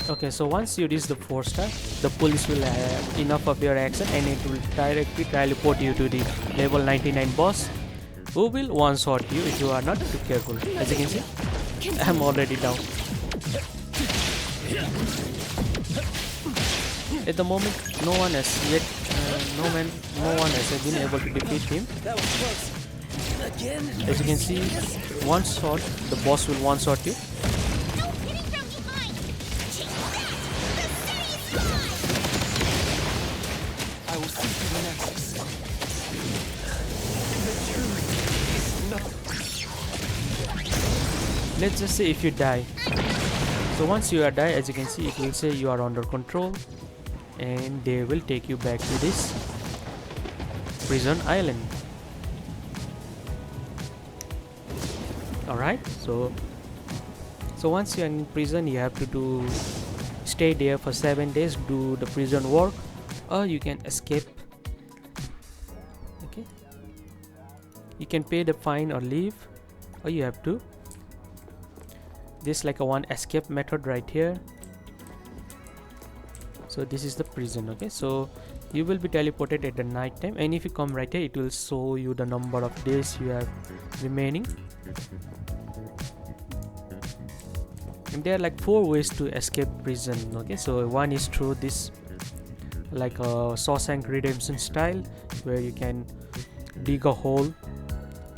Speaker 1: Okay, so once you reach the 4-star, the police will have enough of your action and it will directly teleport you to the level 99 boss, who will one-shot you if you are not too careful. As you can see, I'm already down. At the moment, no one has been able to defeat him.
Speaker 2: That was close. Again?
Speaker 1: As you can see, one shot, the boss will one-shot you.
Speaker 3: No hitting from behind! Take that! The city is mine!
Speaker 2: I will see to the nexus. The truth is not.
Speaker 1: Let's just say if you die. So once you are die, as you can see, it will say you are under control, and they will take you back to this prison island. Alright, so once you are in prison, you have to stay there for 7 days, do the prison work, or you can escape. Okay, you can pay the fine or leave, or you have to. This like a one escape method right here. So this is the prison. Okay, so you will be teleported at the night time, and if you come right here, it will show you the number of days you have remaining. And there are like 4 ways to escape prison. Okay, so one is through this like a Shawshank Redemption style, where you can dig a hole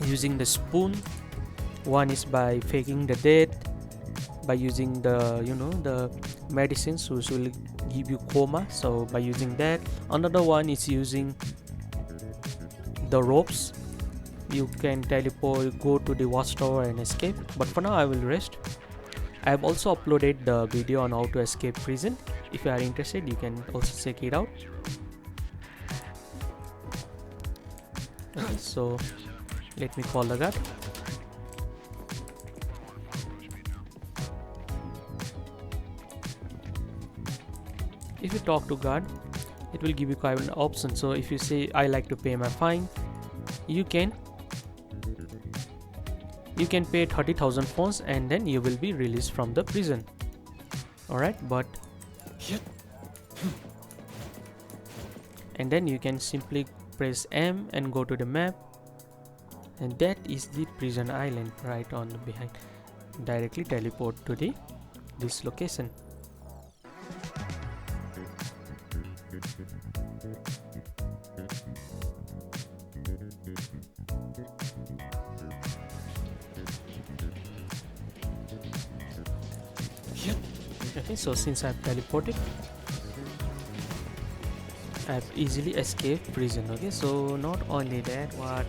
Speaker 1: using the spoon. One is by faking the death, by using the the medicines which will give you coma, so by using that. Another one is using the ropes. You can teleport, go to the watchtower and escape, but for now I will rest. I have also uploaded the video on how to escape prison. If you are interested, you can also check it out. Okay, so let me call the guard. If you talk to guard, it will give you quite an option. So if you say I like to pay my fine, you can pay 30,000 Fons, and then you will be released from the prison. Alright, but and then you can simply press M and go to the map, and that is the prison island right on the behind. Directly teleport to this location. Okay, so since I've teleported, I've easily escaped prison. Okay, so not only that, what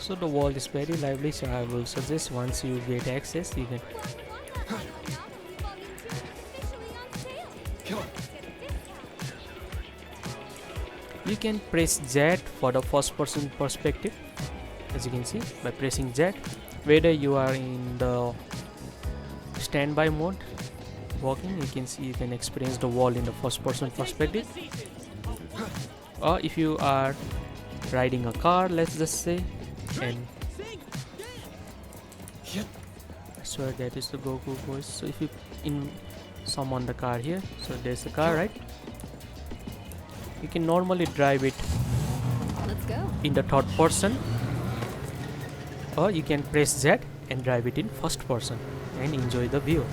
Speaker 1: so the world is very lively, so I will suggest once you get access, you can press Z for the first person perspective. As you can see, by pressing Z, whether you are in the standby mode walking, you can see, you can experience the world in the first person perspective. Or if you are riding a car, let's just say, and I swear that is the Goku voice. So if you summon the car here, so there's the car, right? You can normally drive it
Speaker 4: Let's go.
Speaker 1: in the third person, or you can press Z and drive it in first person and enjoy the view.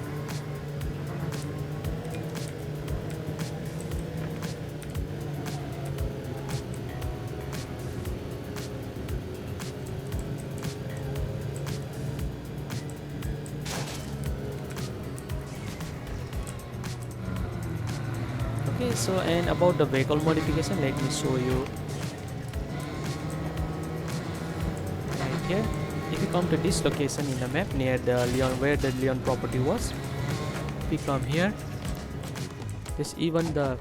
Speaker 1: Okay, so and about the vehicle modification, let me show you right here. If you come to this location in the map near the Leon, where the Leon property was, if you come here, there's even the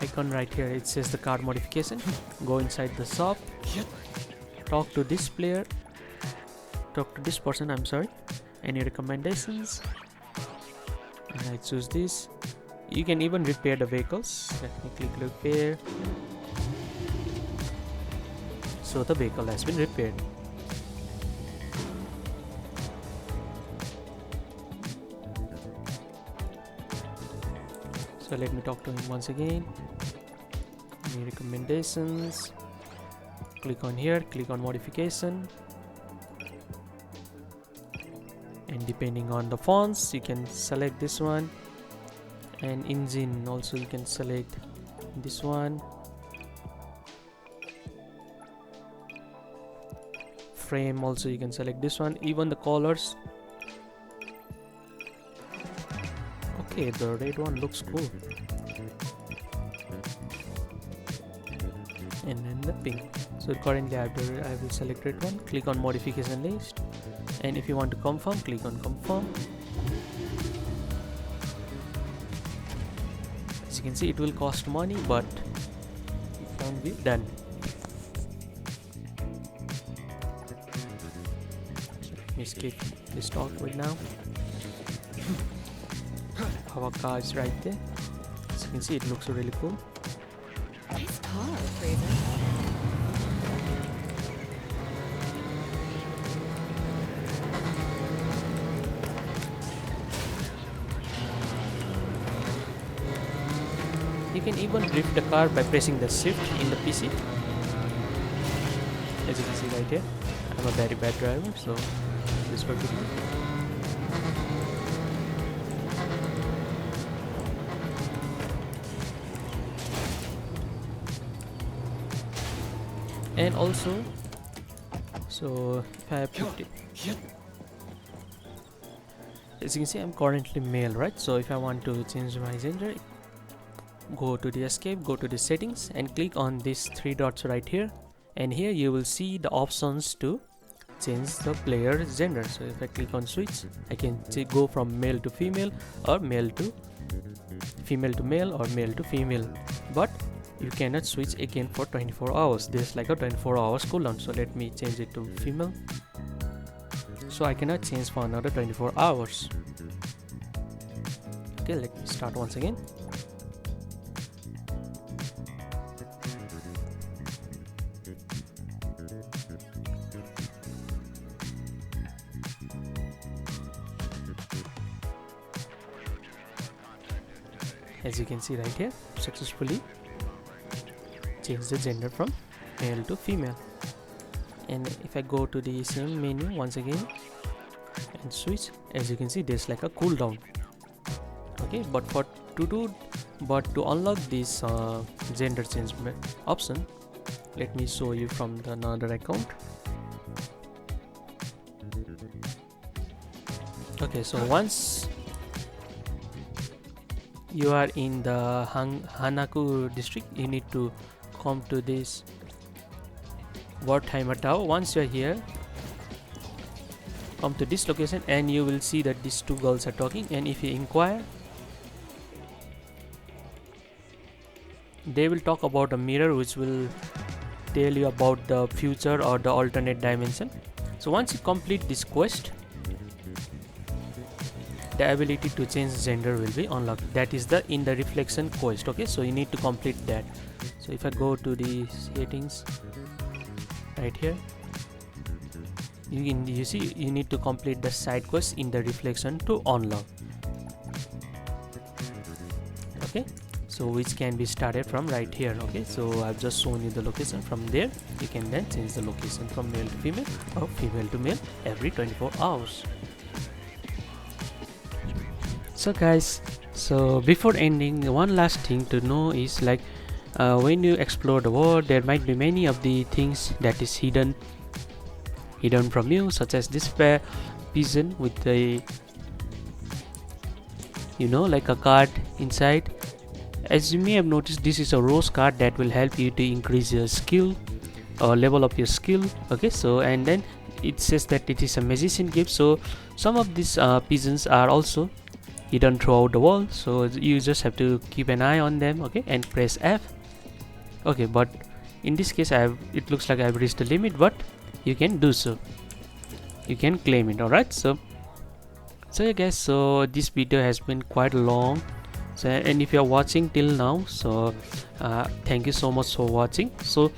Speaker 1: icon right here, it says the card modification. Go inside the shop, talk to this player, talk to this person, I'm sorry. Any recommendations? And I choose this. You can even repair the vehicles. Let me click repair. So the vehicle has been repaired. So let me talk to him once again. Any recommendations? Click on here, click on modification. And depending on the fonts, you can select this one. And engine also you can select this one. Frame also you can select this one. Even the colors. Okay, the red one looks cool. And then the pink. So currently I will select red one. Click on modification list. And if you want to confirm, click on confirm. As you can see, it will cost money, but it can be done. Let me skip this talk right now. Our car is right there. As you can see, it looks really cool.
Speaker 4: Nice car, Fraser.
Speaker 1: You can even drift the car by pressing the shift in the PC. As you can see right here, I'm a very bad driver, so this will be good. And also, so if I have 50, as you can see, I'm currently male, right? So if I want to change my gender, go to the escape, go to the settings and click on these three dots right here, and here you will see the options to change the player's gender. So if I click on switch, I can go from male to female, or male to female to male, or male to female, but you cannot switch again for 24 hours. There's like a 24 hours cooldown. So let me change it to female, so I cannot change for another 24 hours. Okay, let me start once again. As you can see right here, successfully change the gender from male to female. And if I go to the same menu once again and switch, as you can see, there's like a cooldown. Okay, but to unlock this gender change option, let me show you from the another account. Okay, so once you are in the Hanaku district, you need to come to this Wertheimer tower. Once you are here, come to this location and you will see that these two girls are talking, and if you inquire, they will talk about a mirror which will tell you about the future or the alternate dimension. So once you complete this quest, the ability to change gender will be unlocked. That is the in the reflection quest. Okay, so you need to complete that. So if I go to the settings right here, you see you need to complete the side quest in the reflection to unlock. Okay, so which can be started from right here. Okay, so I've just shown you the location. From there you can then change the location from male to female or female to male every 24 hours. So guys, so before ending, one last thing to know is like when you explore the world, there might be many of the things that is hidden from you, such as this pigeon with a, like a card inside. As you may have noticed, this is a rose card that will help you to increase your skill or level up your skill. Okay, so and then it says that it is a magician gift. So some of these pigeons are also hidden throughout the world, so you just have to keep an eye on them. Okay, and press F. Okay, but in this case it looks like I've reached the limit, but you can do so, you can claim it. Alright, so yeah guys, so this video has been quite long, so, and if you are watching till now, so thank you so much for watching. So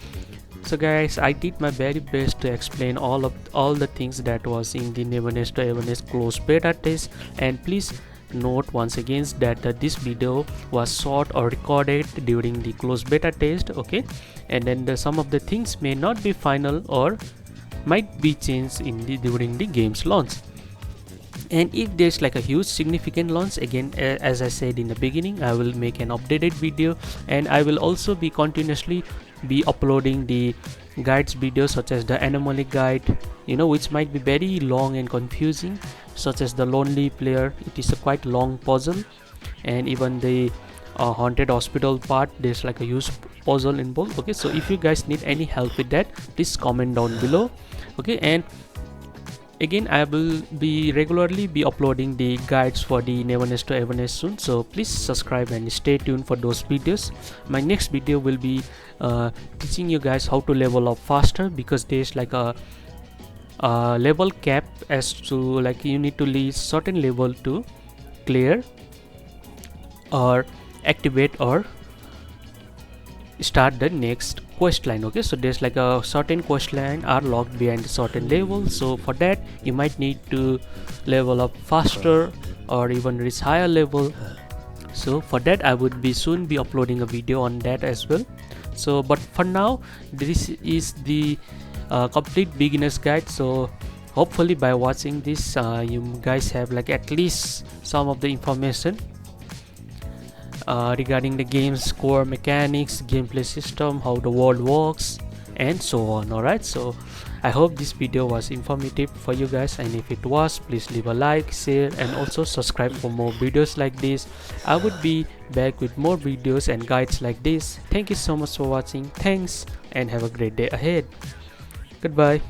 Speaker 1: guys, I did my very best to explain all the things that was in the Neverness to Everness closed beta test, and please note once again that this video was shot or recorded during the closed beta test. Okay, and then some of the things may not be final or might be changed during the game's launch. And if there's like a huge significant launch, again, as I said in the beginning, I will make an updated video, and I will also be continuously be uploading the guides videos, such as the Anamoly guide, which might be very long and confusing, such as the lonely player. It is a quite long puzzle, and even the haunted hospital part, there's like a huge puzzle involved. Okay, so if you guys need any help with that, please comment down below. Okay, and again, I will be regularly be uploading the guides for the Neverness to Everness soon, so please subscribe and stay tuned for those videos. My next video will be teaching you guys how to level up faster, because there's like a level cap, as to like you need to reach certain level to clear or activate or start the next quest line. Okay, so there's like a certain quest line are locked behind a certain level, so for that you might need to level up faster or even reach higher level. So for that I would be soon be uploading a video on that as well. So but for now, this is the complete beginner's guide. So hopefully by watching this you guys have like at least some of the information regarding the game's core mechanics, gameplay system, how the world works, and so on. Alright, so I hope this video was informative for you guys, and if it was, please leave a like, share, and also subscribe for more videos like this. I would be back with more videos and guides like this. Thank you so much for watching. Thanks, and have a great day ahead. Goodbye.